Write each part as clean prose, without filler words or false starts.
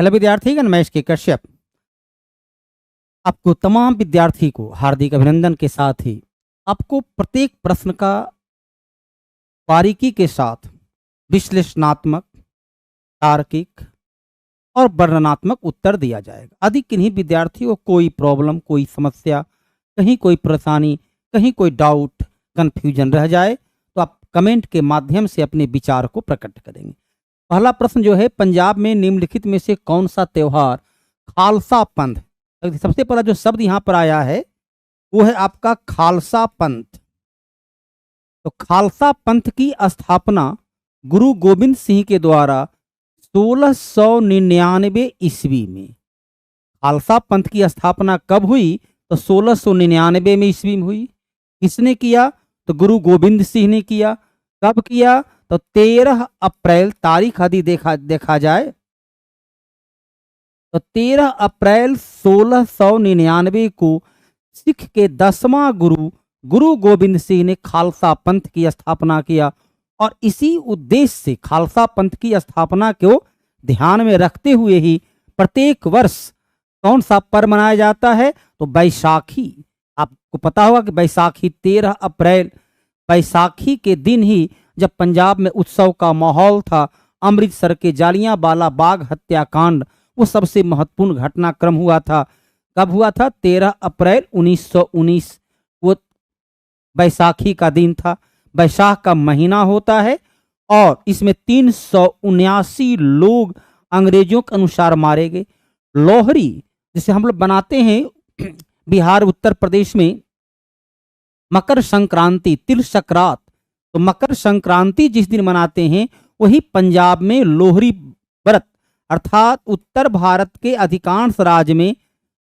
Hello विद्यार्थीगण, मैं इसके कश्यप आपको तमाम विद्यार्थी को हार्दिक अभिनंदन के साथ ही आपको प्रत्येक प्रश्न का बारीकी के साथ विश्लेषणात्मक, तार्किक और वर्णनात्मक उत्तर दिया जाएगा। यदि किन्हीं विद्यार्थियों को कोई प्रॉब्लम, कोई समस्या, कहीं कोई परेशानी, कहीं कोई डाउट, कंफ्यूजन रह जाए तो आप कमेंट के माध्यम से अपने विचार को प्रकट करेंगे। पहला प्रश्न जो है, पंजाब में निम्नलिखित में से कौन सा त्योहार खालसा पंथ, सबसे पहला जो शब्द यहाँ पर आया है वो है आपका खालसा पंथ। तो खालसा पंथ की स्थापना गुरु गोविंद सिंह के द्वारा 1699 ईस्वी में। खालसा पंथ की स्थापना कब हुई? तो 1699 में ईस्वी में हुई। किसने किया? तो गुरु गोविंद सिंह ने किया। कब किया? तो 13 अप्रैल, तारीख यदि देखा जाए तो 13 अप्रैल 1699 को सिख के 10वां गुरु गोविंद सिंह ने खालसा पंथ की स्थापना किया। और इसी उद्देश्य से खालसा पंथ की स्थापना को ध्यान में रखते हुए ही प्रत्येक वर्ष कौन सा पर्व मनाया जाता है? तो बैसाखी। आपको पता होगा कि बैसाखी 13 अप्रैल, बैसाखी के दिन ही जब पंजाब में उत्सव का माहौल था, अमृतसर के जालियांवाला बाग हत्याकांड वो सबसे महत्वपूर्ण घटनाक्रम हुआ था। कब हुआ था? 13 अप्रैल 1919। वो बैसाखी का दिन था। बैसाख का महीना होता है और इसमें 379 लोग अंग्रेजों के अनुसार मारे गए। लोहरी जिसे हम लोग बनाते हैं बिहार, उत्तर प्रदेश में मकर संक्रांति, तिल संक्रांत, तो मकर संक्रांति जिस दिन मनाते हैं वही पंजाब में लोहरी व्रत, अर्थात उत्तर भारत के अधिकांश राज्य में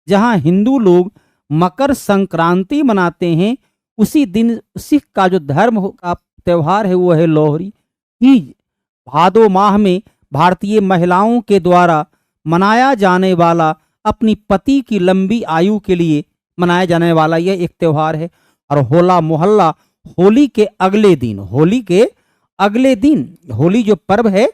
जहां हिंदू लोग मकर संक्रांति मनाते हैं, उसी दिन सिख का जो धर्म का त्यौहार है वो है लोहरी। तीज भादो माह में भारतीय महिलाओं के द्वारा मनाया जाने वाला, अपनी पति की लंबी आयु के लिए मनाया जाने वाला यह एक त्यौहार है। और होला मोहल्ला, होली के अगले दिन, होली जो पर्व है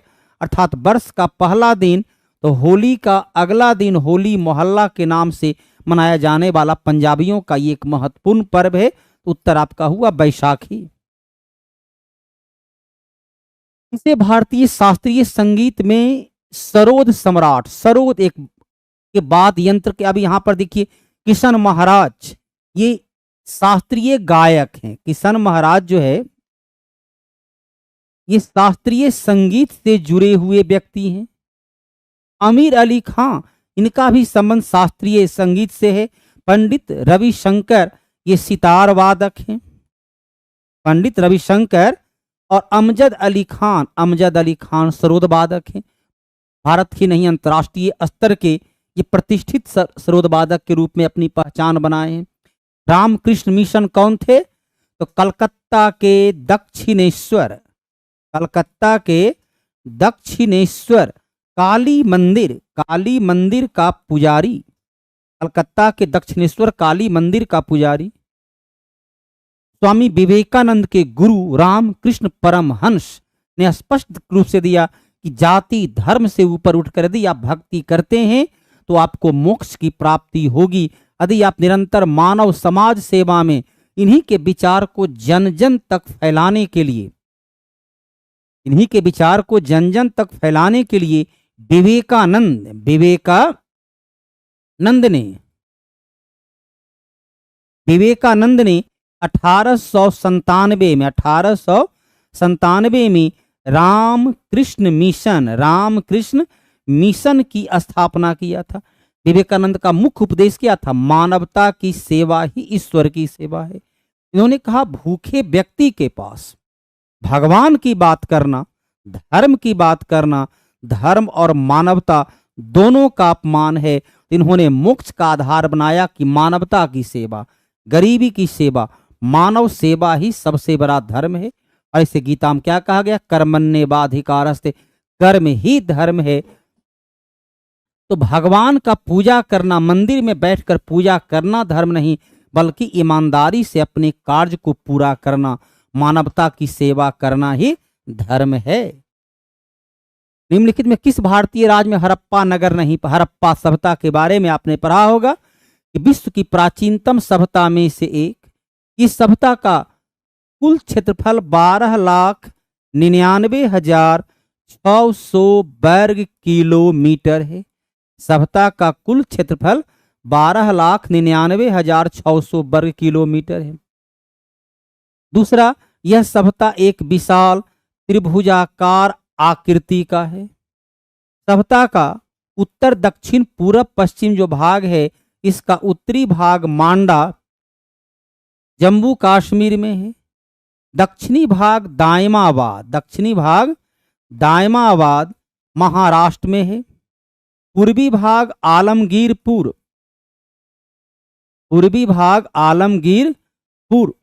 अर्थात वर्ष का पहला दिन, तो होली का अगला दिन होली मोहल्ला के नाम से मनाया जाने वाला पंजाबियों का ये एक महत्वपूर्ण पर्व है। उत्तर आपका हुआ बैसाखी। इसे भारतीय शास्त्रीय संगीत में सरोद सम्राट, सरोद एक के बाद यंत्र के, अभी यहां पर देखिए किशन महाराज, ये शास्त्रीय गायक हैं। किशन महाराज जो है ये शास्त्रीय संगीत से जुड़े हुए व्यक्ति हैं। आमिर अली खां, इनका भी संबंध शास्त्रीय संगीत से है। पंडित रविशंकर ये सितार वादक हैं। पंडित रविशंकर और अमजद अली खान सरोद वादक हैं। भारत ही नहीं अंतर्राष्ट्रीय स्तर के ये प्रतिष्ठित सरोद वादक के रूप में अपनी पहचान बनाए हैं। रामकृष्ण मिशन कौन थे? तो कलकत्ता के दक्षिणेश्वर काली मंदिर का पुजारी, कलकत्ता के दक्षिणेश्वर काली मंदिर का पुजारी। स्वामी विवेकानंद के गुरु रामकृष्ण परमहंस ने स्पष्ट रूप से दिया कि जाति धर्म से ऊपर उठकर यदि आप भक्ति करते हैं तो आपको मोक्ष की प्राप्ति होगी। यदि आप निरंतर मानव समाज सेवा में इन्हीं के विचार को जन जन तक फैलाने के लिए, विवेकानंद ने 1897 में रामकृष्ण मिशन की स्थापना किया था। विवेकानंद का मुख्य उपदेश क्या था? मानवता की सेवा ही ईश्वर की सेवा है। इन्होंने कहा भूखे व्यक्ति के पास भगवान की बात करना, धर्म की बात करना, धर्म और मानवता दोनों का अपमान है। इन्होंने मोक्ष का आधार बनाया कि मानवता की सेवा, गरीबी की सेवा, मानव सेवा ही सबसे बड़ा धर्म है। और इसे गीता में क्या कहा गया? कर्मण्येवाधिकारस्ते, कर्म ही धर्म है। तो भगवान का पूजा करना, मंदिर में बैठकर पूजा करना धर्म नहीं, बल्कि ईमानदारी से अपने कार्य को पूरा करना, मानवता की सेवा करना ही धर्म है। निम्नलिखित में किस भारतीय राज्य में हड़प्पा नगर नहीं, हड़प्पा सभ्यता के बारे में आपने पढ़ा होगा कि विश्व की प्राचीनतम सभ्यता में से एक। इस सभ्यता का कुल क्षेत्रफल 12,99,600 वर्ग किलोमीटर है। सभ्यता का कुल क्षेत्रफल 12,99,600 वर्ग किलोमीटर है। दूसरा, यह सभ्यता एक विशाल त्रिभुजाकार आकृति का है। सभ्यता का उत्तर दक्षिण पूर्व पश्चिम जो भाग है, इसका उत्तरी भाग मांडा जम्मू कश्मीर में है। दक्षिणी भाग दायमाबाद महाराष्ट्र में है। पूर्वी भाग आलमगीरपुर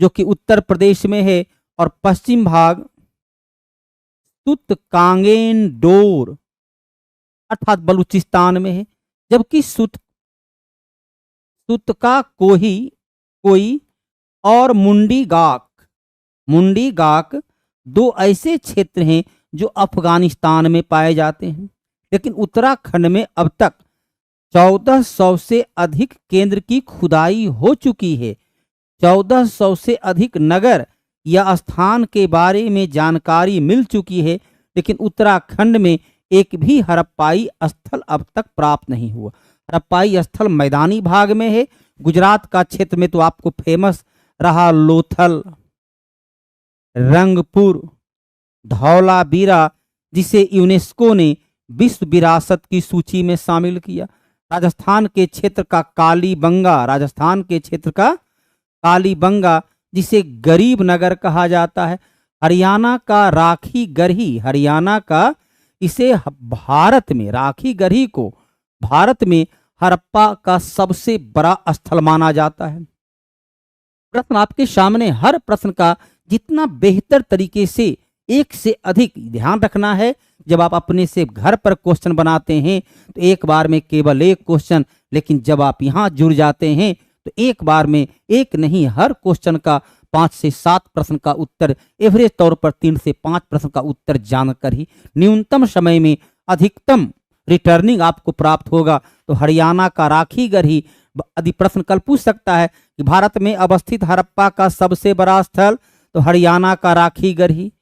जो कि उत्तर प्रदेश में है, और पश्चिम भाग सुतकांगेंडोर अर्थात बलूचिस्तान में है। जबकि सुतका कोई और मुंडी गाक दो ऐसे क्षेत्र हैं जो अफगानिस्तान में पाए जाते हैं। लेकिन उत्तराखंड में अब तक 1400 से अधिक केंद्र की खुदाई हो चुकी है। 1400 से अधिक नगर या स्थान के बारे में जानकारी मिल चुकी है, लेकिन उत्तराखंड में एक भी हड़प्पाई स्थल अब तक प्राप्त नहीं हुआ। हड़प्पाई स्थल मैदानी भाग में है। गुजरात का क्षेत्र में तो आपको फेमस रहा लोथल, रंगपुर, धौलावीरा, जिसे यूनेस्को ने विश्व विरासत की सूची में शामिल किया। राजस्थान के क्षेत्र का कालीबंगा जिसे गरीब नगर कहा जाता है। हरियाणा का राखी गढ़ी को भारत में हड़प्पा का सबसे बड़ा स्थल माना जाता है। प्रश्न आपके सामने, हर प्रश्न का जितना बेहतर तरीके से एक से अधिक ध्यान रखना है। जब आप अपने से घर पर क्वेश्चन बनाते हैं तो एक बार में केवल एक क्वेश्चन, लेकिन जब आप यहाँ जुड़ जाते हैं तो एक बार में एक नहीं, हर क्वेश्चन का 5 से 7 प्रश्न का उत्तर, एवरेज तौर पर 3 से 5 प्रश्न का उत्तर जानकर ही न्यूनतम समय में अधिकतम रिटर्निंग आपको प्राप्त होगा। तो हरियाणा का राखीगढ़ ही यदि प्रश्न कल पूछ सकता है कि भारत में अवस्थित हड़प्पा का सबसे बड़ा स्थल, तो हरियाणा का राखीगढ़ ही।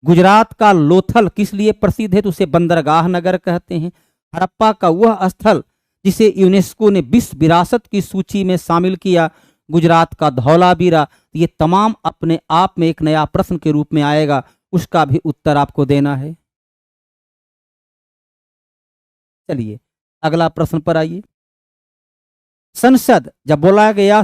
गुजरात का लोथल किस लिए प्रसिद्ध है, तो उसे बंदरगाह नगर कहते हैं। हड़प्पा का वह स्थल जिसे यूनेस्को ने विश्व विरासत की सूची में शामिल किया, गुजरात का धौलावीरा। ये तमाम अपने आप में एक नया प्रश्न के रूप में आएगा, उसका भी उत्तर आपको देना है। चलिए अगला प्रश्न पर आइए। संसद, जब बोला गया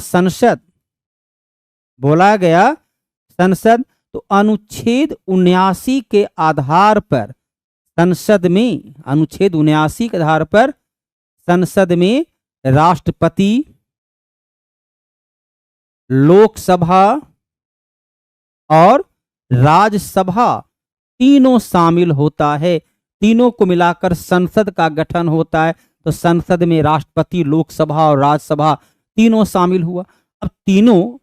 संसद तो अनुच्छेद 79 के आधार पर संसद में राष्ट्रपति, लोकसभा और राज्यसभा तीनों शामिल होता है। तीनों को मिलाकर संसद का गठन होता है। तो संसद में राष्ट्रपति, लोकसभा और राज्यसभा तीनों शामिल हुआ। अब तीनों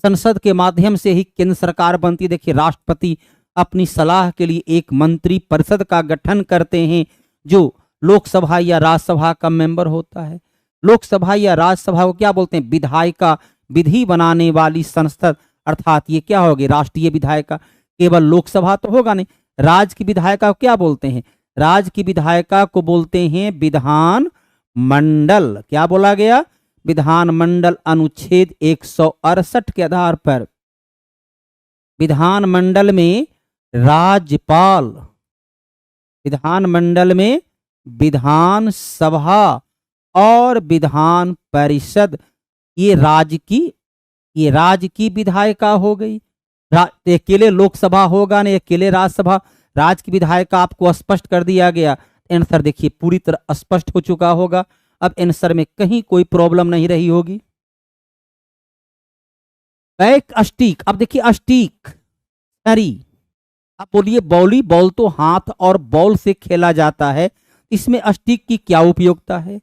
संसद के माध्यम से ही केंद्र सरकार बनती। देखिए, राष्ट्रपति अपनी सलाह के लिए एक मंत्री परिषद का गठन करते हैं जो लोकसभा या राज्यसभा का मेंबर होता है। लोकसभा या राज्यसभा को क्या बोलते हैं? विधायिका, विधि बनाने वाली संसद, अर्थात ये क्या होगी? राष्ट्रीय विधायिका। केवल लोकसभा तो होगा नहीं। राज्य की विधायिका को क्या बोलते हैं? राज्य की विधायिका को बोलते हैं विधान मंडल। क्या बोला गया? विधान मंडल। अनुच्छेद 168 के आधार पर विधान मंडल में राज्यपाल, विधान मंडल में विधानसभा और विधान परिषद, ये राज्य की विधायिका हो गई। अकेले लोकसभा होगा नहीं, अकेले राज्यसभा। राज्य की विधायिका आपको स्पष्ट कर दिया गया। आंसर देखिए पूरी तरह स्पष्ट हो चुका होगा। अब आंसर में कहीं कोई प्रॉब्लम नहीं रही होगी। बैक स्टिक, अब देखिए अस्टिक सरी, आप बोलिए वॉलीबॉल तो हाथ और बॉल से खेला जाता है, इसमें अस्टिक की क्या उपयोगिता है?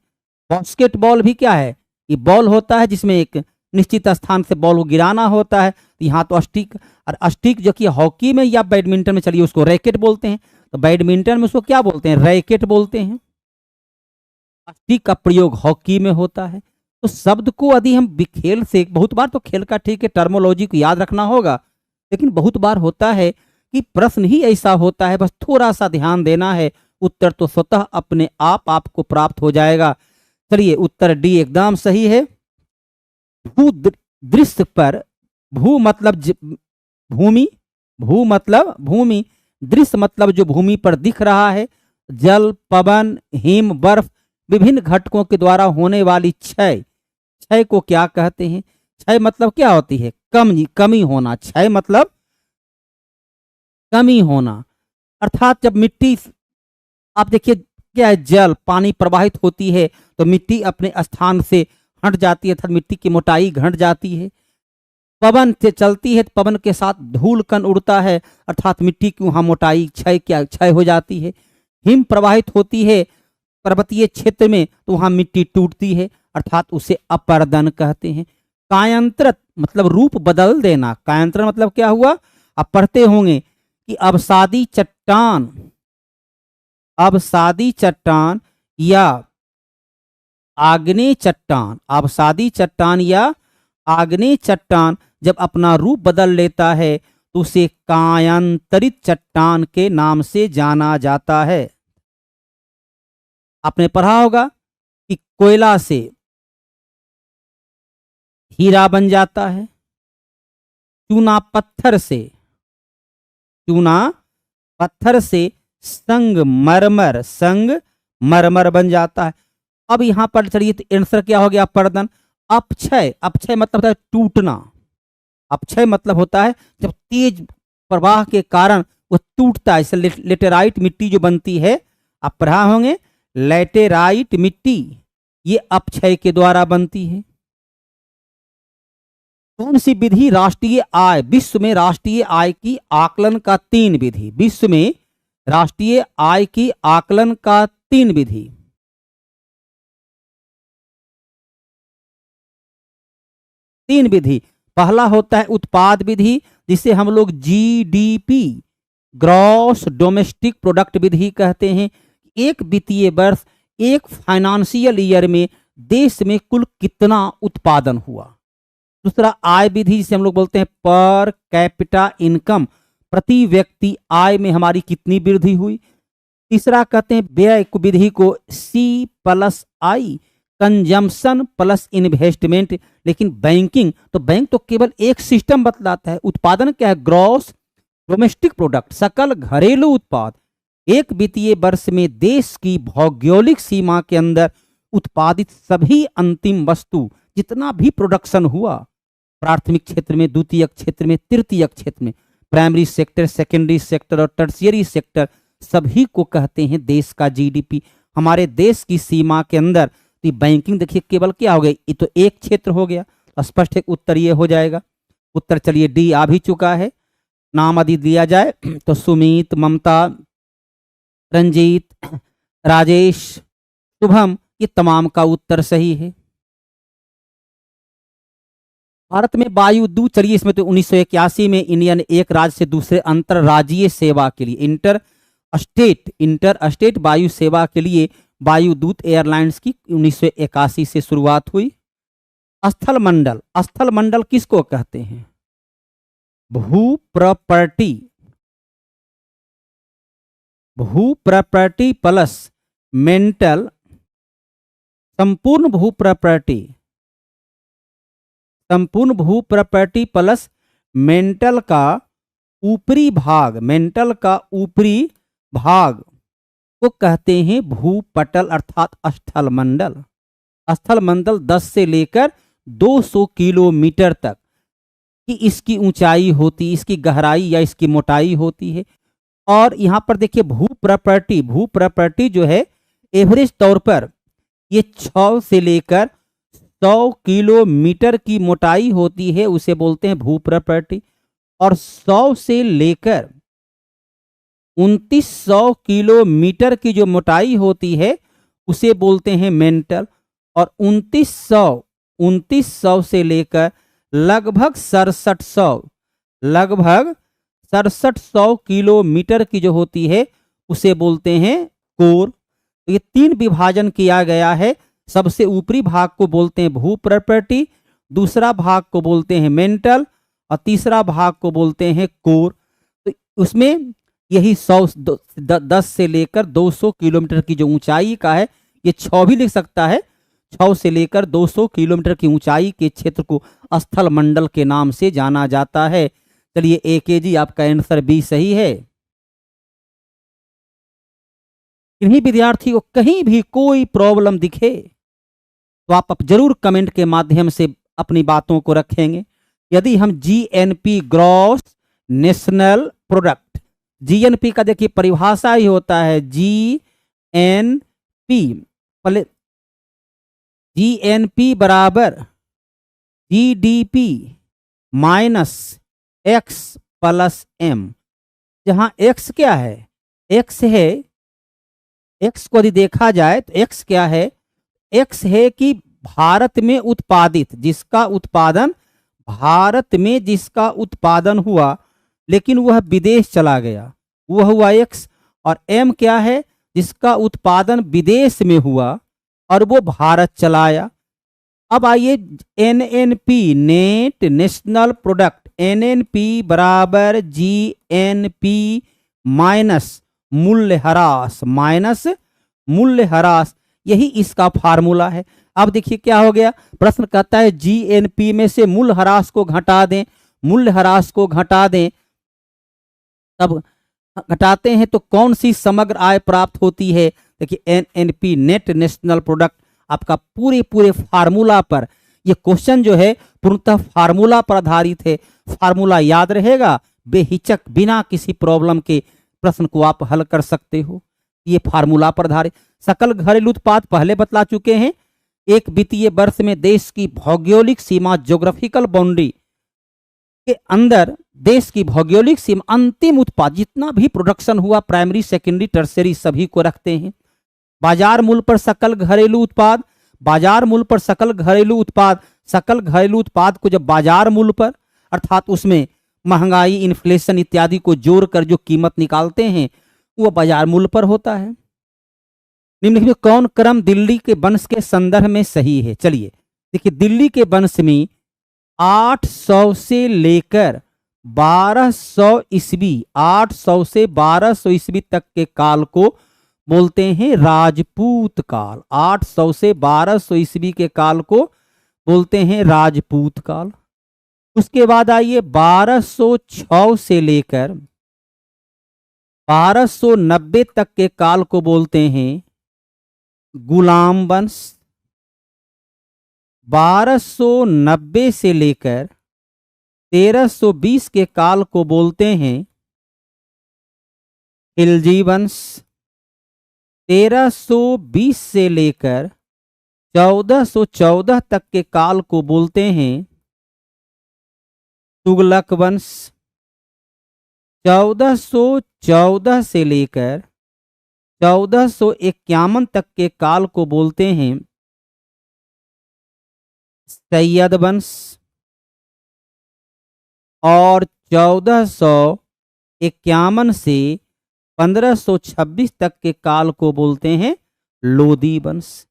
बास्केटबॉल भी क्या है? ये बॉल होता है जिसमें एक निश्चित स्थान से बॉल को गिराना होता है। यहाँ तो अस्टिक, और अस्टिक जो कि हॉकी में या बैडमिंटन में, चलिए उसको रैकेट बोलते हैं। तो बैडमिंटन में उसको क्या बोलते हैं, रैकेट बोलते हैं। स्टिक का प्रयोग हॉकी में होता है। तो शब्द को यदि हम खेल से, बहुत बार तो खेल का ठीक है टर्मोलॉजी को याद रखना होगा, लेकिन बहुत बार होता है कि प्रश्न ही ऐसा होता है, बस थोड़ा सा ध्यान देना है, उत्तर तो स्वतः अपने आप आपको प्राप्त हो जाएगा। चलिए उत्तर डी एकदम सही है। भू दृश्य पर, भू मतलब भूमि, भू मतलब भूमि, दृश्य मतलब जो भूमि पर दिख रहा है, जल, पवन, हिम, बर्फ, विभिन्न घटकों के द्वारा होने वाली क्षय, क्षय को क्या कहते हैं? क्षय मतलब क्या होती है? कमी होना। क्षय मतलब कमी होना। अर्थात जब मिट्टी, आप देखिए क्या है, जल पानी प्रवाहित होती है तो मिट्टी अपने स्थान से हट जाती है, अर्थात मिट्टी की मोटाई घट जाती है। पवन से चलती है तो पवन के साथ धूल कण उड़ता है, अर्थात मिट्टी की वहां मोटाई क्षय हो जाती है। हिम प्रवाहित होती है पर्वतीय क्षेत्र में तो वहां मिट्टी टूटती है, अर्थात उसे अपर्दन कहते हैं। कायांतरित मतलब रूप बदल देना। कायांतरण मतलब क्या हुआ? आप पढ़ते होंगे कि अवसादी चट्टान, अवसादी चट्टान या आग्नेय चट्टान, अवसादी चट्टान या आग्नेय चट्टान जब अपना रूप बदल लेता है तो उसे कायांतरित चट्टान के नाम से जाना जाता है। आपने पढ़ा होगा कि कोयला से हीरा बन जाता है, चूना पत्थर से, चूना पत्थर से संगमरमर बन जाता है। अब यहां पर चलिए तो आंसर क्या हो गया? अपर्दन। अपक्षय, अपक्षय मतलब होता है टूटना। अपक्षय मतलब होता है जब तेज प्रवाह के कारण वो टूटता है। लेटेराइट मिट्टी जो बनती है, आप पढ़ा होंगे, लेटेराइट मिट्टी ये अपक्षय के द्वारा बनती है। कौन सी विधि राष्ट्रीय आय, विश्व में राष्ट्रीय आय की आकलन का 3 विधि, विश्व में राष्ट्रीय आय की आकलन का 3 विधि? तीन विधि। पहला होता है उत्पाद विधि, जिसे हम लोग जीडीपी, ग्रॉस डोमेस्टिक प्रोडक्ट विधि कहते हैं। एक वित्तीय वर्ष, एक फाइनेंशियल ईयर में देश में कुल कितना उत्पादन हुआ। दूसरा आय विधि, जिसे हम लोग बोलते हैं पर कैपिटा इनकम, प्रति व्यक्ति आय में हमारी कितनी वृद्धि हुई। तीसरा कहते हैं व्यय विधि को C+I, कंजम्पशन प्लस इन्वेस्टमेंट। लेकिन बैंकिंग तो बैंक तो केवल एक सिस्टम बतलाता है, उत्पादन क्या है? ग्रॉस डोमेस्टिक प्रोडक्ट, सकल घरेलू उत्पाद। एक वित्तीय वर्ष में देश की भौगोलिक सीमा के अंदर उत्पादित सभी अंतिम वस्तु, जितना भी प्रोडक्शन हुआ, प्राथमिक क्षेत्र में, द्वितीयक क्षेत्र में, तृतीयक क्षेत्र में, प्राइमरी सेक्टर, सेकेंडरी सेक्टर और टर्शियरी सेक्टर, सभी को कहते हैं देश का जीडीपी। हमारे देश की सीमा के अंदर तो बैंकिंग देखिए केवल क्या हो गया? ये तो एक क्षेत्र हो गया, स्पष्ट है उत्तर ये हो जाएगा। उत्तर चलिए डी आ भी चुका है। नाम यदि दिया जाए तो सुमित, ममता, रंजीत, राजेश, शुभम, ये तमाम का उत्तर सही है। भारत में वायुदूत, चलिए इसमें तो 1981 में इंडिया ने एक राज्य से दूसरे अंतरराज्यीय सेवा के लिए इंटर स्टेट वायु सेवा के लिए वायुदूत एयरलाइंस की 1981 से शुरुआत हुई। स्थल मंडल, स्थल मंडल किसको कहते हैं? भू प्रॉपर्टी प्लस मेंटल, संपूर्ण भू प्रॉपर्टी प्लस मेंटल का ऊपरी भाग को कहते हैं भूपटल अर्थात स्थल मंडल। स्थल मंडल 10 से लेकर 200 किलोमीटर तक की इसकी ऊंचाई होती, इसकी गहराई या इसकी मोटाई होती है। और यहां पर देखिए भू प्रॉपर्टी जो है एवरेज तौर पर ये 6 से लेकर 100 किलोमीटर की मोटाई होती है, उसे बोलते हैं भू प्रॉपर्टी। और 100 से लेकर 2900 किलोमीटर की जो मोटाई होती है उसे बोलते हैं मेंटल। और 2900 से लेकर लगभग 6700 किलोमीटर की जो होती है उसे बोलते हैं कोर। तो ये 3 विभाजन किया गया है। सबसे ऊपरी भाग को बोलते हैं भू प्रॉपर्टी, दूसरा भाग को बोलते हैं मेंटल और तीसरा भाग को बोलते हैं कोर। तो उसमें यही 10 से लेकर 200 किलोमीटर की जो ऊंचाई का है, ये 6 भी लिख सकता है, 6 से लेकर 200 किलोमीटर की ऊंचाई के क्षेत्र को स्थल मंडल के नाम से जाना जाता है। चलिए AKG आपका आंसर बी सही है। इन्हीं विद्यार्थी को कहीं भी कोई प्रॉब्लम दिखे तो आप जरूर कमेंट के माध्यम से अपनी बातों को रखेंगे। यदि हम GNP gross national product, GNP का देखिए परिभाषा ही होता है GNP, पहले GNP बराबर GDP minus X plus M, जहां X क्या है, X है, X को यदि देखा जाए तो X क्या है, X है कि भारत में उत्पादित, जिसका उत्पादन भारत में जिसका उत्पादन हुआ लेकिन वह विदेश चला गया, वह हुआ X। और M क्या है, जिसका उत्पादन विदेश में हुआ और वो भारत चलाया। अब आइए NNP net national product, NNP बराबर GNP माइनस मूल्यह्रास, माइनस मूल्यह्रास, यही इसका फार्मूला है। अब देखिए क्या हो गया, प्रश्न कहता है GNP में से मूल्यह्रास को घटा दें, मूल्यह्रास को घटा दें, तब घटाते हैं तो कौन सी समग्र आय प्राप्त होती है। देखिए NNP नेट नेशनल प्रोडक्ट आपका पूरे फार्मूला पर, ये क्वेश्चन जो है पूर्णतः फार्मूला पर आधारित है। फार्मूला याद रहेगा, बेहिचक बिना किसी प्रॉब्लम के प्रश्न को आप हल कर सकते हो। ये फार्मूला पर आधारित। सकल घरेलू उत्पाद पहले बतला चुके हैं। एक वित्तीय वर्ष में देश की भौगोलिक सीमा, ज्योग्राफिकल बाउंड्री के अंदर देश की भौगोलिक सीमा, अंतिम उत्पाद जितना भी प्रोडक्शन हुआ, प्राइमरी सेकेंडरी टर्सरी सभी को रखते हैं। बाजार मूल्य पर सकल घरेलू उत्पाद, बाजार मूल्य पर सकल घरेलू उत्पाद, सकल घरेलू उत्पाद को जब बाजार मूल्य पर, अर्थात उसमें महंगाई, इन्फ्लेशन इत्यादि को जोड़कर जो कीमत निकालते हैं वो बाजार मूल्य पर होता है। निम्नलिखित में कौन क्रम दिल्ली के वंश के संदर्भ में सही है। चलिए देखिए, दिल्ली के वंश में 800 से लेकर 1200 ईस्वी, 800 से 1200 ईस्वी तक के काल को बोलते हैं राजपूत काल। 800 से 1200 ईस्वी के काल को बोलते हैं राजपूत काल। उसके बाद आइए 1206 से लेकर 1290 तक के काल को बोलते हैं गुलाम वंश। 1290 से लेकर 1320 के काल को बोलते हैं खिलजी वंश। 1320 से लेकर 1414 तक के काल को बोलते हैं तुगलक वंश। 1414 से लेकर 1451 तक के काल को बोलते हैं सैयद वंश। और 1451 से 1526 तक के काल को बोलते हैं लोदी वंश।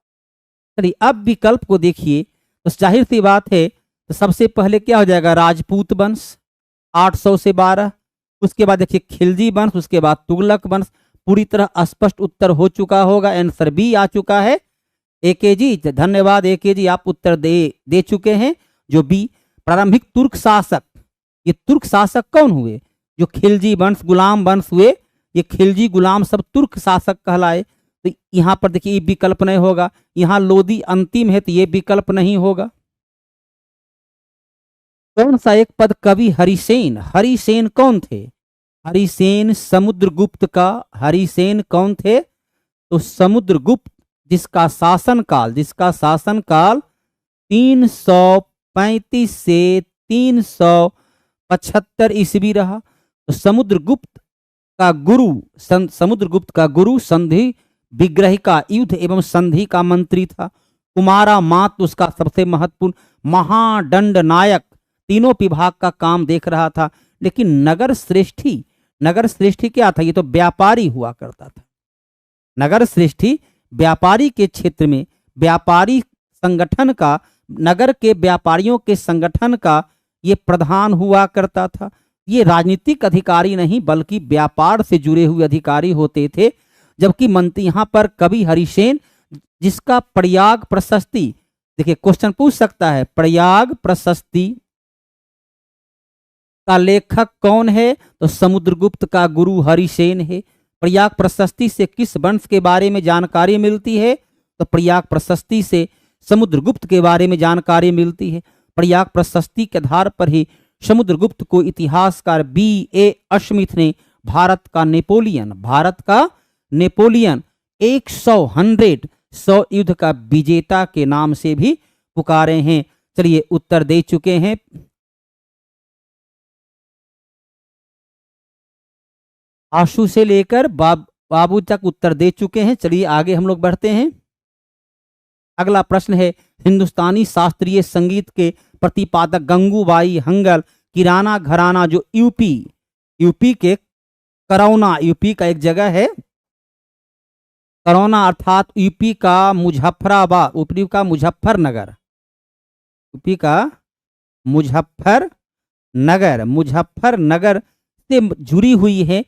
चलिए अब विकल्प को देखिए तो जाहिर सी बात है, तो सबसे पहले क्या हो जाएगा, राजपूत वंश 800 से 12। उसके बाद देखिए खिलजी वंश, उसके बाद तुगलक वंश। पूरी तरह स्पष्ट उत्तर हो चुका होगा, आंसर बी आ चुका है। AKG धन्यवाद, AKG आप उत्तर दे चुके हैं जो बी। प्रारंभिक तुर्क शासक, ये तुर्क शासक कौन हुए, जो खिलजी वंश गुलाम वंश हुए, ये खिलजी गुलाम सब तुर्क शासक कहलाए। तो यहाँ पर देखिए ये विकल्प नहीं होगा, यहाँ लोदी अंतिम है तो ये विकल्प नहीं होगा। कौन सा एक पद कवि हरिसेन, हरिसेन कौन थे, हरिसेन समुद्रगुप्त का, हरिसेन कौन थे, तो समुद्रगुप्त जिसका शासनकाल 335 से 375 ईस्वी रहा। तो समुद्रगुप्त का गुरु संधि विग्रह का युद्ध एवं संधि का मंत्री था। कुमारा मात उसका सबसे महत्वपूर्ण महादंड नायक, तीनों विभाग का काम देख रहा था। लेकिन नगर श्रेष्ठी नगर श्रेष्ठी क्या था? ये तो व्यापारी हुआ करता था। नगर श्रेष्ठी व्यापारी के क्षेत्र में व्यापारी संगठन का, नगर के व्यापारियों के संगठन का ये प्रधान हुआ करता था। ये राजनीतिक अधिकारी नहीं बल्कि व्यापार से जुड़े हुए अधिकारी होते थे। जबकि मंत्री यहाँ पर कवि हरिसेन, जिसका प्रयाग प्रशस्ति, देखिए क्वेश्चन पूछ सकता है, प्रयाग प्रशस्ति का लेखक कौन है? तो समुद्रगुप्त का गुरु हरिसेन है। प्रयाग प्रशस्ति से किस वंश के बारे में जानकारी मिलती है? तो प्रयाग प्रशस्ति से समुद्रगुप्त के बारे में जानकारी मिलती है। प्रयाग प्रशस्ति के आधार पर ही समुद्रगुप्त को इतिहासकार B.A. अश्मिथ ने भारत का नेपोलियन 100 युद्ध का विजेता के नाम से भी पुकारे हैं। चलिए उत्तर दे चुके हैं। आशु से लेकर बाबू तक उत्तर दे चुके हैं। चलिए आगे हम लोग बढ़ते हैं। अगला प्रश्न है, हिंदुस्तानी शास्त्रीय संगीत के प्रतिपादक गंगूबाई हंगल किराना घराना जो यूपी के करौना, यूपी का एक जगह है करौना, अर्थात यूपी का मुजफ्फराबाद, यूपी का मुजफ्फरनगर, यूपी का मुजफ्फरनगर से जुड़ी हुई है।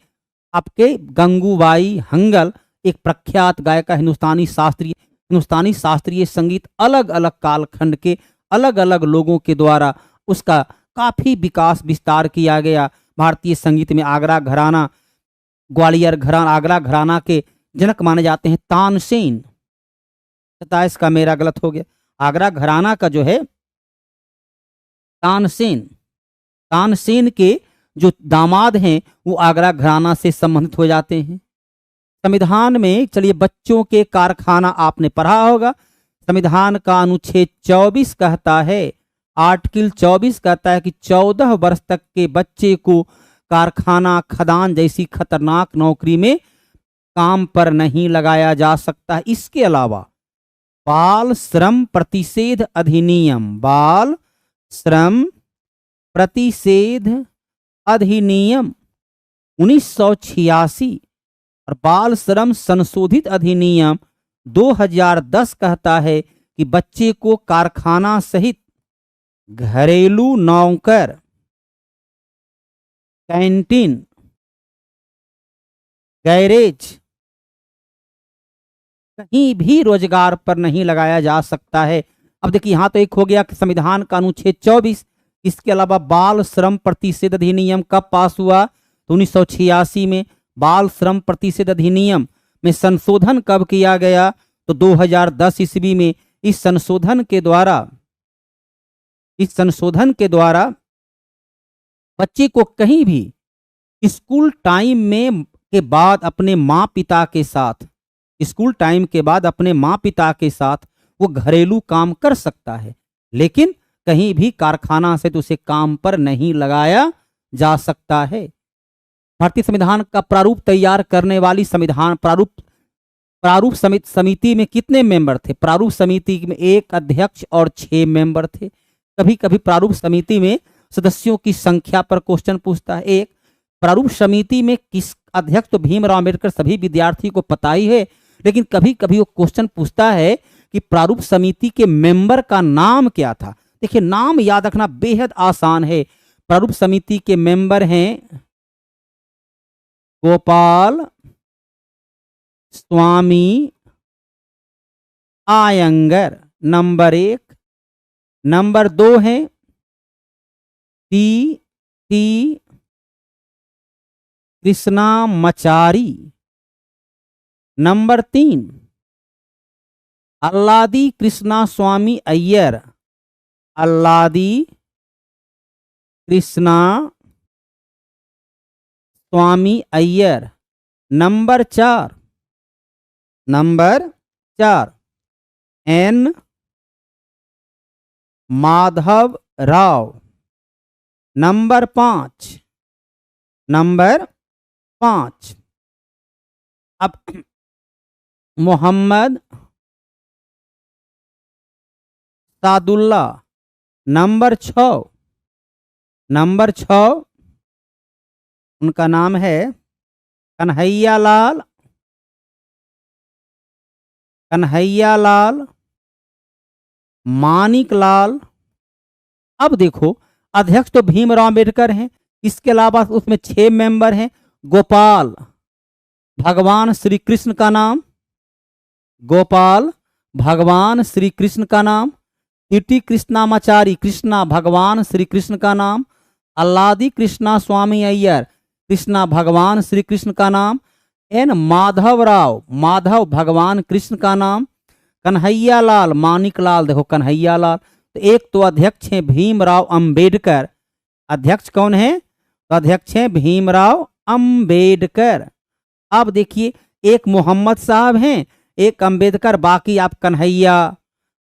आपके गंगूबाई हंगल एक प्रख्यात गायिका, हिंदुस्तानी शास्त्रीय संगीत अलग अलग कालखंड के अलग अलग लोगों के द्वारा उसका काफी विकास विस्तार किया गया। भारतीय संगीत में आगरा घराना, ग्वालियर घराना, आगरा घराना के जनक माने जाते हैं तानसेन। 27 का मेरा गलत हो गया। आगरा घराना का जो है तानसेन के जो दामाद हैं वो आगरा घराना से संबंधित हो जाते हैं। संविधान में, चलिए बच्चों के कारखाना आपने पढ़ा होगा। संविधान का अनुच्छेद 24 कहता है, आर्टिकल 24 कहता है कि 14 वर्ष तक के बच्चे को कारखाना, खदान जैसी खतरनाक नौकरी में काम पर नहीं लगाया जा सकता। इसके अलावा बाल श्रम प्रतिषेध अधिनियम 1986 और बाल श्रम संशोधित अधिनियम 2010 कहता है कि बच्चे को कारखाना सहित घरेलू नौकर, कैंटीन, गैरेज कहीं भी रोजगार पर नहीं लगाया जा सकता है। अब देखिए यहां तो एक हो गया कि संविधान का अनुच्छेद 24। इसके अलावा बाल श्रम प्रतिषेध अधिनियम कब पास हुआ? तो 1986 में। बाल श्रम प्रतिषेध अधिनियम में संशोधन कब किया गया? तो 2010 ईस्वी में। इस संशोधन के द्वारा बच्चे को कहीं भी स्कूल टाइम में के बाद अपने माँ पिता के साथ वो घरेलू काम कर सकता है, लेकिन कहीं भी कारखाना से तो उसे काम पर नहीं लगाया जा सकता है। भारतीय संविधान का प्रारूप तैयार करने वाली प्रारूप समिति में कितने मेंबर थे? प्रारूप समिति में 1 अध्यक्ष और 6 मेंबर थे। कभी कभी प्रारूप समिति में सदस्यों की संख्या पर क्वेश्चन पूछता है। एक प्रारूप समिति में किस अध्यक्ष? तो भीमराव अम्बेडकर सभी विद्यार्थी को पता ही है, लेकिन कभी कभी वो क्वेश्चन पूछता है कि प्रारूप समिति के मेंबर का नाम क्या था। देखिए नाम याद रखना बेहद आसान है। प्रारूप समिति के मेंबर हैं गोपाल स्वामी आयंगर, नंबर 1। नंबर 2 है T Krishnamachari. Number 3 Alladi Krishna Swami Ayyar, Alladi Krishna Swami Ayyar. Number 4 N Madhav Rao. Number 5 अब मोहम्मद सादुल्ला। नंबर 6 उनका नाम है कन्हैयालाल, कन्हैयालाल मानिकलाल। अब देखो, अध्यक्ष तो भीमराव अंबेडकर हैं, इसके अलावा उसमें 6 मेंबर हैं। गोपाल, भगवान श्री कृष्ण का नाम, गोपाल भगवान श्री कृष्ण का नाम। ईटी कृष्णामाचारी, कृष्णा भगवान श्री कृष्ण का नाम। अल्लादी कृष्णा स्वामी अय्यर, कृष्णा भगवान श्री कृष्ण का नाम। एन माधवराव, माधव भगवान कृष्ण का नाम। कन्हैयालाल मानिकलाल, देखो कन्हैयालाल। तो एक तो अध्यक्ष हैं भीमराव अंबेडकर। अध्यक्ष कौन है? तो अध्यक्ष हैं भीमराव अंबेडकर। अब देखिए, एक मोहम्मद साहब हैं, एक अंबेडकर, बाकी आप कन्हैया,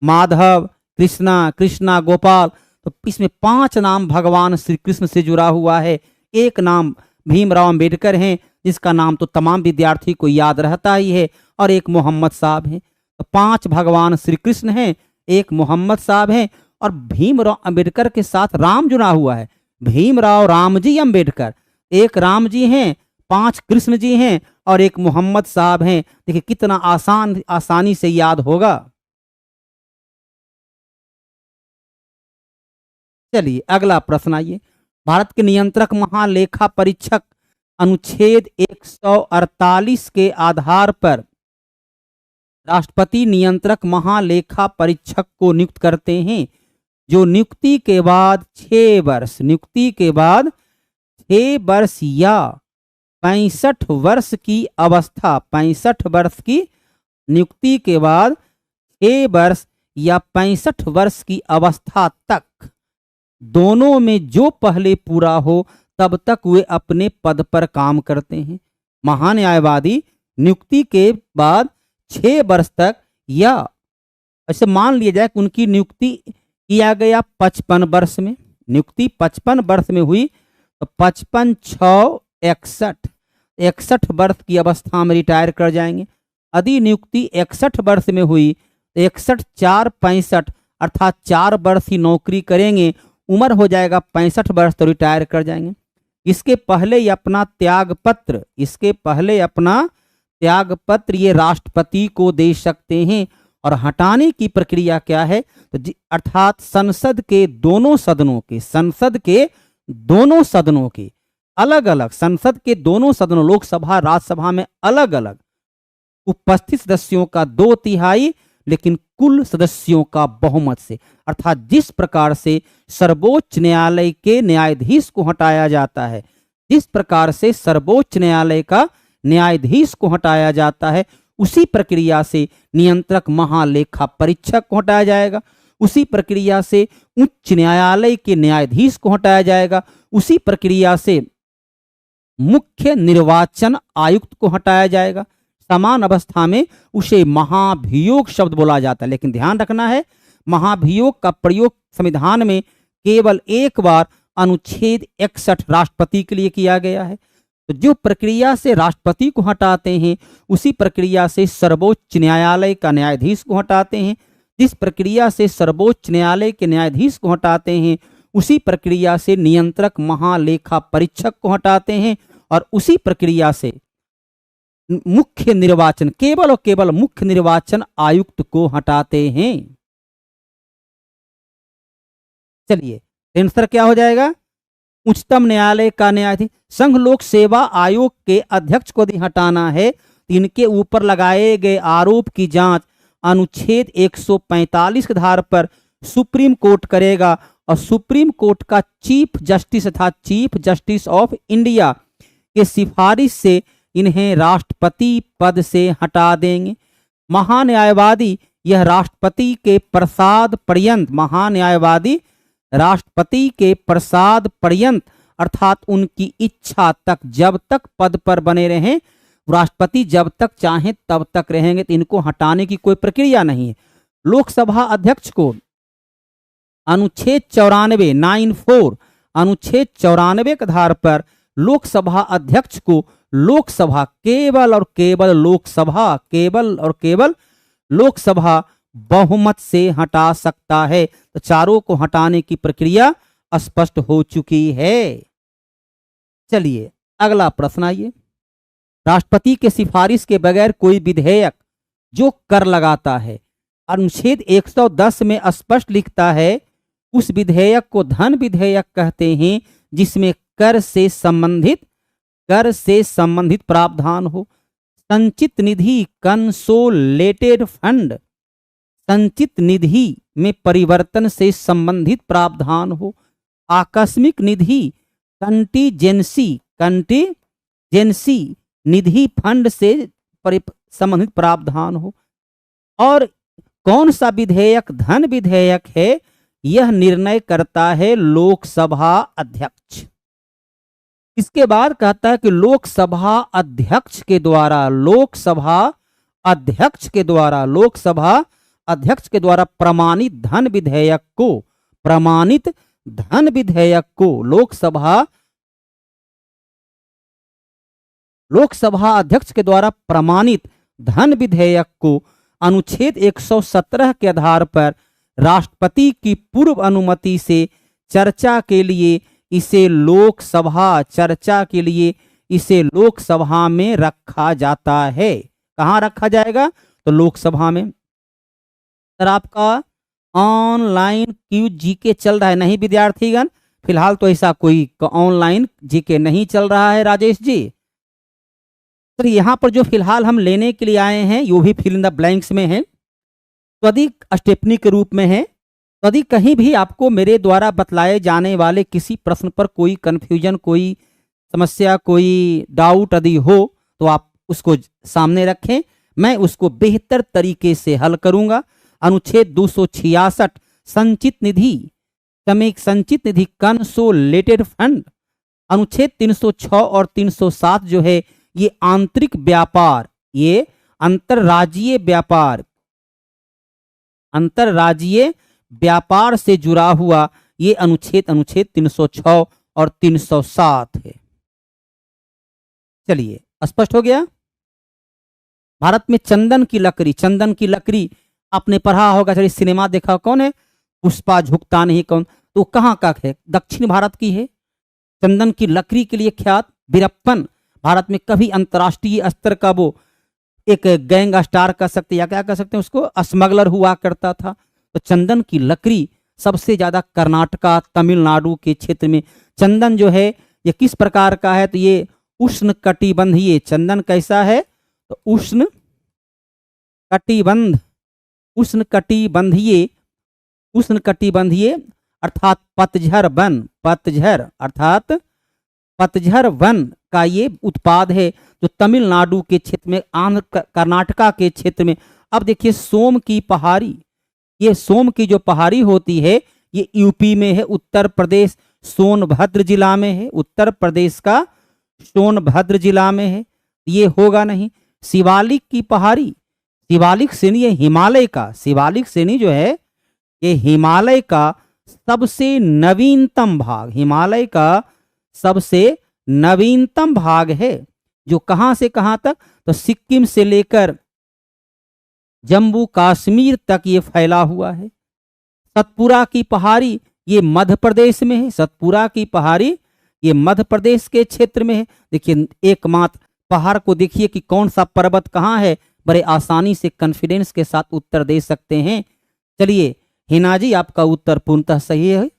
माधव, कृष्णा, कृष्णा, गोपाल। तो इसमें 5 नाम भगवान श्री कृष्ण से जुड़ा हुआ है। एक नाम भीमराव अंबेडकर हैं, जिसका नाम तो तमाम विद्यार्थी को याद रहता ही है, और एक मोहम्मद साहब हैं। तो 5 भगवान श्री कृष्ण हैं, एक मोहम्मद साहब हैं, और भीमराव अंबेडकर के साथ राम जुड़ा हुआ है। भीमराव रामजी अंबेडकर, एक राम जी हैं, 5 कृष्ण जी हैं, और एक मोहम्मद साहब हैं। देखिए कितना आसानी से याद होगा। चलिए अगला प्रश्न आइए। भारत के नियंत्रक महालेखा परीक्षक अनुच्छेद 148 के आधार पर राष्ट्रपति नियंत्रक महालेखा परीक्षक को नियुक्त करते हैं, जो नियुक्ति के बाद 6 वर्ष, नियुक्ति के बाद 6 वर्ष या 65 वर्ष की अवस्था, 65 वर्ष की नियुक्ति के बाद 6 वर्ष या 65 वर्ष की अवस्था तक, दोनों में जो पहले पूरा हो तब तक वे अपने पद पर काम करते हैं। महान्यायवादी नियुक्ति के बाद 6 वर्ष तक, या ऐसे मान लिया जाए कि उनकी नियुक्ति किया गया 55 वर्ष में, नियुक्ति 55 वर्ष में हुई, तो 55 6 61, 61 वर्ष की अवस्था में रिटायर कर जाएंगे। यदि नियुक्ति 61 वर्ष में हुई तो 61 4 65, अर्थात 4 वर्ष ही नौकरी करेंगे, उम्र हो जाएगा 65 वर्ष, तो रिटायर कर जाएंगे। इसके पहले ये अपना त्याग पत्र, इसके पहले अपना त्याग पत्र ये राष्ट्रपति को दे सकते हैं। और हटाने की प्रक्रिया क्या है? तो अर्थात संसद के दोनों सदनों के, संसद के दोनों सदनों के अलग अलग, संसद के दोनों सदनों, लोकसभा राज्यसभा में अलग अलग उपस्थित सदस्यों का 2/3, लेकिन कुल सदस्यों का बहुमत से। अर्थात जिस प्रकार से सर्वोच्च न्यायालय के न्यायाधीश को हटाया जाता है, जिस प्रकार से सर्वोच्च न्यायालय का न्यायाधीश को हटाया जाता है, उसी प्रक्रिया से नियंत्रक महालेखा परीक्षक को हटाया जाएगा, उसी प्रक्रिया से उच्च न्यायालय के न्यायाधीश को हटाया जाएगा, उसी प्रक्रिया से मुख्य निर्वाचन आयुक्त को हटाया जाएगा। समान अवस्था में उसे महाभियोग शब्द बोला जाता है। लेकिन ध्यान रखना है, महाभियोग का प्रयोग संविधान में केवल एक बार अनुच्छेद 61 राष्ट्रपति के लिए किया गया है। तो जो प्रक्रिया से राष्ट्रपति को हटाते हैं, उसी प्रक्रिया से सर्वोच्च न्यायालय का न्यायाधीश को हटाते हैं, जिस प्रक्रिया से सर्वोच्च न्यायालय के न्यायाधीश को हटाते हैं, उसी प्रक्रिया से नियंत्रक महालेखा परीक्षक को हटाते हैं, और उसी प्रक्रिया से मुख्य निर्वाचन, केवल और केवल मुख्य निर्वाचन आयुक्त को हटाते हैं। चलिए आंसर क्या हो जाएगा? उच्चतम न्यायालय का न्यायाधीश। संघ लोक सेवा आयोग के अध्यक्ष को यदि हटाना है, तो इनके ऊपर लगाए गए आरोप की जांच अनुच्छेद 145 के आधार पर सुप्रीम कोर्ट करेगा, और सुप्रीम कोर्ट का चीफ जस्टिस तथा चीफ जस्टिस ऑफ इंडिया के सिफारिश से इन्हें राष्ट्रपति पद से हटा देंगे। महान्यायवादी यह राष्ट्रपति के प्रसाद पर्यंत, महान्यायवादी राष्ट्रपति के प्रसाद पर्यंत, अर्थात उनकी इच्छा तक, जब तक पद पर बने रहें, राष्ट्रपति जब तक चाहें तब तक रहेंगे, तो इनको हटाने की कोई प्रक्रिया नहीं है। लोकसभा अध्यक्ष को अनुच्छेद 94 94, अनुच्छेद 94 के आधार पर लोकसभा अध्यक्ष को लोकसभा, केवल और केवल लोकसभा, केवल और केवल लोकसभा बहुमत से हटा सकता है। तो चारों को हटाने की प्रक्रिया स्पष्ट हो चुकी है। चलिए अगला प्रश्न आइए, राष्ट्रपति के सिफारिश के बगैर कोई विधेयक जो कर लगाता है, अनुच्छेद 110 में स्पष्ट लिखता है, उस विधेयक को धन विधेयक कहते हैं जिसमें कर से संबंधित प्रावधान हो। संचित निधि कंसोलेटेड फंड, संचित निधि में परिवर्तन से संबंधित प्रावधान हो। आकस्मिक निधि कंटीजेंसी निधि फंड से संबंधित प्रावधान हो। और कौन सा विधेयक धन विधेयक है, यह निर्णय करता है लोकसभा अध्यक्ष। इसके बाद कहता है कि लोकसभा अध्यक्ष के द्वारा प्रमाणित धन विधेयक को लोकसभा अध्यक्ष के द्वारा प्रमाणित धन विधेयक को अनुच्छेद 117 के आधार पर राष्ट्रपति की पूर्व अनुमति से चर्चा के लिए इसे लोकसभा में रखा जाता है। कहाँ रखा जाएगा? तो लोकसभा में। सर आपका ऑनलाइन क्यूज जीके चल रहा है? नहीं विद्यार्थीगण, फिलहाल तो ऐसा कोई ऑनलाइन जीके नहीं चल रहा है राजेश जी। सर यहाँ पर जो फिलहाल हम लेने के लिए आए हैं यो भी फिल इन द ब्लैंक्स में है, त्वरित स्टेपनी के रूप में है। यदि कहीं भी आपको मेरे द्वारा बतलाए जाने वाले किसी प्रश्न पर कोई कंफ्यूजन, कोई समस्या, कोई डाउट यदि हो तो आप उसको सामने रखें, मैं उसको बेहतर तरीके से हल करूंगा। अनुच्छेद 266 संचित निधि कंसोलेटेड फंड, अनुच्छेद 306 और 307 जो है ये आंतरिक व्यापार, ये अंतरराज्यीय व्यापार से जुड़ा हुआ ये अनुच्छेद 306 और 307 है। चलिए स्पष्ट हो गया। भारत में चंदन की लकड़ी आपने पढ़ा होगा, चलिए सिनेमा देखा, कौन है? पुष्पा झुकता नहीं कौन, तो कहाँ का है? दक्षिण भारत की है। चंदन की लकड़ी के लिए ख्यात वीरप्पन भारत में कभी अंतर्राष्ट्रीय स्तर का वो एक गैंग स्टार कह सकते या क्या कह सकते हैं उसको, स्मगलर हुआ करता था। तो चंदन की लकड़ी सबसे ज्यादा कर्नाटका, तमिलनाडु के क्षेत्र में चंदन जो है ये किस प्रकार का है? तो ये उष्णकटिबंधीय चंदन कैसा है? तो उष्णकटिबंधीय अर्थात पतझर वन का ये उत्पाद है जो तमिलनाडु के क्षेत्र में, कर्नाटका के क्षेत्र में। अब देखिए सोम की पहाड़ी, ये सोम की जो पहाड़ी होती है ये यूपी में है, उत्तर प्रदेश सोनभद्र जिला में है, उत्तर प्रदेश का सोनभद्र जिला में है, ये होगा नहीं। शिवालिक की पहाड़ी, शिवालिक श्रेणी हिमालय का, शिवालिक श्रेणी जो है ये हिमालय का सबसे नवीनतम भाग है, जो कहां से कहां तक? तो सिक्किम से लेकर जम्मू कश्मीर तक ये फैला हुआ है। सतपुरा की पहाड़ी ये मध्य प्रदेश में है, सतपुरा की पहाड़ी ये मध्य प्रदेश के क्षेत्र में है। देखिए एकमात्र पहाड़ को देखिए कि कौन सा पर्वत कहाँ है, बड़े आसानी से कॉन्फिडेंस के साथ उत्तर दे सकते हैं। चलिए हिना जी आपका उत्तर पूर्णतः सही है।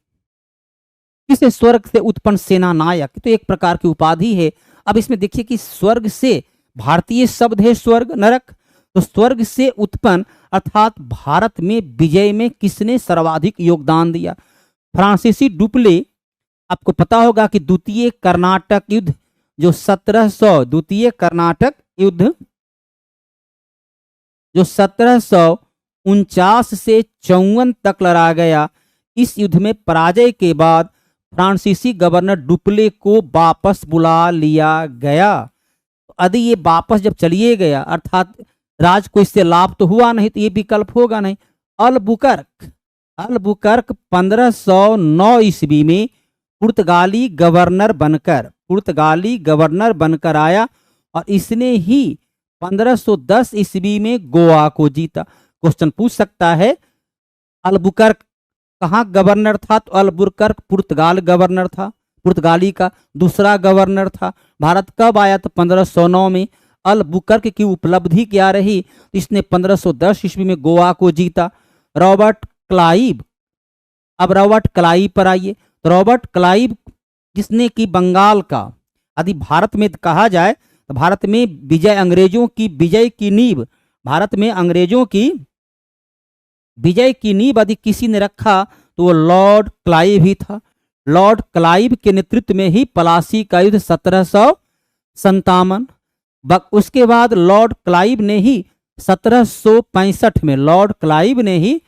किसे स्वर्ग से उत्पन्न सेना नायक, तो एक प्रकार की उपाधि है। अब इसमें देखिए कि स्वर्ग से भारतीय शब्द है स्वर्ग नरक, तो स्वर्ग से उत्पन्न अर्थात भारत में विजय में किसने सर्वाधिक योगदान दिया? फ्रांसीसी डुप्ले, आपको पता होगा कि द्वितीय कर्नाटक युद्ध जो 1749 से 54 तक लड़ा गया, इस युद्ध में पराजय के बाद फ्रांसीसी गवर्नर डुप्ले को वापस बुला लिया गया। यदि ये वापस जब चलिए गया अर्थात राज को इससे लाभ तो हुआ नहीं, तो ये विकल्प होगा नहीं। अलबुकर्क 1509 ईस्वी में पुर्तगाली गवर्नर बनकर आया और इसने ही 1510 ईस्वी में गोवा को जीता। क्वेश्चन पूछ सकता है अलबुकर्क कहाँ गवर्नर था? तो अलबुकर्क पुर्तगाल गवर्नर था। पुर्तगाली का दूसरा गवर्नर था। भारत कब आया? तो 1509 में। अल बुकर्क की उपलब्धि क्या रही? इसने 1510 ईस्वी में गोवा को जीता। रॉबर्ट क्लाइव, अब रॉबर्ट क्लाइव पर आइए। तो रॉबर्ट क्लाइव जिसने कि बंगाल का, यदि भारत में कहा जाए तो भारत में विजय, अंग्रेजों की विजय की नींव, भारत में अंग्रेजों की विजय की नींव यदि किसी ने रखा तो वो लॉर्ड क्लाइव ही था। लॉर्ड क्लाइव के नेतृत्व में ही प्लासी का युद्ध 1757, उसके बाद लॉर्ड क्लाइव ने ही 1765 में, लॉर्ड क्लाइव ने ही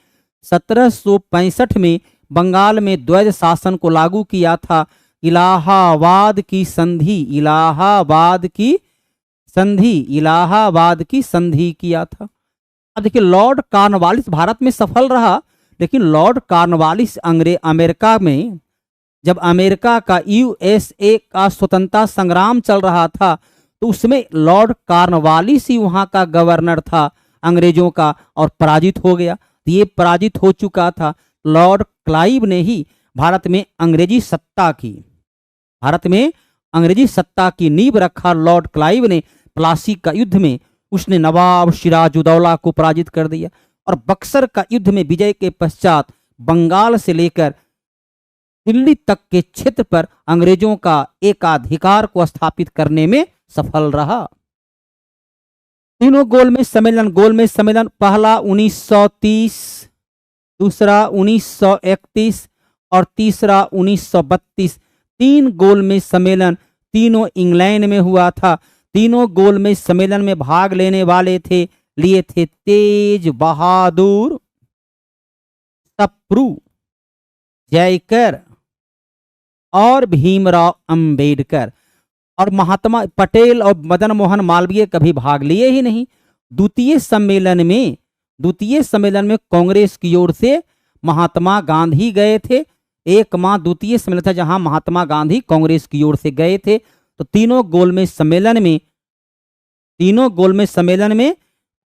1765 में बंगाल में द्वैध शासन को लागू किया था। इलाहाबाद की संधि, इलाहाबाद की संधि, इलाहाबाद की संधि किया था। अब देखिए, लॉर्ड कॉर्नवालिस भारत में सफल रहा, लेकिन लॉर्ड कॉर्नवालिस अमेरिका में, जब अमेरिका का, यूएसए का स्वतंत्रता संग्राम चल रहा था, तो उसमें लॉर्ड कॉर्नवालिस ही वहां का गवर्नर था अंग्रेजों का, और पराजित हो गया। ये पराजित हो चुका था। लॉर्ड क्लाइव ने ही भारत में अंग्रेजी सत्ता की, भारत में अंग्रेजी सत्ता की नींव रखा। लॉर्ड क्लाइव ने प्लासी का युद्ध में उसने नवाब सिराजुद्दौला को पराजित कर दिया, और बक्सर का युद्ध में विजय के पश्चात बंगाल से लेकर दिल्ली तक के क्षेत्र पर अंग्रेजों का एकाधिकार को स्थापित करने में सफल रहा। तीनों गोलमेज सम्मेलन, गोलमेज सम्मेलन पहला 1930, दूसरा 1931 और तीसरा 1932। 3 गोलमेज सम्मेलन, तीनों इंग्लैंड में हुआ था। तीनों गोलमेज सम्मेलन में भाग लेने वाले लिए थे तेज बहादुर सप्रू, जयकर और भीमराव अंबेडकर, और महात्मा पटेल और मदन मोहन मालवीय कभी भाग लिए ही नहीं। द्वितीय सम्मेलन में कांग्रेस की ओर से महात्मा गांधी गए थे। एक माह द्वितीय सम्मेलन था जहां महात्मा गांधी कांग्रेस की ओर से गए थे। तो तीनों गोलमेज सम्मेलन में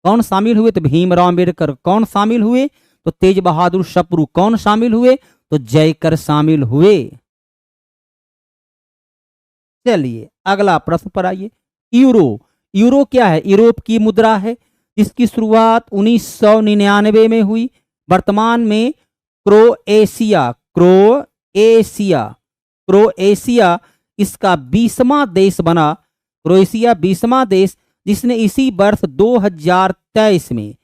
कौन शामिल हुए? तो भीमराव अंबेडकर। कौन शामिल हुए? तो तेज बहादुर सप्रू। कौन शामिल हुए? तो जयकर शामिल हुए। चलिए अगला प्रश्न पर आइए। यूरो क्या है? यूरोप की मुद्रा है। इसकी शुरुआत 1999 में हुई। वर्तमान में क्रोएशिया इसका 20वां देश बना। क्रोएशिया 20वां देश, जिसने इसी वर्ष 2023 में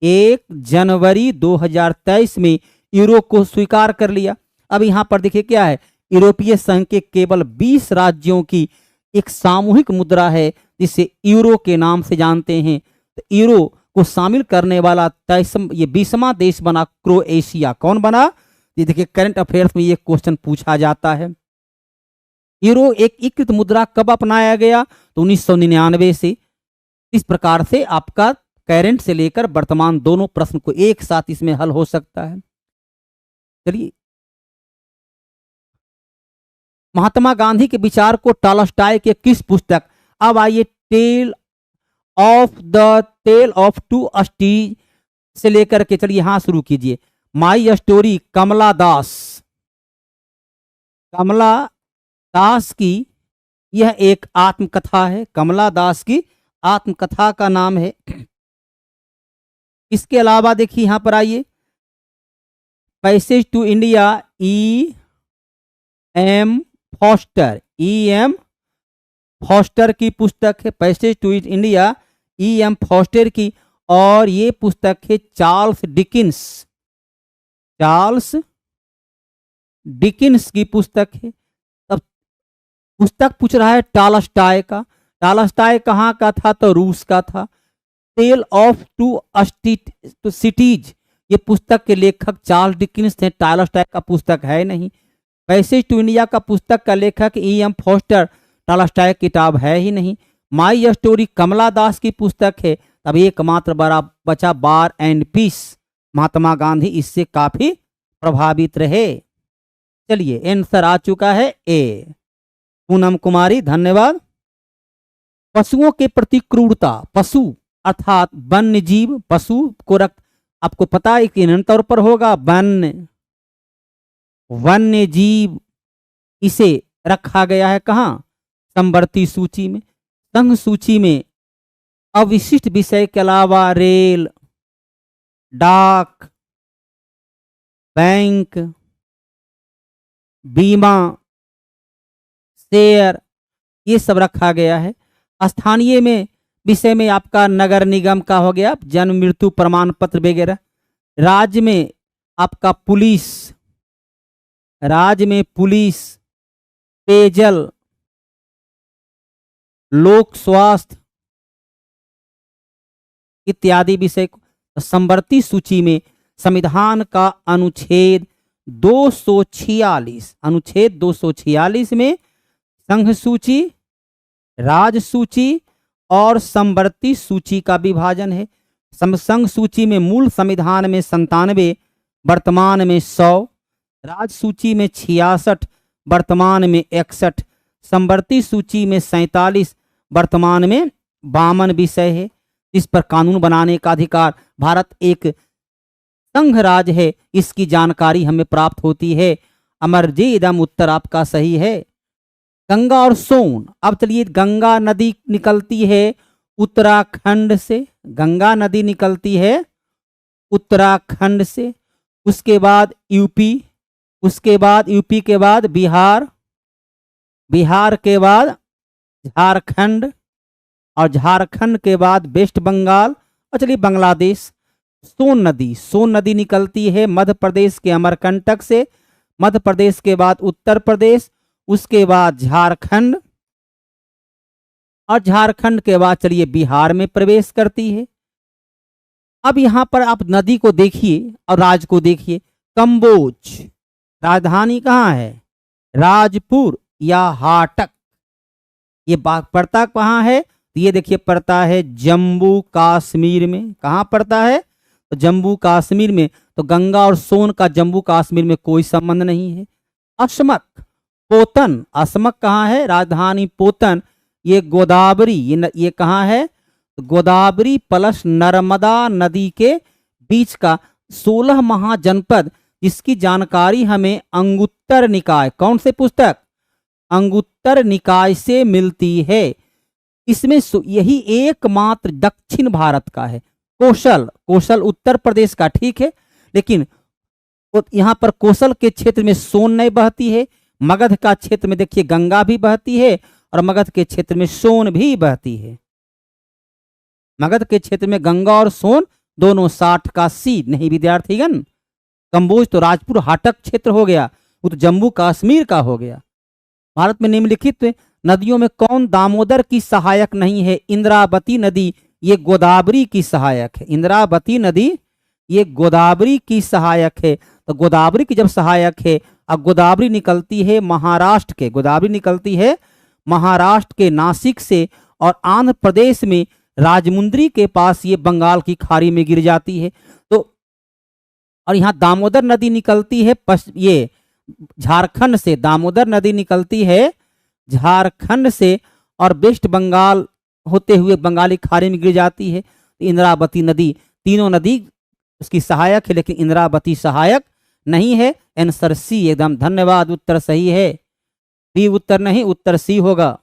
1 जनवरी 2023 में यूरो को स्वीकार कर लिया। अब यहां पर देखिए क्या है, यूरोपीय संघ के केवल 20 राज्यों की एक सामूहिक मुद्रा है जिसे यूरो के नाम से जानते हैं। तो यूरो को शामिल करने वाला 20वां देश बना क्रोएशिया। कौन बना? ये देखिए, करंट अफेयर्स में ये क्वेश्चन पूछा जाता है। यूरो एक एकीकृत मुद्रा कब अपनाया गया? तो 1999 से। इस प्रकार से आपका करंट से लेकर वर्तमान दोनों प्रश्न को एक साथ इसमें हल हो सकता है। चलिए, महात्मा गांधी के विचार को टॉलस्टॉय के किस पुस्तक, अब आइए टेल ऑफ टू स्टीज से लेकर के, चलिए यहां शुरू कीजिए। माई स्टोरी, कमला दास की यह एक आत्मकथा है। कमला दास की आत्मकथा का नाम है। इसके अलावा देखिए यहां पर आइए, passage to India, E.M. Foster की पुस्तक है। Passage to India E.M. Foster की, और ये पुस्तक है चार्ल्स डिकिंस की पुस्तक है। तब पुस्तक पूछ रहा है टॉलस्टॉय का। टॉलस्टॉय कहाँ का था? तो रूस का था। टेल ऑफ टू सिटीज, ये पुस्तक के लेखक चार्ल्स डिकिंस थे। टॉलस्टॉय का पुस्तक है नहीं। पैसेज टू इंडिया का पुस्तक का लेखक E.M. फॉस्टर, टॉलस्टॉय किताब है ही नहीं। माई स्टोरी कमला दास की पुस्तक है। तब एकमात्र बचा war and piece. Mahatma Gandhi इससे काफी प्रभावित रहे। चलिए आंसर आ चुका है ए। पूनम कुमारी, धन्यवाद। पशुओं के प्रति क्रूरता, पशु अर्थात वन्य जीव, पशु को आपको पता है कि निरंतर पर होगा वन्य जीव, इसे रखा गया है कहाँ, समवर्ती सूची में। संघ सूची में अविशिष्ट विषय के अलावा रेल, डाक, बैंक, बीमा, शेयर, ये सब रखा गया है। स्थानीय में विषय में आपका नगर निगम का हो गया, जन्म मृत्यु प्रमाण पत्र वगैरह। राज्य में आपका पुलिस, राज्य में पुलिस, पेयजल, लोक स्वास्थ्य इत्यादि विषय को। समवर्ती सूची में संविधान का अनुच्छेद 246, अनुच्छेद 246 में संघ सूची, राज्य सूची और समवर्ती सूची का विभाजन है। संघ सूची में मूल संविधान में 97, वर्तमान में 100, राज्य सूची में 66, वर्तमान में 61, समवर्ती सूची में 47, वर्तमान में 52 विषय है। इस पर कानून बनाने का अधिकार, भारत एक संघ राज्य है, इसकी जानकारी हमें प्राप्त होती है। अमरजी इदम उत्तर आपका सही है। गंगा और सोन, अब चलिए, गंगा नदी निकलती है उत्तराखंड से, गंगा नदी निकलती है उत्तराखंड से, उसके बाद यूपी, उसके बाद यूपी के बाद बिहार, बिहार के बाद झारखंड, और झारखंड के बाद वेस्ट बंगाल, और चलिए बांग्लादेश। सोन नदी, सोन नदी निकलती है मध्य प्रदेश के अमरकंटक से, मध्य प्रदेश के बाद उत्तर प्रदेश, उसके बाद झारखंड, और झारखंड के बाद चलिए बिहार में प्रवेश करती है। अब यहां पर आप नदी को देखिए और राज्य को देखिए। कंबोज, राजधानी कहाँ है, राजपुर या हाटक। ये पड़ता कहाँ है, तो ये देखिए पड़ता है जम्मू कश्मीर में। कहाँ पड़ता है, तो जम्मू कश्मीर में। तो गंगा और सोन का जम्मू कश्मीर में कोई संबंध नहीं है। असमक, पोतन, असमक कहाँ है, राजधानी पोतन। ये गोदावरी, ये कहाँ है, तो गोदावरी प्लस नर्मदा नदी के बीच का 16 महाजनपद, जिसकी जानकारी हमें अंगुत्तर निकाय, कौन से पुस्तक, अंगुत्तर निकाय से मिलती है। इसमें यही एकमात्र दक्षिण भारत का है। कौशल, कौशल उत्तर प्रदेश का, ठीक है, लेकिन यहां पर कौशल के क्षेत्र में सोन नहीं बहती है। मगध का क्षेत्र में देखिए गंगा भी बहती है, और मगध के क्षेत्र में सोन भी बहती है। मगध के क्षेत्र में गंगा और सोन दोनों 60 का सी नहीं विद्यार्थीगण। कंबोज तो राजपुर हाटक क्षेत्र हो गया, वो तो जम्मू कश्मीर का हो गया। भारत में निम्नलिखित नदियों में कौन दामोदर की सहायक नहीं है, इंद्रावती नदी ये गोदावरी की सहायक है। इंद्रावती नदी ये गोदावरी की सहायक है। तो गोदावरी की जब सहायक है, अब गोदावरी निकलती है महाराष्ट्र के, गोदावरी निकलती है महाराष्ट्र के नासिक से, और आंध्र प्रदेश में राजमुंद्री के पास ये बंगाल की खाड़ी में गिर जाती है। तो और यहाँ दामोदर नदी निकलती है ये झारखंड से, दामोदर नदी निकलती है झारखंड से, और वेस्ट बंगाल होते हुए बंगाली खाड़ी में गिर जाती है। इंद्रावती नदी, तीनों नदी उसकी सहायक है, लेकिन इंद्रावती सहायक नहीं है। आंसर सी एकदम, धन्यवाद, उत्तर सही है। बी उत्तर नहीं, उत्तर सी होगा।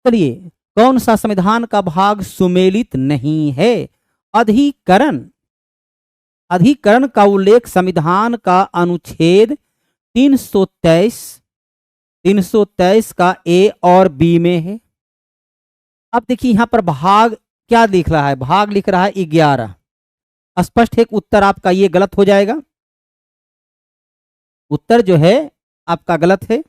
चलिए, कौन सा संविधान का भाग सुमेलित नहीं है, अधिकरण। अधिकरण का उल्लेख संविधान का अनुच्छेद 323 का ए और बी में है। अब देखिए यहां पर भाग क्या लिख रहा है, भाग लिख रहा है 11। स्पष्ट है कि उत्तर आपका ये गलत हो जाएगा, उत्तर जो है आपका गलत है।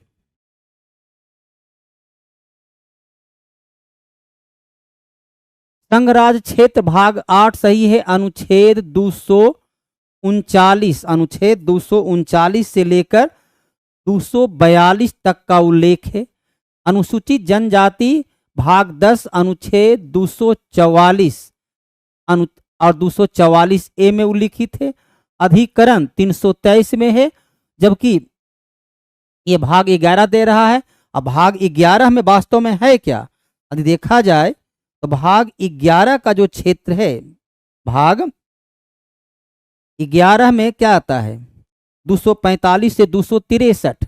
संघ राज्य क्षेत्र भाग 8 सही है। अनुच्छेद 239, अनुच्छेद 239 से लेकर 242 तक का उल्लेख है। अनुसूचित जनजाति भाग 10 अनुच्छेद 244 और 244 ए में उल्लिखित है। अधिकरण 323 में है, जबकि ये भाग 11 दे रहा है। अब भाग 11 में वास्तव में है क्या, यदि देखा जाए तो भाग 11 का जो क्षेत्र है, भाग 11 में क्या आता है, 245 से 263,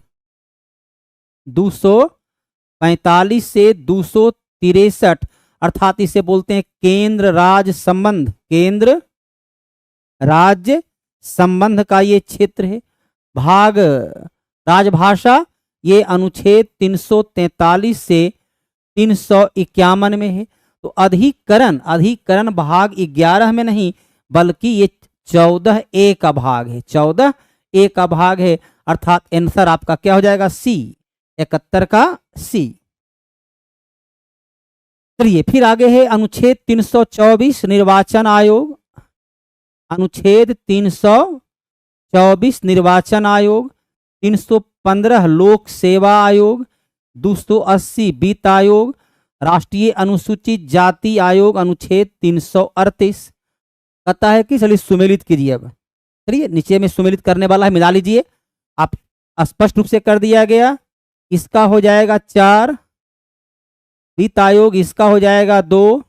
245 से 263, अर्थात इसे बोलते हैं केंद्र राज्य संबंध। केंद्र राज्य संबंध का ये क्षेत्र है। भाग राजभाषा ये अनुच्छेद 343 से 351 में है। तो अधिकरण भाग 11 में नहीं, बल्कि ये 14A का भाग है। 14A का भाग है, अर्थात आंसर आपका क्या हो जाएगा? सी, 71 का सी। चलिए फिर आगे है अनुच्छेद 324 निर्वाचन आयोग। अनुच्छेद 324 निर्वाचन आयोग, 315 लोक सेवा आयोग, 280 वित्त आयोग, राष्ट्रीय अनुसूचित जाति आयोग अनुच्छेद 338। कहता है कि चलिए सुमेलित कीजिए। अब चलिए नीचे में सुमेलित करने वाला है, मिला लीजिए। आप स्पष्ट रूप से कर दिया गया। इसका हो जाएगा 4, वित्त आयोग इसका हो जाएगा 2,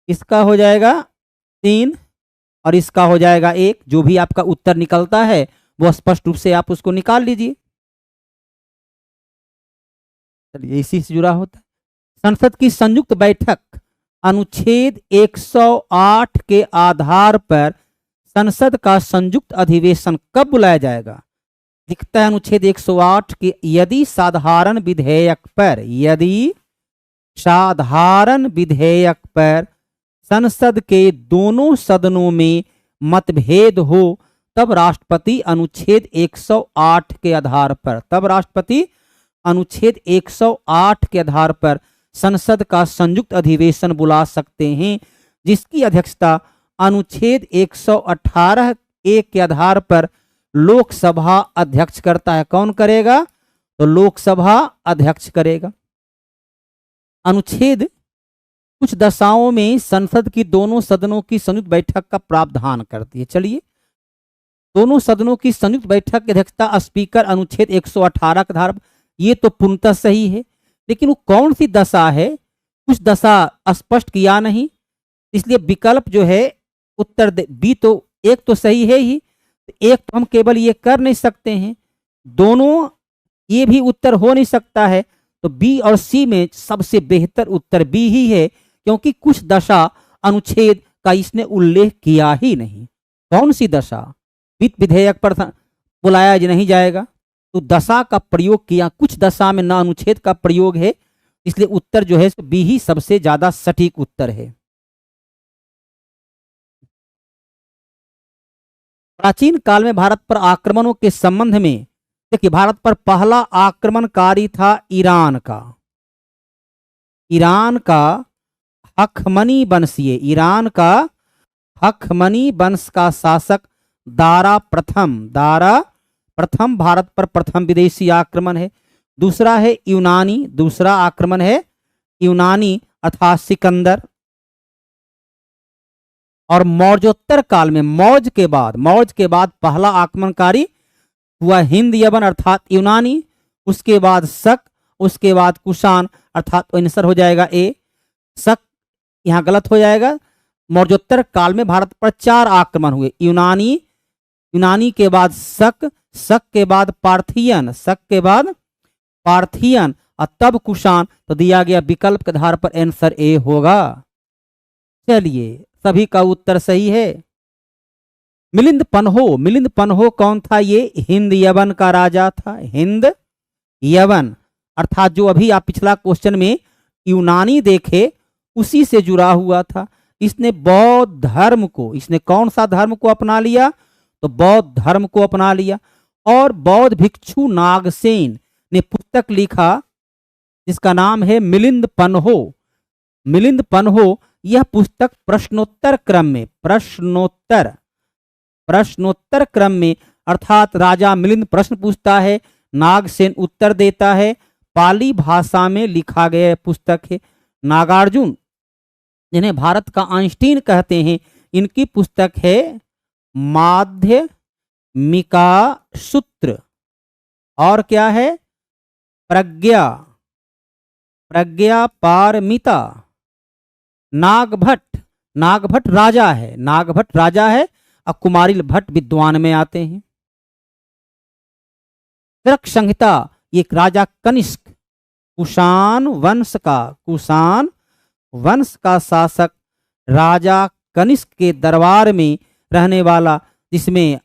इसका हो जाएगा 3 और इसका हो जाएगा 1। जो भी आपका उत्तर निकलता है वो स्पष्ट रूप से आप उसको निकाल लीजिए। चलिए इसी से जुड़ा होता है। संसद की संयुक्त बैठक अनुच्छेद 108 के आधार पर संसद का संयुक्त अधिवेशन कब बुलाया जाएगा? दिखता है अनुच्छेद 108 के यदि साधारण विधेयक पर संसद के दोनों सदनों में मतभेद हो, तब राष्ट्रपति अनुच्छेद 108 के आधार पर संसद का संयुक्त अधिवेशन बुला सकते हैं, जिसकी अध्यक्षता अनुच्छेद 118A के आधार पर लोकसभा अध्यक्ष करता है। कौन करेगा? तो लोकसभा अध्यक्ष करेगा। अनुच्छेद कुछ दशाओं में संसद की दोनों सदनों की संयुक्त बैठक का प्रावधान करती है। चलिए, दोनों सदनों की संयुक्त बैठक की अध्यक्षता स्पीकर अनुच्छेद 118 के आधार पर, ये तो पूर्णतः सही है, लेकिन वो कौन सी दशा है? कुछ दशा स्पष्ट किया नहीं, इसलिए विकल्प जो है उत्तर बी, तो एक तो सही है ही, एक तो हम केवल ये कर नहीं सकते हैं, दोनों ये भी उत्तर हो नहीं सकता है। तो बी और सी में सबसे बेहतर उत्तर बी ही है, क्योंकि कुछ दशा अनुच्छेद का इसने उल्लेख किया ही नहीं। कौन सी दशा? वित्त विधेयक पर बुलाया नहीं जाएगा, तो दशा का प्रयोग किया, कुछ दशा में ना अनुच्छेद का प्रयोग है, इसलिए उत्तर जो है बी ही सबसे ज्यादा सटीक उत्तर है। प्राचीन काल में भारत पर आक्रमणों के संबंध में देखिए, भारत पर पहला आक्रमणकारी था ईरान का हखमनी वंशीय, ईरान का हखमनी वंश का शासक दारा प्रथम भारत पर प्रथम विदेशी आक्रमण है। दूसरा है यूनानी, दूसरा आक्रमण है यूनानी अर्थात सिकंदर। और मौर्योत्तर काल में मौज के बाद पहला आक्रमणकारी हुआ हिंद यवन अर्थात यूनानी, उसके बाद शक, उसके बाद कुषाण अर्थात आंसर हो जाएगा ए। शक यहां गलत हो जाएगा। मौर्योत्तर काल में भारत पर 4 आक्रमण हुए, यूनानी के बाद शक के बाद पार्थियन और तब कुषाण। तो दिया गया विकल्प के आधार पर आंसर ए होगा। चलिए सभी का उत्तर सही है। मिलिंद पन्हो कौन था? ये हिंद यवन का राजा था। हिंद यवन अर्थात जो अभी आप पिछला क्वेश्चन में यूनानी देखे उसी से जुड़ा हुआ था। इसने बौद्ध धर्म को, इसने कौन सा धर्म को अपना लिया? तो बौद्ध धर्म को अपना लिया। और बौद्ध भिक्षु नागसेन ने पुस्तक लिखा जिसका नाम है मिलिंद पन्हो। यह पुस्तक प्रश्नोत्तर क्रम में अर्थात राजा मिलिंद प्रश्न पूछता है, नागसेन उत्तर देता है। पाली भाषा में लिखा गया पुस्तक है। नागार्जुन जिन्हें भारत का आइंस्टीन कहते हैं, इनकी पुस्तक है माध्यमिका सूत्र। और क्या है? प्रज्ञा पारमिता। नागभट्ट राजा है और कुमारिल भट्ट विद्वान में आते हैं। त्रिक संहिता ये राजा कनिष्क कुषाण वंश का शासक राजा कनिष्क के दरबार में रहने वाला, जिसमें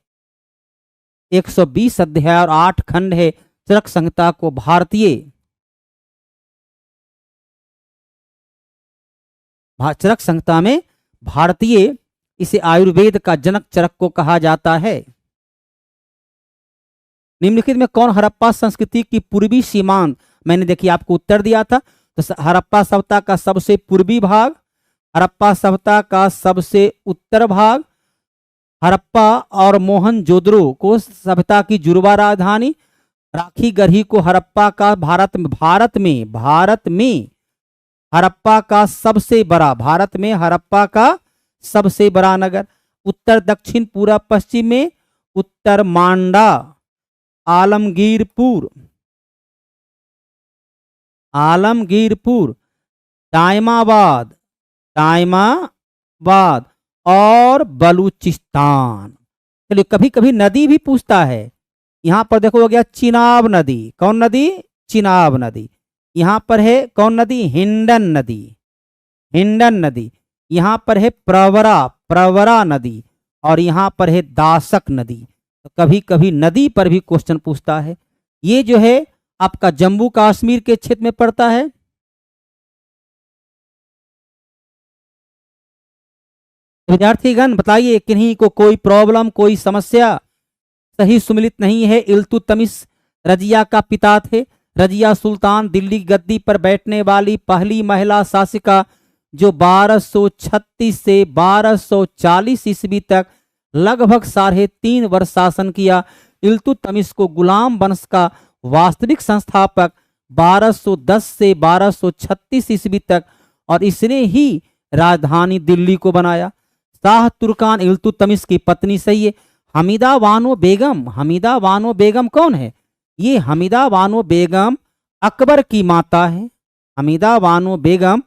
120 अध्याय और 8 खंड है। चरक संहिता को चरक संहिता में भारतीय, इसे आयुर्वेद का जनक चरक को कहा जाता है। निम्नलिखित में कौन हड़प्पा संस्कृति की पूर्वी सीमांत, मैंने देखिए आपको उत्तर दिया था, तो हड़प्पा सभ्यता का सबसे पूर्वी भाग, हड़प्पा सभ्यता का सबसे उत्तर भाग, हड़प्पा और मोहनजोदड़ो को सभ्यता की जुड़वा राजधानी, राखी गढ़ी को हड़प्पा का भारत में हड़प्पा का सबसे बड़ा नगर, उत्तर दक्षिण पूर्व पश्चिम में उत्तर मांडा, आलमगीरपुर, टाइमाबाद और बलूचिस्तान। चलिए, कभी कभी नदी भी पूछता है। यहां पर देखो हो गया चिनाब नदी, कौन नदी? चिनाब नदी। यहां पर है कौन नदी? हिंडन नदी। यहां पर है प्रवरा नदी, और यहां पर है दासक नदी। तो कभी कभी नदी पर भी क्वेश्चन पूछता है। ये जो है आपका जम्मू कश्मीर के क्षेत्र में पड़ता है। विद्यार्थीगण बताइए, किन्हीं को कोई प्रॉब्लम, कोई समस्या? सही सुमिलित नहीं है। इल्तुतमिश रजिया का पिता थे। रजिया सुल्तान दिल्ली गद्दी पर बैठने वाली पहली महिला शासिका, जो 1236 से 1240 ईस्वी तक लगभग 3.5 वर्ष शासन किया। इल्तुतमिश को गुलाम वंश का वास्तविक संस्थापक 1210 से 1236 ईस्वी तक, और इसने ही राजधानी दिल्ली को बनाया। शाह तुर्कान इल्तुतमिश की पत्नी सही है। हमीदा बानो बेगम कौन है? ये हमीदा बानो बेगम अकबर की माता है। हमीदा बानो बेगम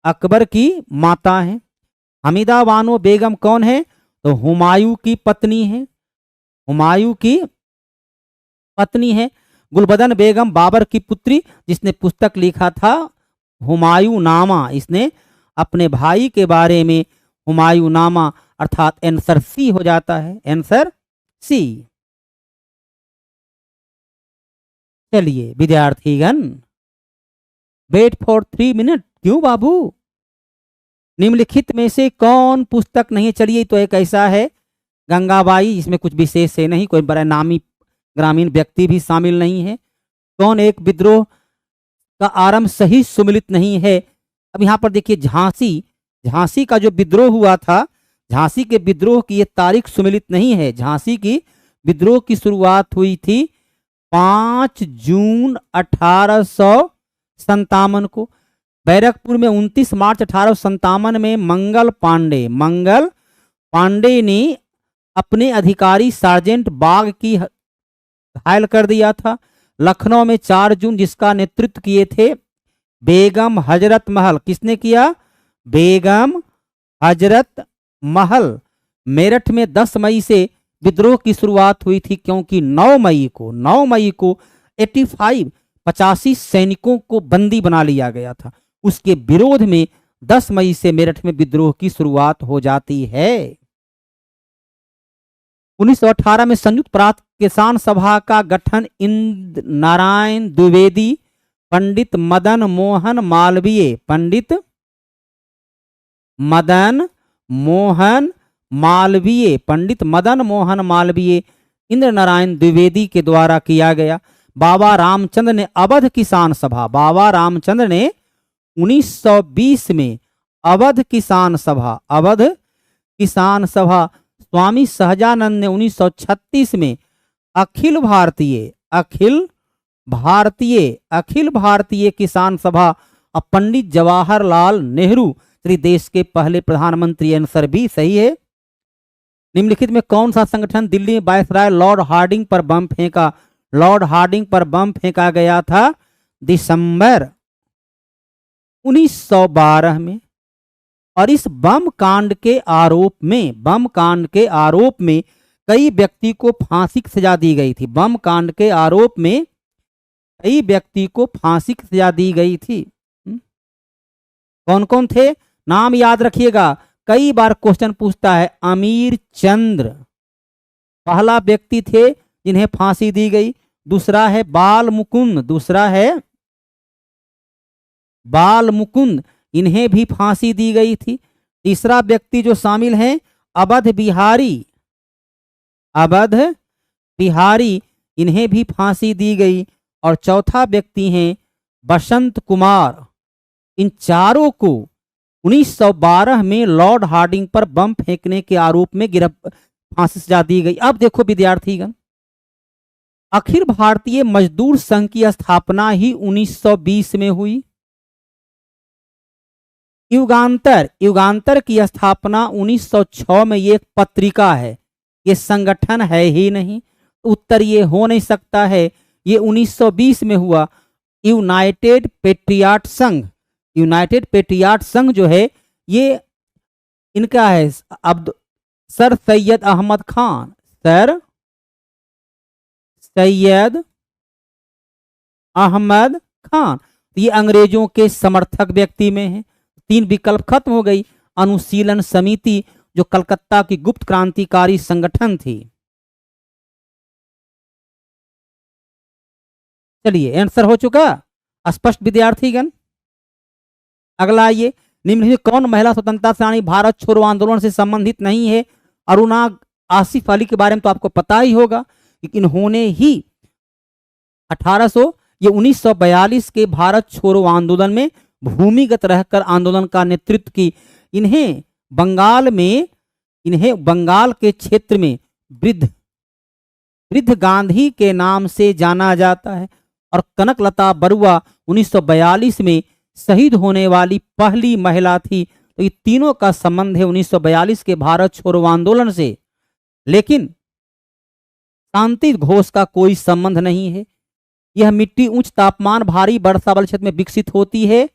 अकबर की माता है। हमीदा बानो बेगम कौन है? तो हुमायूं की पत्नी है। गुलबदन बेगम बाबर की पुत्री, जिसने पुस्तक लिखा था हुमायूं नामा। इसने अपने भाई के बारे में हुमायूं नामा, अर्थात आंसर सी हो जाता है, आंसर सी। चलिए विद्यार्थीगण, वेट फॉर 3 मिनट। क्यों बाबू? निम्नलिखित में से कौन पुस्तक नहीं? चलिए, तो एक ऐसा है गंगाबाई, इसमें कुछ विशेष है नहीं, कोई बड़ा नामी ग्रामीण व्यक्ति भी शामिल नहीं है। कौन एक विद्रोह का आरंभ सही सुमिलित नहीं है? अब यहाँ पर देखिए, झांसी का जो विद्रोह हुआ था, झांसी के विद्रोह की ये तारीख सुमिलित नहीं है। झांसी की विद्रोह की शुरुआत हुई थी 5 जून 1857 को। बैरकपुर में 29 मार्च 1857 में मंगल पांडे ने अपने अधिकारी सार्जेंट बाग की घायल कर दिया था। लखनऊ में 4 जून, जिसका नेतृत्व किए थे बेगम हजरत महल। किसने किया? बेगम हजरत महल। मेरठ में 10 मई से विद्रोह की शुरुआत हुई थी, क्योंकि 9 मई को 85 सैनिकों को बंदी बना लिया गया था। उसके विरोध में 10 मई से मेरठ में विद्रोह की शुरुआत हो जाती है। 1918 में संयुक्त प्रांत किसान सभा का गठन इंद्र नारायण द्विवेदी, पंडित मदन मोहन मालवीय, इंद्र नारायण द्विवेदी के द्वारा किया गया। बाबा रामचंद्र ने अवध किसान सभा 1920 में अवध किसान सभा, स्वामी सहजानंद ने 1936 में अखिल भारतीय किसान सभा, और पंडित जवाहरलाल नेहरू देश के पहले प्रधानमंत्री। आंसर भी सही है। निम्नलिखित में कौन सा संगठन दिल्ली में वायसराय लॉर्ड हार्डिंग पर बम फेंका गया था दिसंबर 1912 में? और इस बम कांड के आरोप में कई व्यक्ति को फांसी की सजा दी गई थी। बम कांड के आरोप में कई व्यक्ति को फांसी की सजा दी गई थी। कौन कौन थे, नाम याद रखिएगा, कई बार क्वेश्चन पूछता है। अमीर चंद्र पहला व्यक्ति थे जिन्हें फांसी दी गई। दूसरा है बाल मुकुंद, दूसरा है बाल मुकुंद, इन्हें भी फांसी दी गई थी। तीसरा व्यक्ति जो शामिल हैं अवध बिहारी, अवध बिहारी, इन्हें भी फांसी दी गई। और चौथा व्यक्ति हैं बसंत कुमार। इन चारों को 1912 में लॉर्ड हार्डिंग पर बम फेंकने के आरोप में फांसी सजा दी गई। अब देखो विद्यार्थीगण, अखिल भारतीय मजदूर संघ की स्थापना ही 1920 में हुई। युगांतर की स्थापना 1906 में। ये एक पत्रिका है, ये संगठन है ही नहीं। उत्तर ये हो नहीं सकता है। ये 1920 में हुआ। यूनाइटेड पेट्रियाट संघ, यूनाइटेड पेट्रियाट संघ जो है ये इनका है सर सैयद अहमद खान, सर सैयद अहमद खान। ये अंग्रेजों के समर्थक व्यक्ति में है। 3 विकल्प खत्म हो गई। अनुशीलन समिति जो कलकत्ता की गुप्त क्रांतिकारी संगठन थी। चलिए आंसर हो चुका स्पष्ट विद्यार्थीगण। अगला आइए, निम्नलिखित कौन महिला स्वतंत्रता सेनानी भारत छोड़ो आंदोलन से संबंधित नहीं है। अरुणा आसिफ अली के बारे में तो आपको पता ही होगा, इन्होंने ही 1942 के भारत छोड़ो आंदोलन में भूमिगत रहकर आंदोलन का नेतृत्व की। इन्हें बंगाल के क्षेत्र में वृद्ध गांधी के नाम से जाना जाता है। और कनकलता बरुआ 1942 में शहीद होने वाली पहली महिला थी। तो ये तीनों का संबंध है 1942 के भारत छोड़ो आंदोलन से। लेकिन शांति घोष का कोई संबंध नहीं है। यह मिट्टी उच्च तापमान भारी वर्षा वाले क्षेत्र में विकसित होती है।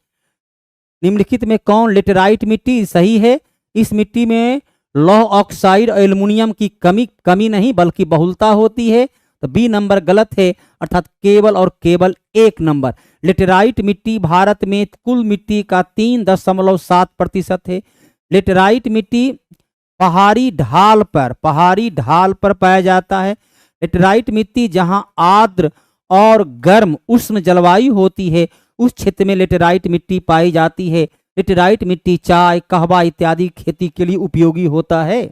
निम्नलिखित में कौन लेटेराइट मिट्टी सही है। इस मिट्टी में लौह ऑक्साइड और एल्युमिनियम की कमी नहीं बल्कि बहुलता होती है। तो बी नंबर गलत है, अर्थात केवल और केवल 1 नंबर। लेटेराइट मिट्टी भारत में कुल मिट्टी का 3.7% है। लेटेराइट मिट्टी पहाड़ी ढाल पर पाया जाता है। लेटेराइट मिट्टी जहां आर्द्र और गर्म उष्ण जलवायु होती है उस क्षेत्र में लेटेराइट मिट्टी पाई जाती है। लेटेराइट मिट्टी चाय, कहवा इत्यादि खेती के लिए उपयोगी होता है।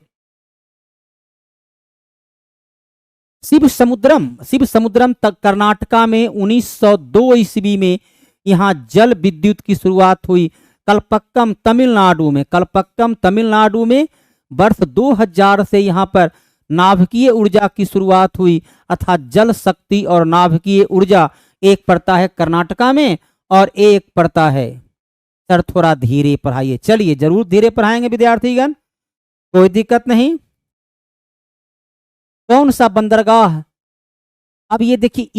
शिव समुद्रम तक कर्नाटका में 1902 ईस्वी में यहाँ जल विद्युत की शुरुआत हुई। कलपक्कम तमिलनाडु में वर्ष 2000 से यहाँ पर नाभिकीय ऊर्जा की शुरुआत हुई, अर्थात जल शक्ति और नाभिकीय ऊर्जा एक पड़ता है कर्नाटका में और एक पड़ता है। सर थोड़ा धीरे पढ़ाइए। चलिए जरूर धीरे पढ़ाएंगे विद्यार्थीगण, कोई दिक्कत नहीं। कौन सा बंदरगाह, अब ये देखिए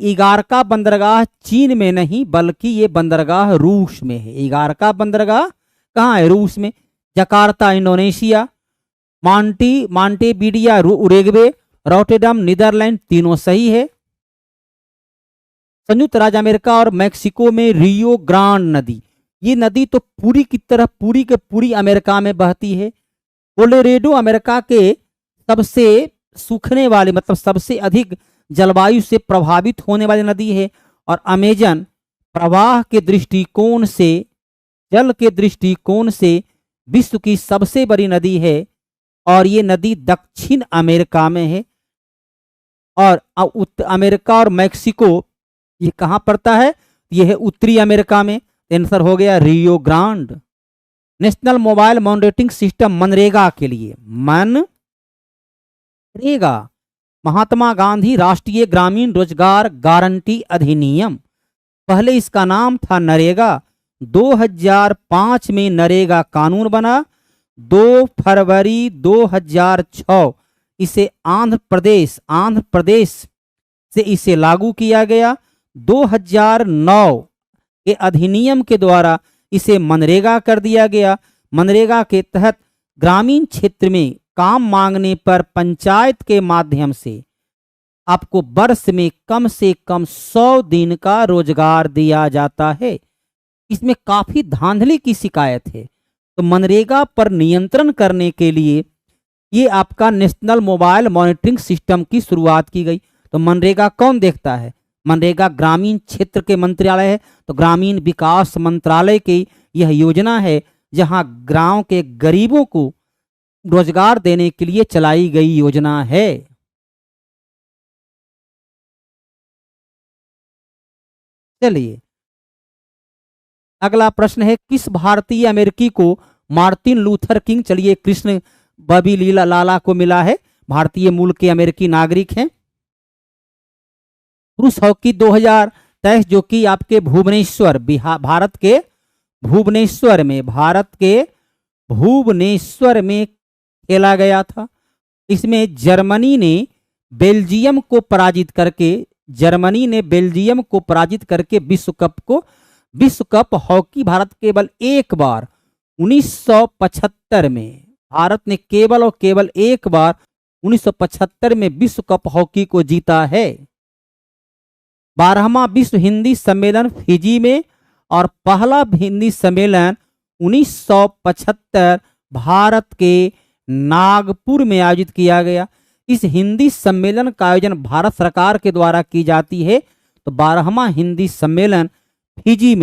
इगारका बंदरगाह चीन में नहीं बल्कि ये बंदरगाह रूस में है। इगारका बंदरगाह कहाँ है, रूस में। Jakarta Indonesia, Montevideo Uruguay, Rotterdam Netherlands, तीनों सही है। संयुक्त राज्य अमेरिका और मैक्सिको में रियो ग्रांड नदी, ये नदी तो पूरी की तरह पूरी अमेरिका में बहती है। कोलोरेडो अमेरिका के सबसे सूखने वाले मतलब सबसे अधिक जलवायु से प्रभावित होने वाली नदी है। और अमेजन प्रवाह के दृष्टिकोण से, जल के दृष्टिकोण से विश्व की सबसे बड़ी नदी है और ये नदी दक्षिण अमेरिका में है। और अमेरिका और मैक्सिको ये कहाँ पड़ता है, ये है उत्तरी अमेरिका में। आंसर हो गया Rio Grande. National mobile monitoring system MNREGA के लिए, मनरेगा महात्मा गांधी राष्ट्रीय ग्रामीण रोजगार गारंटी अधिनियम, पहले इसका नाम था नरेगा। 2005 में नरेगा कानून बना। 2 फरवरी 2006 इसे आंध्र प्रदेश से इसे लागू किया गया। 2009 के अधिनियम के द्वारा इसे मनरेगा कर दिया गया। मनरेगा के तहत ग्रामीण क्षेत्र में काम मांगने पर पंचायत के माध्यम से आपको वर्ष में कम से कम 100 दिन का रोजगार दिया जाता है। इसमें काफी धांधली की शिकायत है। तो मनरेगा पर नियंत्रण करने के लिए ये आपका नेशनल मोबाइल मॉनिटरिंग सिस्टम की शुरुआत की गई। तो मनरेगा कौन देखता है? मनरेगा ग्रामीण क्षेत्र के मंत्रालय है। तो ग्रामीण विकास मंत्रालय की यह योजना है, जहां गांव के गरीबों को रोजगार देने के लिए चलाई गई योजना है। चलिए अगला प्रश्न है, किस भारतीय अमेरिकी को मार्टिन लूथर किंग, चलिए कृष्ण बबी लीला लाला को मिला है, भारतीय मूल के अमेरिकी नागरिक हैं। पुरुष हॉकी 2023 जो कि आपके भुवनेश्वर भारत के भुवनेश्वर में खेला गया था। इसमें जर्मनी ने बेल्जियम को पराजित करके विश्व कप हॉकी भारत केवल एक बार 1975 में, भारत ने केवल और केवल एक बार 1975 में विश्व कप हॉकी को जीता है। 12वां विश्व हिंदी सम्मेलन फिजी में और पहला हिंदी सम्मेलन 1975 भारत के नागपुर में आयोजित किया गया। इस हिंदी सम्मेलन का आयोजन भारत सरकार के द्वारा की जाती है। तो 12वां हिंदी सम्मेलन फिजी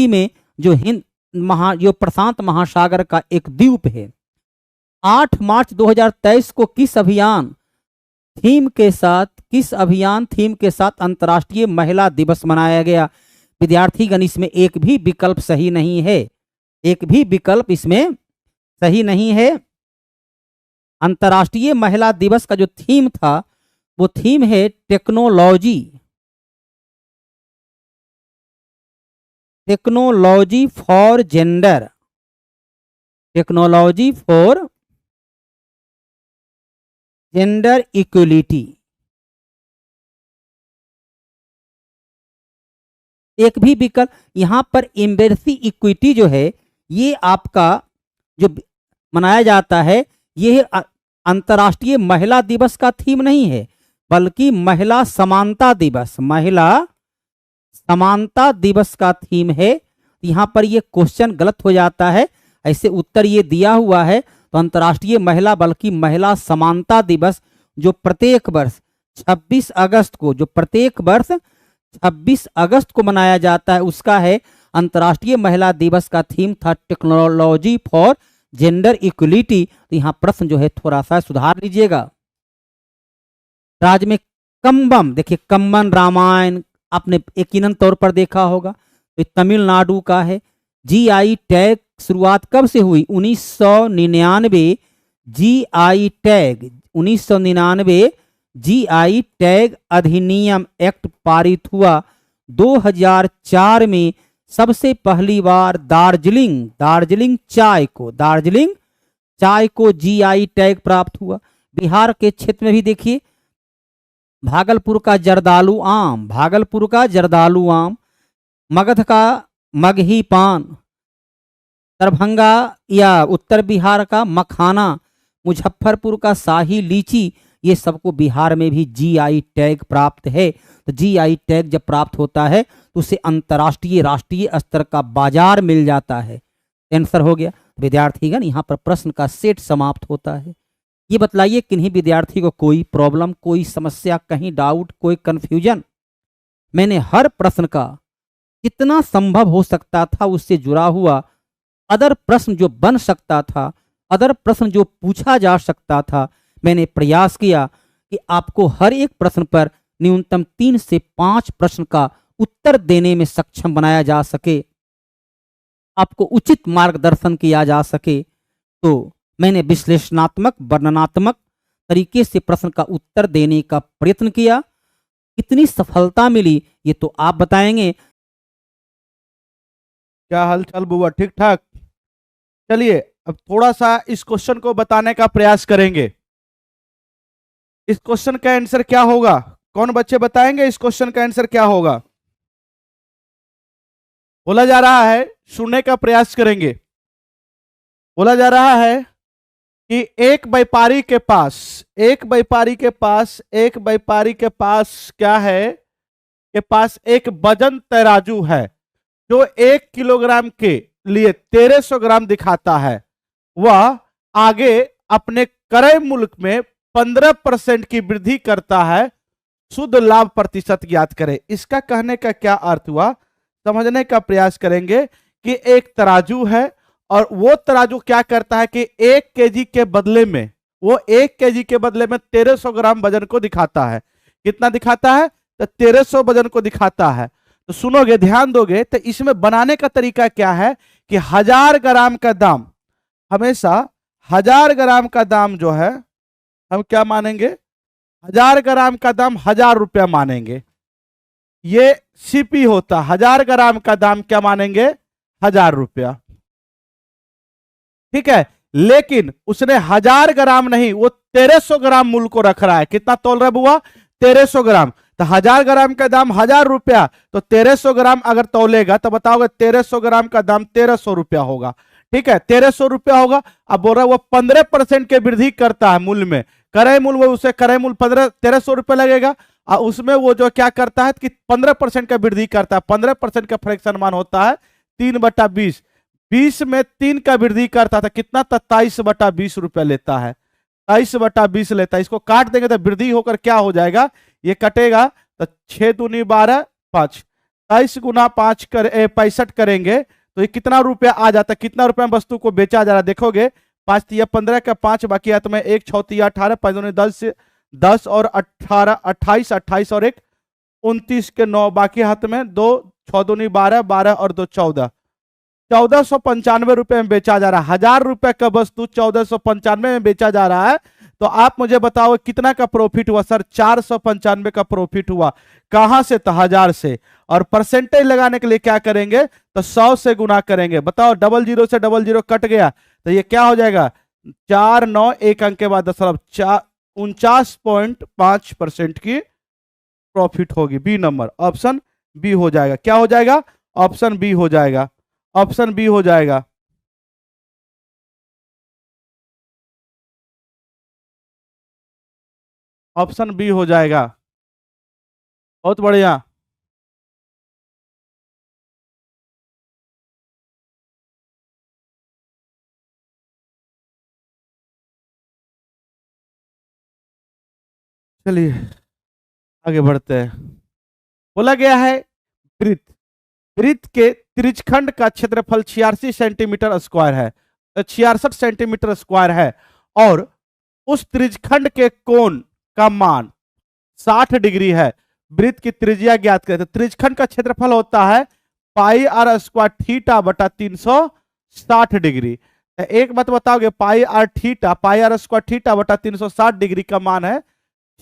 में जो प्रशांत महासागर का एक द्वीप है। 8 मार्च 2023 को किस अभियान थीम के साथ अंतर्राष्ट्रीय महिला दिवस मनाया गया? विद्यार्थीगण इसमें एक भी विकल्प सही नहीं है। अंतर्राष्ट्रीय महिला दिवस का जो थीम था वो थीम है टेक्नोलॉजी फॉर जेंडर इक्वलिटी। एक भी विकल्प यहां पर एम्बेसी इक्विटी जो है ये आपका जो मनाया जाता है ये अंतर्राष्ट्रीय महिला दिवस का थीम नहीं है, बल्कि महिला समानता दिवस का थीम है। यहाँ पर ये क्वेश्चन गलत हो जाता है, ऐसे उत्तर ये दिया हुआ है। तो अंतर्राष्ट्रीय महिला समानता दिवस जो प्रत्येक वर्ष 26 अगस्त को मनाया जाता है, उसका है अंतर्राष्ट्रीय महिला दिवस का थीम था टेक्नोलॉजी फॉर जेंडर इक्वलिटी। तो यहाँ प्रश्न जो है थोड़ा सा सुधार लीजिएगा। राज्य में कंबम, देखिए कंबन रामायण आपने यकीनन तौर पर देखा होगा, तो तमिलनाडु का है। जीआई टैग शुरुआत कब से हुई? 1999 जीआई टैग अधिनियम एक्ट पारित हुआ। 2004 में सबसे पहली बार दार्जिलिंग चाय को जीआई टैग प्राप्त हुआ। बिहार के क्षेत्र में भी देखिए भागलपुर का जर्दालू आम, मगध का मगही पान, दरभंगा या उत्तर बिहार का मखाना, मुजफ्फरपुर का शाही लीची, ये सबको बिहार में भी जीआई टैग प्राप्त है। तो जीआई टैग जब प्राप्त होता है तो उसे अंतर्राष्ट्रीय राष्ट्रीय स्तर का बाजार मिल जाता है। आंसर हो गया। विद्यार्थीगण यहाँ पर प्रश्न का सेट समाप्त होता है। ये बतलाइए किन्हीं विद्यार्थी को कोई प्रॉब्लम, कोई समस्या, कहीं डाउट, कोई कंफ्यूजन? मैंने हर प्रश्न का जितना संभव हो सकता था उससे जुड़ा हुआ अदर प्रश्न जो बन सकता था, अदर प्रश्न जो पूछा जा सकता था, मैंने प्रयास किया कि आपको हर एक प्रश्न पर न्यूनतम 3 से 5 प्रश्न का उत्तर देने में सक्षम बनाया जा सके, आपको उचित मार्गदर्शन किया जा सके। तो मैंने विश्लेषणात्मक वर्णनात्मक तरीके से प्रश्न का उत्तर देने का प्रयत्न किया। कितनी सफलता मिली ये तो आप बताएंगे। क्या हालचाल बुआ, ठीक ठाक? चलिए अब थोड़ा सा इस क्वेश्चन को बताने का प्रयास करेंगे। इस क्वेश्चन का आंसर क्या होगा? कौन बच्चे बताएंगे इस क्वेश्चन का आंसर क्या होगा? बोला जा रहा है, सुनने का प्रयास करेंगे। बोला जा रहा है कि एक व्यापारी के पास क्या है, के पास एक वजन तराजू है जो 1 किलोग्राम के लिए 1300 ग्राम दिखाता है। वह आगे अपने क्रय मूल्य में 15% की वृद्धि करता है, शुद्ध लाभ प्रतिशत ज्ञात करें। इसका कहने का क्या अर्थ हुआ, समझने का प्रयास करेंगे कि एक तराजू है और वो तराजू क्या करता है कि 1 केजी के बदले में, वो 1 केजी के बदले में 1300 ग्राम वजन को दिखाता है। कितना दिखाता है, तो 1300 वजन को दिखाता है। तो सुनोगे, ध्यान दोगे, तो इसमें बनाने का तरीका क्या है कि 1000 ग्राम का दाम, हमेशा 1000 ग्राम का दाम जो है हम क्या मानेंगे, 1000 ग्राम का दाम 1000 रुपया मानेंगे। ये सीपी होता, 1000 ग्राम का दाम क्या मानेंगे, 1000 रुपया। ठीक है, लेकिन उसने 1000 ग्राम नहीं, वो 1300 ग्राम मूल्य को रख रहा है। कितना तोल रहा है बुआ, 1300 ग्राम। तो 1000 ग्राम का दाम 1000 रुपया, तो 1300 ग्राम अगर तोलेगा तो बताओगे 1300 ग्राम का दाम 1300 रुपया होगा। ठीक है, 1300 रुपया होगा। अब बोल रहा है वो 15% की वृद्धि करता है मूल्य में, क्रय मूल्य, वो उसे क्रय मूल्य 1300 रुपया लगेगा और उसमें वो जो क्या करता है कि 15% का वृद्धि करता है। 15% का फ्रैक्शन मान होता है 3/20। 20 में 3 का वृद्धि करता था, कितना, 27/20 रुपया लेता है, 27/20 लेता है। इसको काट देंगे तो वृद्धि होकर क्या हो जाएगा, ये कटेगा तो 6 दूनी 12, 5, 23 गुना 5 कर 65 करेंगे तो ये कितना रुपया आ जाता है, कितना रुपया में वस्तु को बेचा जा रहा है। देखोगे 5 तिया 15 का 5 बाकी हाथ में 1 6 तिया 18, 5 दूनी 10 से 10 और 18 28, 28 और 1 29 के 9 बाकी हाथ में 2, 6 दूनी 12, 12 और 2 14, 1495 रुपए में बेचा जा रहा है। 1000 रुपए का वस्तु 1495 में बेचा जा रहा है। तो आप मुझे बताओ कितना का प्रॉफिट हुआ सर, 495 का प्रॉफिट हुआ। कहां से, तो 1000 से। और परसेंटेज लगाने के लिए क्या करेंगे, तो 100 से गुना करेंगे। बताओ, 00 से 00 कट गया तो ये क्या हो जाएगा, 4 9 1 अंक के बाद दशमलव 49.5% की प्रॉफिट होगी। बी नंबर, ऑप्शन बी हो जाएगा। क्या हो जाएगा, ऑप्शन बी हो जाएगा, ऑप्शन बी हो जाएगा। ऑप्शन बी हो जाएगा, बहुत बढ़िया। चलिए आगे बढ़ते हैं। बोला गया है वृत्त, वृत्त के त्रिज्यखंड का क्षेत्रफल 86 सेंटीमीटर स्क्वायर है, 66 सेंटीमीटर स्क्वायर है और उस त्रिज्यखंड के कोण का मान 60 डिग्री है। वृत्त की त्रिज्या ज्ञात करें। तो त्रिज्यखंड का क्षेत्रफल होता है पाई आर स्क्वायर थीटा बटा 360 डिग्री। तो एक बात बताओगे, पाई आर स्क्वायर थीटा बटा 360 डिग्री का मान है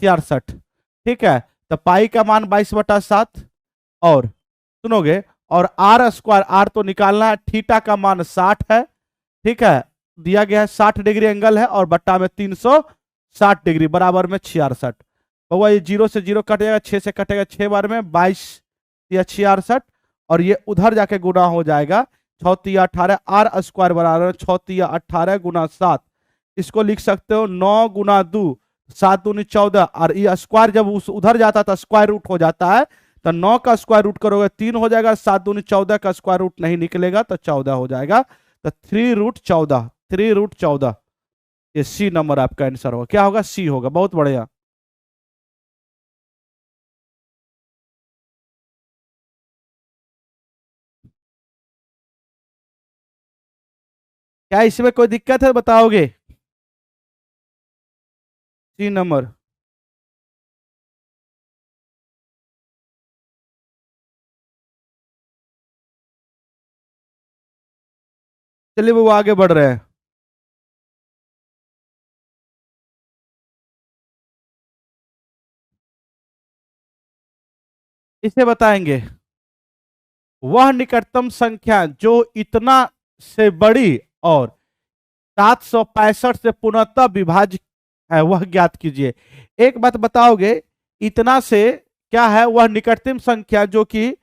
66। ठीक है, तो पाई का मान 22/7 और सुनोगे, और आर स्क्वायर, आर तो निकालना है, थीटा का मान 60 है। ठीक है, दिया गया है 60 डिग्री एंगल है और बट्टा में 360 डिग्री बराबर में 66। तो ये 0 से 0 कटेगा, 6 से कटेगा 6 बार में 22 या 66 और ये उधर जाके गुना हो जाएगा 6 या 18, आर स्क्वायर बराबर 6 या 18 गुना 7। इसको लिख सकते हो 9 गुना 2, 7 दूनी 14 और ये स्क्वायर जब उधर जाता था स्क्वायर रूट हो जाता है। तो 9 का स्क्वायर रूट करोगे 3 हो जाएगा, 7 दूनी 14 का स्क्वायर रूट नहीं निकलेगा तो 14 हो जाएगा। तो 3√14, 3√14 ये सी नंबर आपका आंसर होगा। क्या होगा, सी होगा। बहुत बढ़िया। क्या इसमें कोई दिक्कत है, बताओगे? C number. चलिए वो आगे बढ़ रहे हैं। इसे बताएंगे वह निकटतम संख्या जो इतना से बड़ी और 765 से पूर्णतः विभाज्य है वह ज्ञात कीजिए। एक बात बताओगे, इतना से क्या है, वह निकटतम संख्या जो कि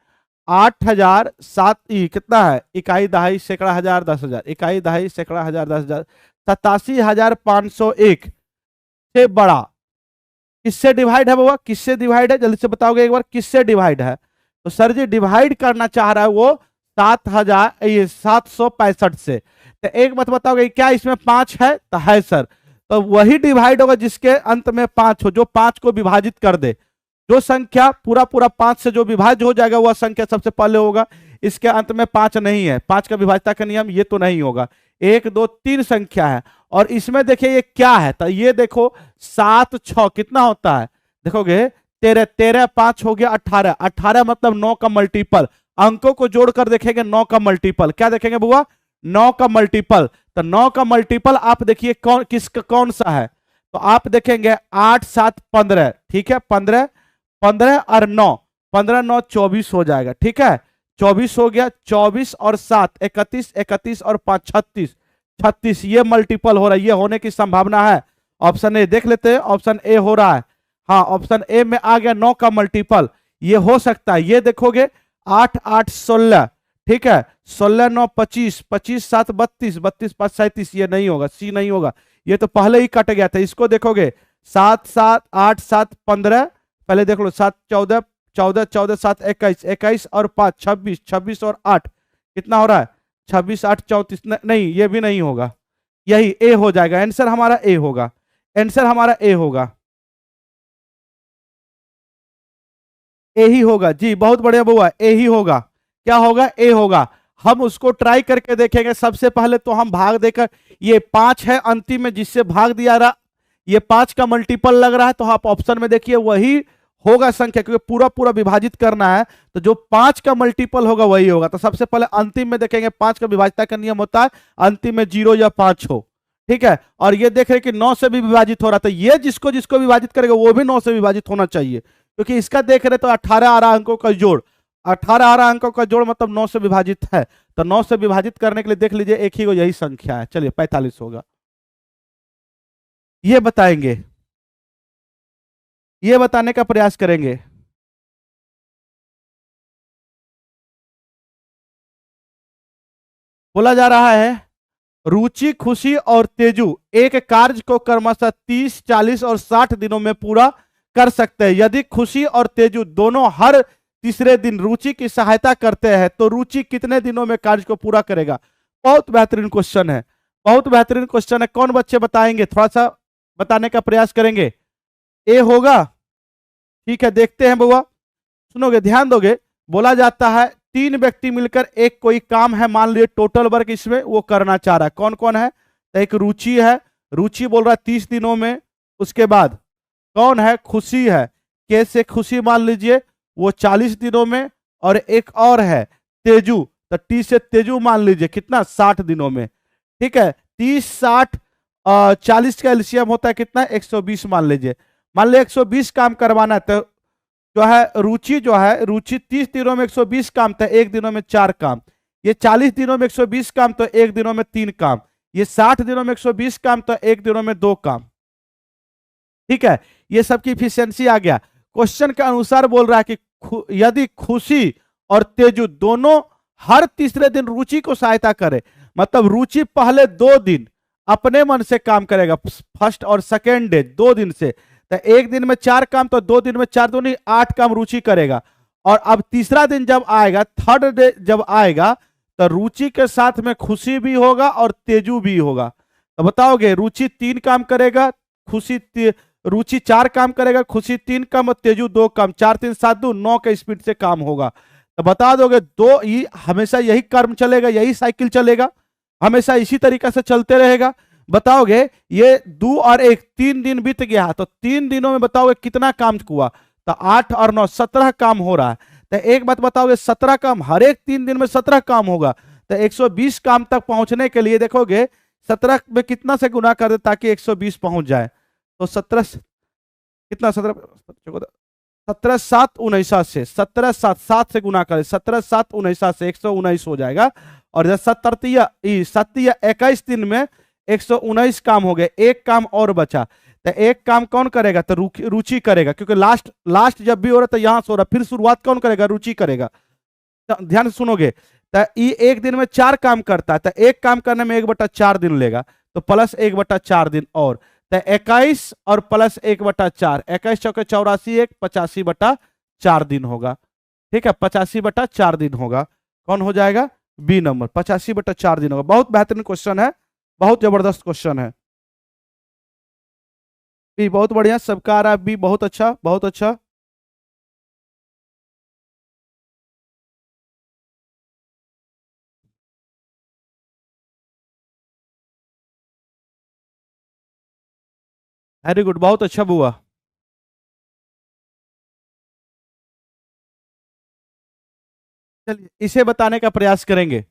8007 कितना है, इकाई दहाई सैकड़ा हजार 10,000, इकाई दहाई सैकड़ा हजार 10,000, 87,501 से बड़ा किससे डिवाइड है बाबा, किससे डिवाइड है, जल्दी से बताओगे एक बार, किससे डिवाइड है? तो सर जी डिवाइड करना चाह रहा है वो 7,765 से। तो एक बात बताओगे क्या इसमें 5 है? तो है सर। तो वही डिवाइड होगा जिसके अंत में 5 हो, जो 5 को विभाजित कर दे। जो संख्या पूरा पूरा 5 से जो विभाज्य हो जाएगा वह संख्या सबसे पहले होगा। इसके अंत में 5 नहीं है, 5 का विभाज्यता का नियम ये तो नहीं होगा। 1 2 3 संख्या है और इसमें देखिए ये क्या है, तो ये देखो 7 6 कितना होता है, देखोगे 13 13 5 हो गया 18, 18 मतलब 9 का मल्टीपल। अंकों को जोड़कर देखेंगे 9 का मल्टीपल, क्या देखेंगे बुआ? 9 का मल्टीपल। तो 9 का मल्टीपल आप देखिए कौन सा है, तो आप देखेंगे 8 7 15, ठीक है, 15 15 और 9, 15 9 24 हो जाएगा, ठीक है, 24 हो गया, 24 और 7 31, 31 और 5 36, 36 ये मल्टीपल हो रहा है, ये होने की संभावना है। ऑप्शन ए देख लेते हैं, ऑप्शन ए हो रहा है, हाँ ऑप्शन ए में आ गया 9 का मल्टीपल, ये हो सकता है। ये देखोगे 8 8 16, ठीक है, 16 9 25, 25 7 32, 32 5 37, ये नहीं होगा, सी नहीं होगा, ये तो पहले ही कट गया था। इसको देखोगे 7 7 8 7 15, पहले देख लो 7 14 14 14 7 21, 21 और 5 26, 26 और 8 कितना हो रहा है? 26 8 34, नहीं ये भी नहीं होगा, यही ए हो जाएगा। आंसर हमारा ए होगा, आंसर हमारा ए होगा, ए ही होगा जी, बहुत बढ़िया बुआ, ए ही होगा। क्या होगा? ए होगा। हम उसको ट्राई करके देखेंगे। सबसे पहले तो हम भाग देकर, ये 5 है अंतिम में जिससे भाग दिया रहा, ये 5 का मल्टीपल लग रहा है, तो आप ऑप्शन में देखिए वही होगा संख्या, क्योंकि पूरा पूरा विभाजित करना है, तो जो 5 का मल्टीपल होगा वही होगा। तो सबसे पहले अंतिम में देखेंगे, 5 का विभाजिता का नियम होता है अंतिम में 0 या 5 हो, ठीक है। और ये देख रहे कि 9 से भी विभाजित हो रहा था, ये जिसको जिसको विभाजित करेगा वो भी 9 से विभाजित होना चाहिए, क्योंकि इसका देख रहे तो 18 आ रहा अंकों का जोड़, 18 आ रहा अंकों का जोड़ मतलब 9 से विभाजित है, तो 9 से विभाजित करने के लिए देख लीजिए एक ही को यही संख्या है। चलिए 45 होगा, ये बताएंगे, ये बताने का प्रयास करेंगे। बोला जा रहा है रुचि खुशी और तेजू एक कार्य को क्रमशः 30 40 और 60 दिनों में पूरा कर सकते हैं। यदि खुशी और तेजू दोनों हर तीसरे दिन रुचि की सहायता करते हैं तो रुचि कितने दिनों में कार्य को पूरा करेगा? बहुत बेहतरीन क्वेश्चन है, बहुत बेहतरीन क्वेश्चन है। कौन बच्चे बताएंगे? थोड़ा सा बताने का प्रयास करेंगे। ए होगा, ठीक है, देखते हैं बुआ, सुनोगे, ध्यान दोगे। बोला जाता है 3 व्यक्ति मिलकर एक कोई काम है, मान लीजिए टोटल वर्क इसमें वो करना चाह रहा है। कौन कौन है? तो एक रुचि है, रुचि बोल रहा है 30 दिनों में। उसके बाद कौन है? खुशी है, कैसे खुशी मान लीजिए वो 40 दिनों में। और एक और है तेजू, तो टी से तेजू मान लीजिए कितना? 60 दिनों में, ठीक है। 30 60 40 का एलसीएम होता है कितना? 120 मान लीजिए। मान लीजिए 120 काम करवाना है, तो जो है रुचि 30 दिनों में 120 काम, तो एक दिनों में 4 काम। ये 40 दिनों में 120 काम, तो एक दिनों में 3 काम। ये 60 दिनों में 120 काम, तो एक दिनों में 2 काम, ठीक है। ये सबकी इफिशियंसी आ गया। क्वेश्चन के अनुसार बोल रहा है कि यदि खुशी और तेजू दोनों हर तीसरे दिन रुचि को सहायता करे, मतलब रुचि पहले 2 दिन अपने मन से काम करेगा, फर्स्ट और सेकेंड डे 2 दिन से, तो एक दिन में 4 काम, तो 2 दिन में 4 दूनी 8 काम रुचि करेगा। और अब तीसरा दिन जब आएगा, थर्ड डे जब आएगा, तो रुचि के साथ में खुशी भी होगा और तेजू भी होगा। तो बताओगे रुचि 3 काम करेगा, रुचि 4 काम करेगा, खुशी 3 काम और तेजू 2 काम, 4 3 7 2 9 के स्पीड से काम होगा। तो बता दोगे हमेशा यही कर्म चलेगा, यही साइकिल चलेगा, हमेशा इसी तरीके से चलते रहेगा। बताओगे ये 2 और 1 3 दिन बीत गया, तो 3 दिनों में बताओगे कितना काम हुआ? तो 8 और 9 17 काम हो रहा है। तो एक बात बताओगे 17 काम, हर एक 3 दिन में 17 काम होगा, तो 120 काम तक पहुंचने के लिए देखोगे 17 में कितना से गुना कर दे ताकि 120 पहुंच जाए। तो 17 कितना, 17 7 19 से 17 7 से गुना करें, 17 7 19 से 119 हो जाएगा। और जब 7 21 दिन में 119 काम हो गए, एक काम और बचा, तो एक काम कौन करेगा? तो रुचि करेगा, क्योंकि लास्ट जब भी हो रहा था यहां से हो रहा, फिर शुरुआत कौन करेगा? रुचि करेगा। तो ध्यान से सुनोगे, तो ये एक दिन में 4 काम करता है, तो एक काम करने में 1/4 दिन लेगा, तो प्लस 1/4 दिन और, तो 21 और प्लस 1/4, 21 चौके 84, 85/4 दिन होगा। ठीक है, 85/4 दिन होगा। कौन हो जाएगा? बी नंबर, 85/4 दिन होगा। बहुत बेहतरीन क्वेश्चन है, बहुत जबरदस्त क्वेश्चन है। बी बहुत बढ़िया, सबका आ रहा है बी, बहुत अच्छा बहुत अच्छा। वेरी गुड, बहुत अच्छा बुआ। चलिए इसे बताने का प्रयास करेंगे।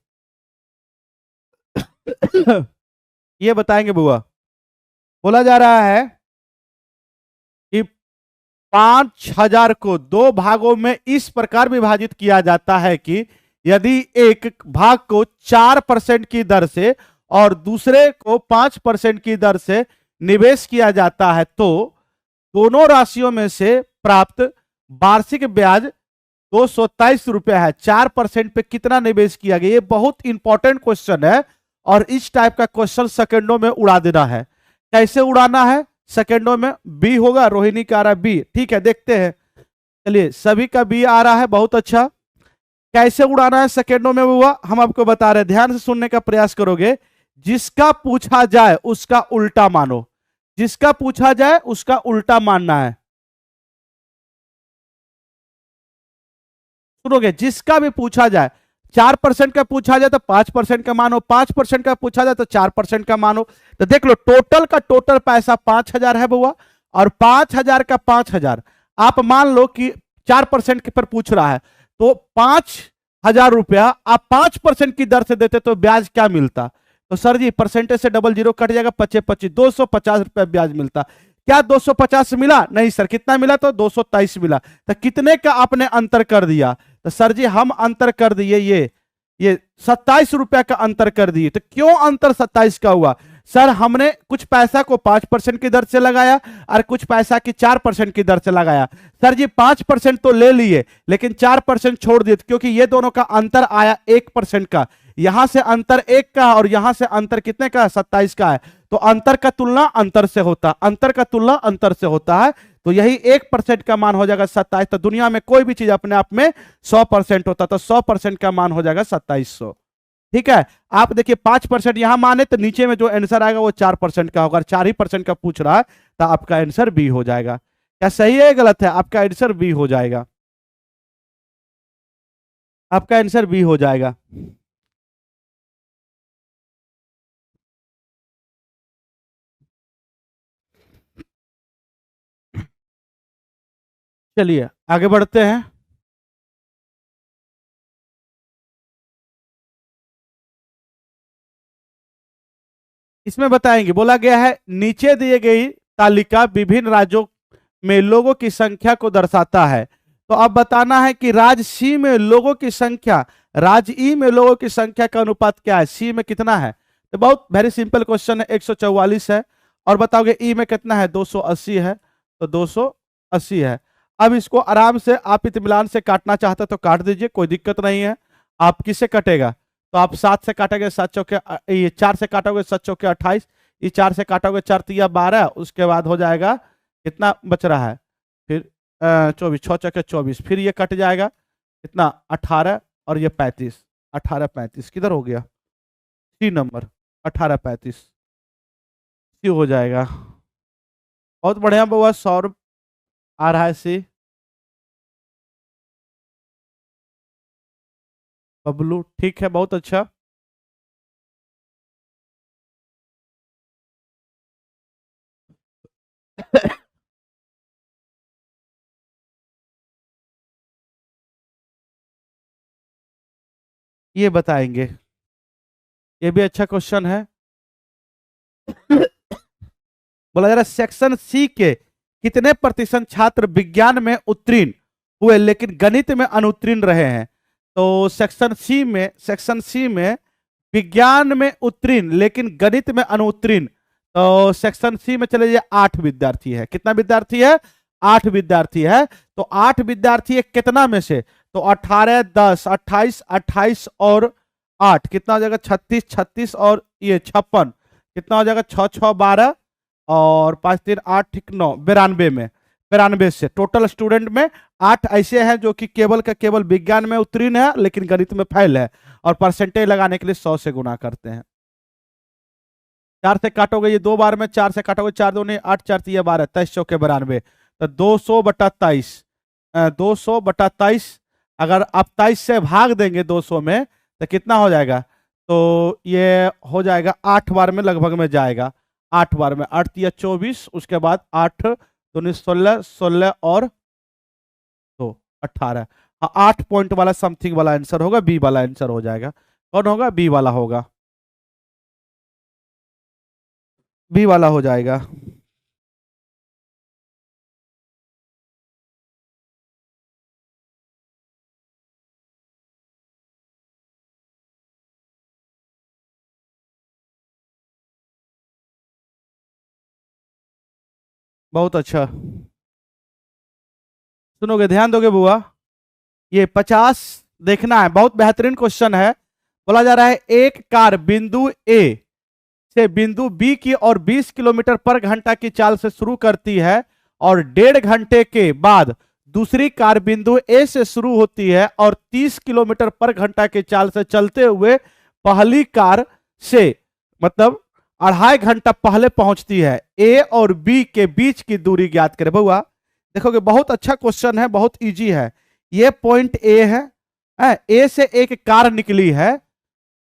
ये बताएंगे बुआ। बोला जा रहा है कि 5000 को 2 भागों में इस प्रकार विभाजित किया जाता है कि यदि एक भाग को 4% की दर से और दूसरे को 5% की दर से निवेश किया जाता है तो दोनों राशियों में से प्राप्त वार्षिक ब्याज 227 रुपए है। 4% पे कितना निवेश किया गया? ये बहुत इंपॉर्टेंट क्वेश्चन है और इस टाइप का क्वेश्चन सेकंडों में उड़ा देना है। कैसे उड़ाना है? सेकंडों में बी होगा, रोहिणी का आ रहा है बी। ठीक है, देखते हैं। चलिए सभी का बी आ रहा है, बहुत अच्छा। कैसे उड़ाना है सेकंडों में हुआ, हम आपको बता रहे हैं, ध्यान से सुनने का प्रयास करोगे। जिसका पूछा जाए उसका उल्टा मानो, जिसका पूछा जाए उसका उल्टा मानना है। सुनोगे, जिसका भी पूछा जाए, 4% का पूछा जाए तो 5% का मानो, 5% का पूछा जाए तो 4% का मानो। तो देख लो, टोटल का टोटल पैसा 5000 है बुआ, और 5000 का 5000 आप मान लो कि 4% पर पूछ रहा है, तो 5000 रुपया आप 5% की दर से देते तो ब्याज क्या मिलता? तो सर जी परसेंटेज से डबल जीरो कट जाएगा, 25 250 रुपया ब्याज मिलता। क्या 250 मिला? नहीं सर, कितना मिला? तो 223 मिला। तो कितने का आपने अंतर कर दिया? तो सर जी हम अंतर कर दिए ये 27 रुपया का अंतर कर दिए। तो क्यों अंतर 27 का हुआ? सर हमने कुछ पैसा को 5% की दर से लगाया और कुछ पैसा की 4% की दर से लगाया। सर जी 5% तो ले लिए लेकिन 4% छोड़ दिए, क्योंकि ये दोनों का अंतर आया 1% का। यहां से अंतर 1 का और यहां से अंतर कितने का? 27 का है। तो अंतर का तुलना अंतर से होता, अंतर का तुलना अंतर से होता है। तो यही 1% का मान हो जाएगा 27। तो दुनिया में कोई भी चीज अपने आप में 100% होता, तो 100% का मान हो जाएगा 2700। ठीक है, आप देखिए 5% यहां माने तो नीचे में जो आंसर आएगा वो 4% का होगा। 4% का पूछ रहा है तो आपका आंसर बी हो जाएगा। क्या सही है गलत है? आपका आंसर बी हो जाएगा, आपका आंसर बी हो जाएगा। चलिए आगे बढ़ते हैं। इसमें बताएंगे, बोला गया है नीचे दिए गई तालिका विभिन्न राज्यों में लोगों की संख्या को दर्शाता है। तो अब बताना है कि राज्य सी में लोगों की संख्या, राज्य ई में लोगों की संख्या का अनुपात क्या है, सी में कितना है? तो बहुत वेरी सिंपल क्वेश्चन है, 144 है। और बताओगे ई में कितना है? 280 है, तो 280 है। अब इसको आराम से आप इत्मीनान से काटना चाहते तो काट दीजिए, कोई दिक्कत नहीं है। आप किससे कटेगा? तो आप 7 से काटेंगे, 7 चौके ये 4 से काटोगे 7 चौके 28, ये 4 से काटोगे 4 तिया 12, उसके बाद हो जाएगा कितना बच रहा है? फिर 24, 6 चौके 24, फिर ये कट जाएगा कितना? 18 और ये 35, 18 35 किधर हो गया? सी नंबर, 18 35 सी हो जाएगा। बहुत बढ़िया बुआ, 100 आ रहा है सी। बबलू ठीक है, बहुत अच्छा। ये बताएंगे, ये भी अच्छा क्वेश्चन है। बोला जा रहा है सेक्शन सी के कितने प्रतिशत छात्र विज्ञान में उत्तीर्ण हुए लेकिन गणित में अनुत्तीर्ण रहे हैं? तो सेक्शन सी में विज्ञान में उत्तीर्ण लेकिन गणित में अनुत्तीर्ण, तो सेक्शन सी में चले जाइए 8 विद्यार्थी है। कितना विद्यार्थी है? 8 विद्यार्थी है, तो 8 विद्यार्थी है कितना में से, तो 18, 10, 28, 28 और 8 कितना हो जाएगा, 36, 36 और ये 56 कितना हो जाएगा, 6, 6, 12 और 5, 3, 8, 9, 92 में, 92 से टोटल स्टूडेंट में 8 ऐसे हैं जो कि केवल का केवल विज्ञान में उत्तीर्ण है लेकिन गणित में फेल है, और परसेंटेज लगाने के लिए 100 से गुना करते हैं। 4 से काटोगे ये 2 बार में, 4 से काटोगे 4 दूनी 8, 4 3 12, 23 चौके 92, तो 200/23, 200/23 अगर आप 23 से भाग देंगे 200 में तो कितना हो जाएगा, तो ये हो जाएगा 8 बार में लगभग में जाएगा, 8 बार में, 8 3 24, उसके बाद 8 दूनी 16, 16 और 2 18, 8 पॉइंट वाला समथिंग वाला आंसर होगा, बी वाला आंसर हो जाएगा। कौन होगा, बी वाला होगा, बी वाला हो जाएगा। बहुत अच्छा, सुनोगे, ध्यान दोगे बुआ, ये 50 देखना है, बहुत बेहतरीन क्वेश्चन है। बोला जा रहा है एक कार बिंदु ए से बिंदु बी की और 20 किलोमीटर पर घंटा की चाल से शुरू करती है और 1.5 घंटे के बाद दूसरी कार बिंदु ए से शुरू होती है और 30 किलोमीटर पर घंटा की चाल से चलते हुए पहली कार से मतलब 2.5 घंटा पहले पहुंचती है, ए और बी के बीच की दूरी ज्ञात करें। बउआ देखोगे बहुत अच्छा क्वेश्चन है, बहुत इजी है। ये पॉइंट ए है, ए से एक कार निकली है,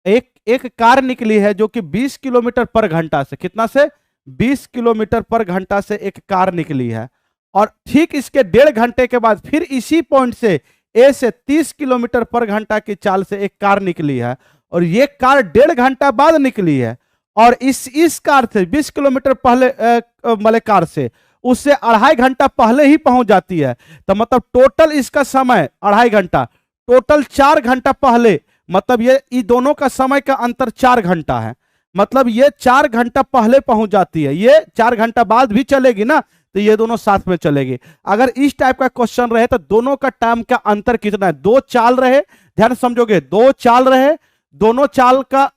एक कार निकली है जो कि 20 किलोमीटर पर घंटा से, कितना से, 20 किलोमीटर पर घंटा से एक कार निकली है, और ठीक इसके 1.5 घंटे के बाद फिर इसी पॉइंट से ए से 30 किलोमीटर पर घंटा की चाल से एक कार निकली है, और ये कार 1.5 घंटा बाद निकली है, और इस कार से 20 किलोमीटर पहले वाले कार से उससे 2.5 घंटा पहले ही पहुंच जाती है, तो मतलब टोटल इसका समय 2.5 घंटा, टोटल 4 घंटा पहले, मतलब ये दोनों का समय का अंतर 4 घंटा है, मतलब ये 4 घंटा पहले पहुंच जाती है, ये 4 घंटा बाद भी चलेगी ना, तो ये दोनों साथ में चलेगी। अगर इस टाइप का क्वेश्चन रहे तो दोनों का टाइम का अंतर कितना है, 2 चाल रहे, ध्यान समझोगे, 2 चाल रहे, दोनों चाल का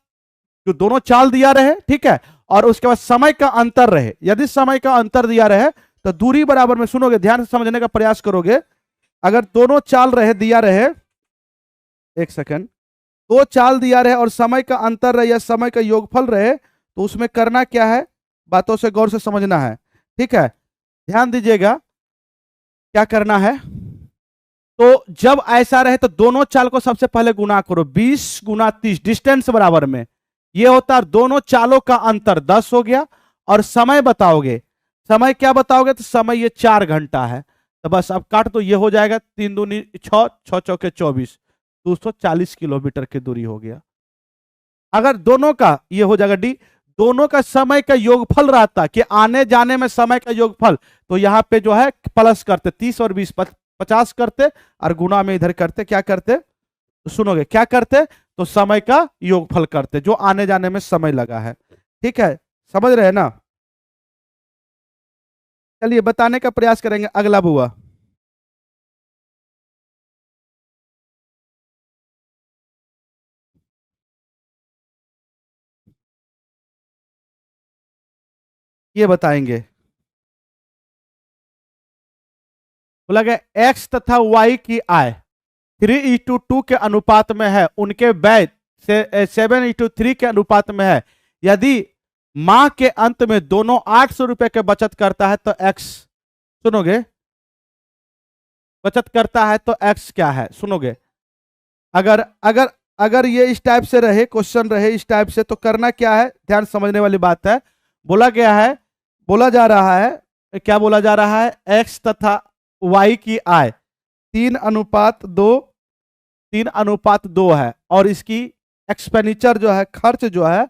जो दोनों चाल दिया रहे, ठीक है, और उसके बाद समय का अंतर रहे, यदि समय का अंतर दिया रहे तो दूरी बराबर में, सुनोगे ध्यान से समझने का प्रयास करोगे, अगर दोनों चाल रहे दिया रहे, एक सेकंड, 2 चाल दिया रहे और समय का अंतर रहे या समय का योगफल रहे, तो उसमें करना क्या है, बातों से गौर से समझना है, ठीक है, ध्यान दीजिएगा क्या करना है। तो जब ऐसा रहे तो दोनों चाल को सबसे पहले गुना करो, 20 गुना 30 डिस्टेंस बराबर में ये होता है, दोनों चालों का अंतर 10 हो गया, और समय बताओगे, समय क्या बताओगे, तो समय ये 4 घंटा है, तो बस अब काट तो ये हो जाएगा 3 दूनी 6, 6 चौके 24, 240 किलोमीटर की दूरी हो गया। अगर दोनों का ये हो जाएगा डी, दोनों का समय का योगफल रहता कि आने जाने में समय का योगफल, तो यहाँ पे जो है प्लस करते 30 और 20 50 करते, और गुना में इधर करते, क्या करते, तो सुनोगे क्या करते, तो समय का योगफल करते जो आने जाने में समय लगा है, ठीक है, समझ रहे हैं ना। चलिए बताने का प्रयास करेंगे अगला बुआ। ये बताएंगे, बोला गया एक्स तथा वाई की आय 3:2 के अनुपात में है, उनके व्यय से 7:3 के अनुपात में है, यदि माह के अंत में दोनों 800 रुपए के बचत करता है तो एक्स, सुनोगे, बचत करता है तो एक्स क्या है, सुनोगे, अगर अगर अगर ये इस टाइप से रहे, क्वेश्चन रहे इस टाइप से, तो करना क्या है, ध्यान समझने वाली बात है। बोला गया है, बोला जा रहा है, क्या बोला जा रहा है, एक्स तथा वाई की आय 3:2 है, और इसकी एक्सपेंडिचर जो है, खर्च जो है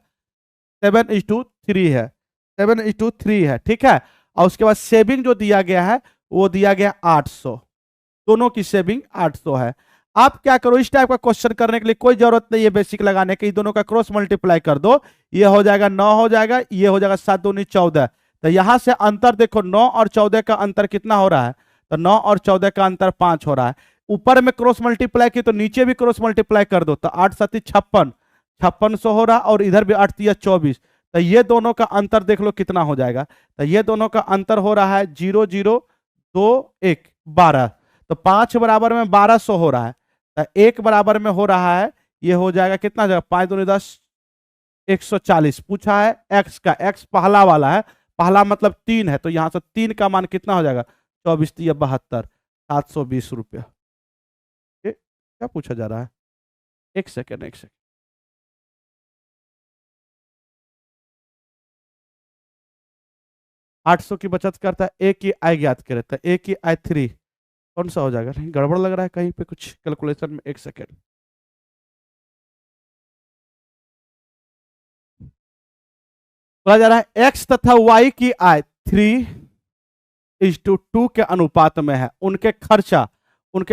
7:3 है, 7:3 है, ठीक है, और उसके बाद सेविंग जो दिया गया है वो दिया गया 800, दोनों की सेविंग 800 है। आप क्या करो, इस टाइप का क्वेश्चन करने के लिए कोई जरूरत नहीं है बेसिक लगाने की, दोनों का क्रॉस मल्टीप्लाई कर दो, ये हो जाएगा 9 हो जाएगा, ये हो जाएगा 7 दूनी 14, तो यहां से अंतर देखो, 9 और 14 का अंतर कितना हो रहा है, तो 9 और 14 का अंतर 5 हो रहा है। ऊपर में क्रॉस मल्टीप्लाई की तो नीचे भी क्रॉस मल्टीप्लाई कर दो, तो 8 7 56, 5600 हो रहा, और इधर भी 8 3 24। तो ये दोनों का अंतर देख लो कितना हो जाएगा, तो ये दोनों का अंतर हो रहा है 0 0 2 1 12। तो 5 बराबर में 1200 हो रहा है, तो 1 बराबर में हो रहा है, ये हो जाएगा कितना जाएगा, 5 दूनी 10 140। पूछा है एक्स का, एक्स पहला वाला है, पहला मतलब 3 है, तो यहां से 3 का मान कितना हो जाएगा, 24 3 72, 720 रुपया। क्या पूछा जा रहा है, एक सेकेंड एक सेकेंड। 800 की बचत करता है, ए की आई ज्ञात करे, तो ए की आई 3 कौन सा हो जाएगा, नहीं गड़बड़ लग रहा है कहीं पे कुछ कैलकुलेशन में, एक सेकेंड। बोला जा रहा है एक्स तथा वाई की आय 3:2 के अनुपात में है, उनके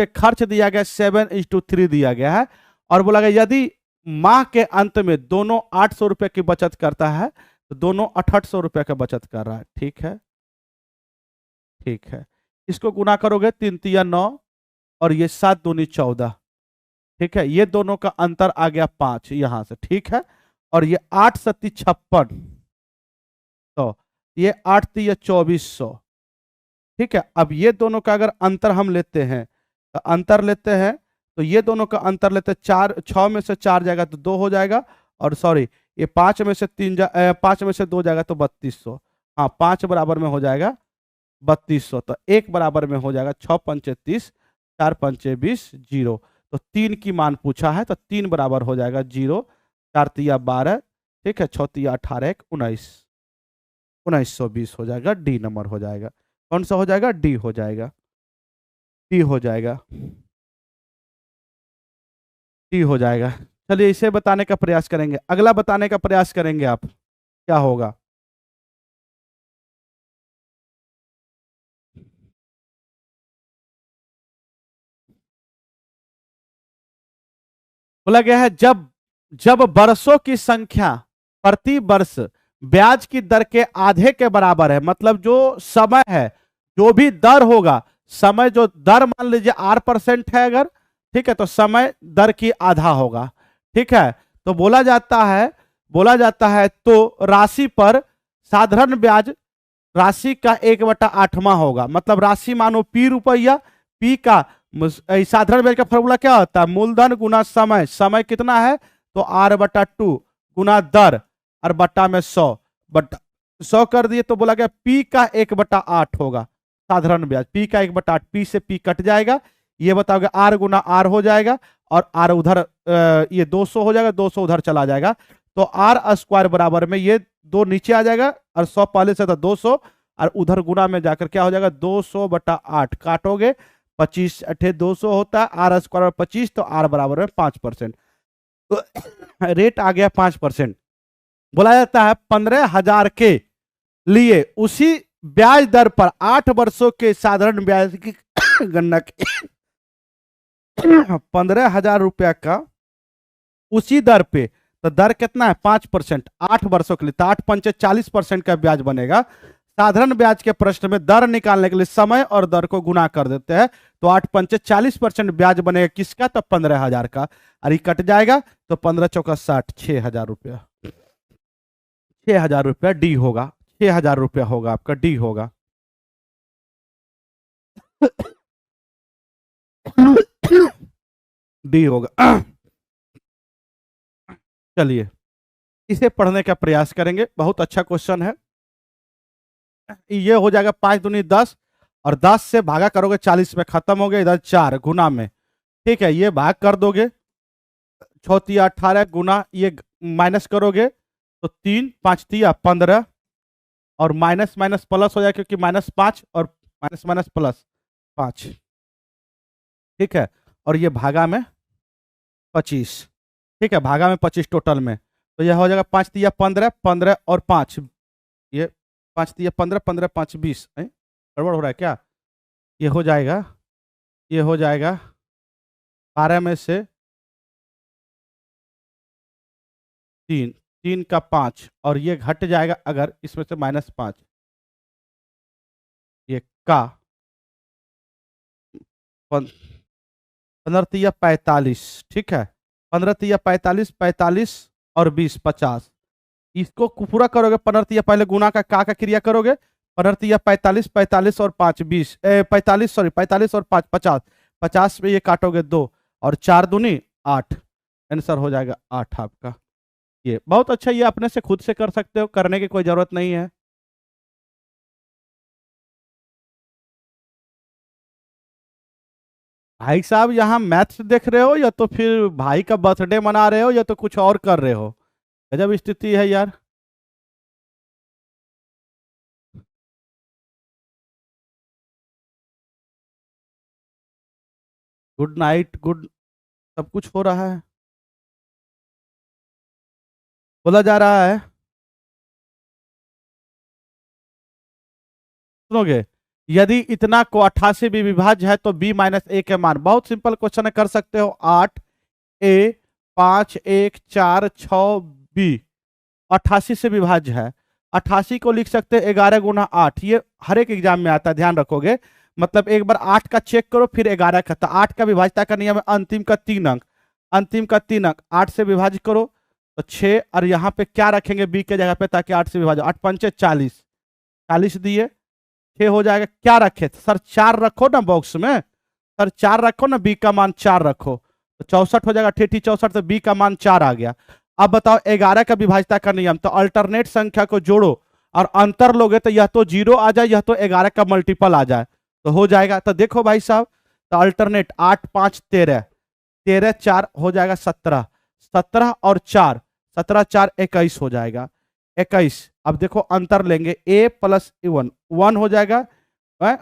खर्च दिया गया 7:3 दिया गया है, और बोला गया यदि माह के अंत में दोनों 800 रुपए की बचत करता है तो दोनों 6800 रुपए का बचत कर रहा है। ठीक है, ठीक है, इसको गुना करोगे 3 3 9 और ये 7 दूनी 14। ठीक है, ये दोनों का अंतर आ गया 5 यहां से। ठीक है, और ये 8 7 56, तो ये 8 3 2400। ठीक है, अब ये दोनों का अगर अंतर हम लेते हैं, तो अंतर लेते हैं, तो ये दोनों का अंतर लेते हैं, 4 6 में से 4 जाएगा तो 2 हो जाएगा, और सॉरी ये 5 में से 5 में से 2 जाएगा तो 3200। हाँ, 5 बराबर में हो जाएगा 3200, तो 1 बराबर में हो जाएगा 6 पंचे 30, 4 पंचे 20 0। तो 3 की मान पूछा है, तो 3 बराबर हो जाएगा 0, 4 तिया 12, ठीक है, 6 तिया 18 1 19, 1920 हो जाएगा, डी नंबर हो जाएगा। कौन सा हो जाएगा, डी हो जाएगा, डी हो जाएगा, डी हो जाएगा। चलिए इसे बताने का प्रयास करेंगे, अगला बताने का प्रयास करेंगे आप, क्या होगा। बोला गया है जब जब वर्षों की संख्या प्रति वर्ष ब्याज की दर के आधे के बराबर है, मतलब जो समय है, जो भी दर होगा, समय जो दर मान लीजिए 8% है अगर, ठीक है, तो समय दर की आधा होगा। ठीक है, तो बोला जाता है तो राशि पर साधारण ब्याज राशि का 1/8वां होगा, मतलब राशि मानो पी रुपया, पी का साधारण ब्याज का फॉर्मूला क्या होता है, मूलधन गुना समय, समय कितना है तो r/2 गुना दर, और बट्टा में 100 कर दिए, तो बोला गया पी का 1/8 होगा साधारण ब्याज, पी का 1/8, पी से पी कट जाएगा, ये बताओगे आर गुना आर हो जाएगा, और आर उधर ये 200 हो जाएगा, 200 उधर चला जाएगा, तो आर स्क्वायर बराबर में ये 2 नीचे आ जाएगा, और 100 पहले से था 200, और उधर गुना में जाकर क्या हो जाएगा 200/8, काटोगे 25 अठे 200 होता है, आर स्क्वायर 25, तो आर बराबर में 5%, तो रेट आ गया 5%। बोला जाता है 15,000 के लिए उसी ब्याज दर पर 8 वर्षों के साधारण ब्याज की गणना 15,000 रुपया का उसी दर पे, तो दर कितना है 5%, 8 वर्षों के लिए, तो 8 पंचे 40% का ब्याज बनेगा। साधारण ब्याज के प्रश्न में दर निकालने के लिए समय और दर को गुना कर देते हैं, तो 8 पंचे 40% ब्याज बनेगा किसका, तो 15,000 का, और ये कट जाएगा, तो 15 चौका 60, 6,000 रुपया, 6,000 रुपया डी होगा, 6,000 रुपया होगा आपका, डी होगा। डी होगा। चलिए इसे पढ़ने का प्रयास करेंगे, बहुत अच्छा क्वेश्चन है। ये हो जाएगा 5 दूनी 10, और 10 से भागा करोगे 40 में, खत्म हो गया, इधर 4 गुना में, ठीक है, ये भाग कर दोगे, 6 तिया 18 गुना, ये माइनस करोगे तो 3 5 तिया 15, और माइनस माइनस प्लस हो जाएगा, क्योंकि -5 और माइनस माइनस प्लस 5, ठीक है, और ये भागा में 25, ठीक है, भागा में 25 टोटल में, तो यह हो जाएगा 5 तिया 15, 15 और 5, ये 5 तिया 15, 15 5 20, गड़बड़ हो रहा है क्या, ये हो जाएगा, ये हो जाएगा 12 में से 3, 3 का 5, और ये घट जाएगा अगर इसमें से -5, का 15×45, ठीक है, 15×45, 45 और 20, 50। इसको पूरा करोगे 15 पहले गुना का क्रिया करोगे, 15×45, 45 और 5 20, 45, सॉरी 45 और 5 50, 50 में ये काटोगे 2 और 4 दूनी 8, आंसर हो जाएगा 8 आपका। ये बहुत अच्छा, ये अपने से खुद से कर सकते हो, करने की कोई जरूरत नहीं है। भाई साहब यहाँ मैथ्स देख रहे हो या तो फिर भाई का बर्थडे मना रहे हो या तो कुछ और कर रहे हो? गजब स्थिति है यार। गुड नाइट, गुड, सब कुछ हो रहा है, बोला जा रहा है, सुनोगे? यदि इतना को 88 भी विभाज्य है तो b माइनस ए के मान, बहुत सिंपल क्वेश्चन है, कर सकते हो। 8 a 5 1 4 6 b 88 से विभाज्य है। 88 को लिख सकते हैं 11 गुना 8, ये हर एक एग्जाम में आता है, ध्यान रखोगे। मतलब एक बार 8 का चेक करो फिर 11 का, तो 8 का विभाज्यता का नियम है अंतिम का 3 अंक, अंतिम का 3 अंक 8 से विभाजित करो तो 6, और यहाँ पे क्या रखेंगे b के जगह पे ताकि 8 से विभाजित, 8 पंचे 40, 40 दिए 6 हो जाएगा। क्या रखे सर? 4 रखो ना बॉक्स में, सर 4 रखो ना, बी का मान 4 रखो तो 64 हो जाएगा, ठेठी 64, तो बी का मान 4 आ गया। अब बताओ 11 का विभाज्यता का नियम, तो अल्टरनेट संख्या को जोड़ो और अंतर लोगे तो यह तो 0 आ जाए, यह तो 11 का मल्टीपल आ जाए, तो हो जाएगा। तो देखो भाई साहब, तो अल्टरनेट 8 5 13, 13 4 हो जाएगा 17, 17 और 4, 17 4 21 हो जाएगा, 21। अब देखो अंतर लेंगे, a प्लस 1 1 हो जाएगा, a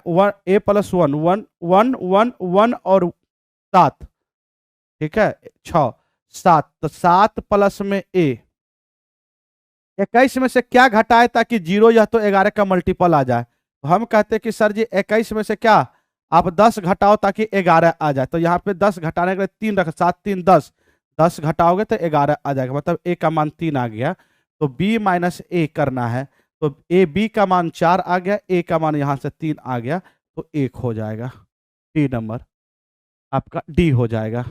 प्लस 1 1 1 1 1 और 7, ठीक है 6 7, तो 7 प्लस में a, 21 में से क्या घटाए ताकि 0, यह तो 11 का मल्टीपल आ जाए। तो हम कहते हैं कि सर जी 21 में से क्या आप 10 घटाओ ताकि 11 आ जाए, तो यहाँ पे 10 घटाने के लिए 3 रख, 7 3 10, 10 घटाओगे तो 11 आ जाएगा, मतलब a का मान 3 आ गया। तो b माइनस ए करना है, तो a b का मान 4 आ गया, a का मान यहाँ से 3 आ गया, तो 1 हो जाएगा, डी नंबर आपका डी हो जाएगा।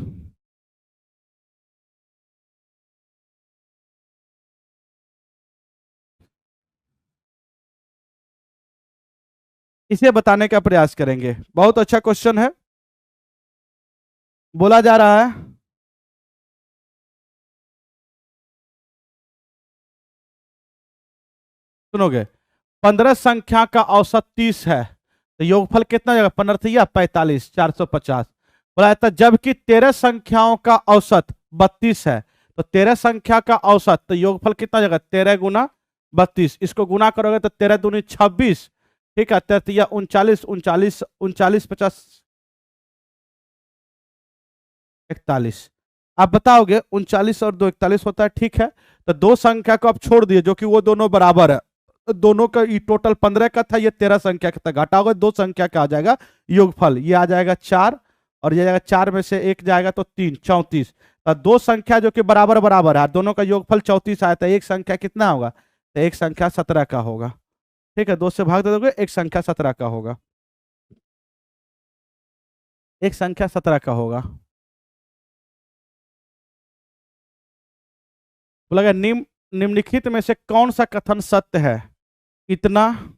इसे बताने का प्रयास करेंगे, बहुत अच्छा क्वेश्चन है, बोला जा रहा है। सुनोगे, 15 संख्या का औसत 30 है तो योगफल कितना जाएगा? 15 45, 450। बोला जाता है जबकि 13 संख्याओं का औसत 32 है, तो 13 संख्या का औसत तो योगफल कितना जाएगा? 13 गुना 32, इसको गुना करोगे तो 13 दूनी 26, ठीक है, 13 39, 39 39 50 41। आप बताओगे 39 और 2 41 होता है, ठीक है। तो दो संख्या को आप छोड़ दिए जो कि वो दोनों बराबर है, तो दोनों का टोटल 15 का था, ये 13 संख्या का था, घटाओगे दो संख्या का आ जाएगा योगफल, ये आ जाएगा 4 और ये जाएगा 4 में से 1 जाएगा तो 3, 34। तो दो संख्या जो कि बराबर बराबर है, दोनों का योगफल 34 आया था, एक संख्या कितना होगा? तो एक संख्या 17 का होगा, ठीक है, 2 से भाग दे दोगे, एक संख्या 17 का होगा, एक संख्या 17 का होगा। बोला गया निम्नलिखित में से कौन सा कथन सत्य है? इतना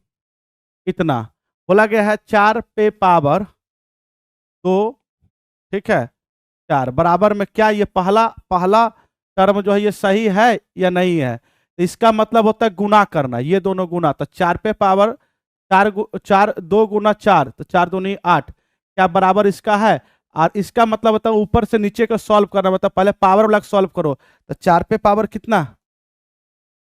इतना, बोला गया है 4 पे पावर 2, ठीक है, 4 बराबर में क्या ये पहला पहला टर्म जो है ये सही है या नहीं है? तो इसका मतलब होता है गुना करना, ये दोनों गुना, तो 4 पे पावर 4 2 गुना 4, तो 4 दूनी 8, क्या बराबर इसका है? और इसका मतलब होता है ऊपर से नीचे को सॉल्व करना, मतलब पहले पावर वाला सॉल्व करो, तो 4 पे पावर कितना?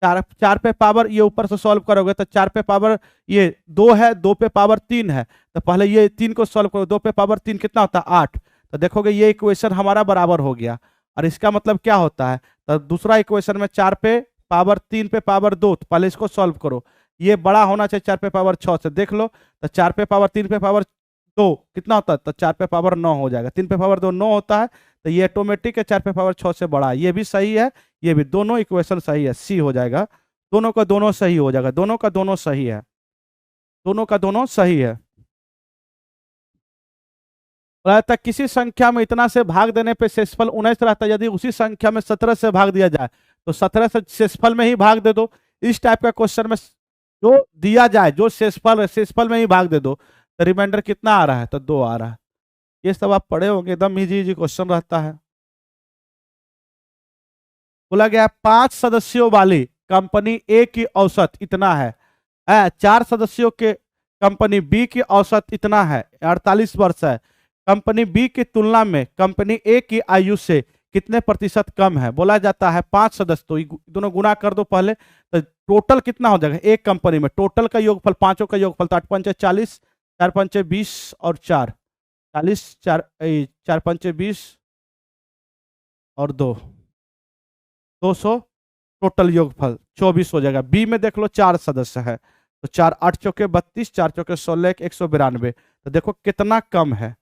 4 पे पावर, ये ऊपर से सॉल्व करोगे तो 4 पे पावर ये 2 है, 2 पे पावर 3 है, तो पहले ये 3 को सॉल्व करो, 2 पे पावर 3 कितना होता है? 8। तो देखोगे ये इक्वेशन हमारा बराबर हो गया, और इसका मतलब क्या होता है? तो दूसरा इक्वेशन में 4 पे पावर 3 पे पावर 2, तो पहले इसको सॉल्व करो, ये बड़ा होना चाहिए 4 पे पावर 6 से, देख लो, तो 4 पे पावर 3 पे पावर 2 कितना होता है? तो 4 पे पावर 9 हो जाएगा, 3 पे पावर 2 9 होता है, तो ये ऑटोमेटिक है 4 पे पावर 6 से बड़ा, ये भी सही है, ये भी, दोनों इक्वेशन सही है, सी हो जाएगा, दोनों का दोनों सही हो जाएगा, दोनों का दोनों सही है, दोनों का दोनों सही है। बोला जाता है किसी संख्या में इतना से भाग देने पे शेषफल 19 रहता है, यदि उसी संख्या में 17 से भाग दिया जाए तो 17 से शेषफल में ही भाग दे दो। इस टाइप का क्वेश्चन में जो दिया जाए, जो शेषफल है शेषफल में ही भाग दे दो, तो रिमाइंडर कितना आ रहा है? तो 2 आ रहा है। ये सब आप पढ़े होंगे, एकदम इजी इजी क्वेश्चन रहता है। बोला गया 5 सदस्यों वाली कंपनी ए की औसत इतना है, 4 सदस्यों के कंपनी बी की औसत इतना है, 48 वर्ष है। कंपनी बी की तुलना में कंपनी ए की आयु से कितने प्रतिशत कम है? बोला जाता है 5 सदस्य, तो दोनों गुना कर दो पहले, तो टोटल कितना हो जाएगा एक कंपनी में? टोटल का योगफल, पांचों का योगफल, तो 8 पंचे 40, 4 पंचे 20 और 4 40, 4 पंचे 20 और 2 200, टोटल योगफल 24 हो जाएगा। बी में देख लो 4 सदस्य है, तो 4 8 चौके 32, 4 चौके 16, 192, तो देखो कितना कम है।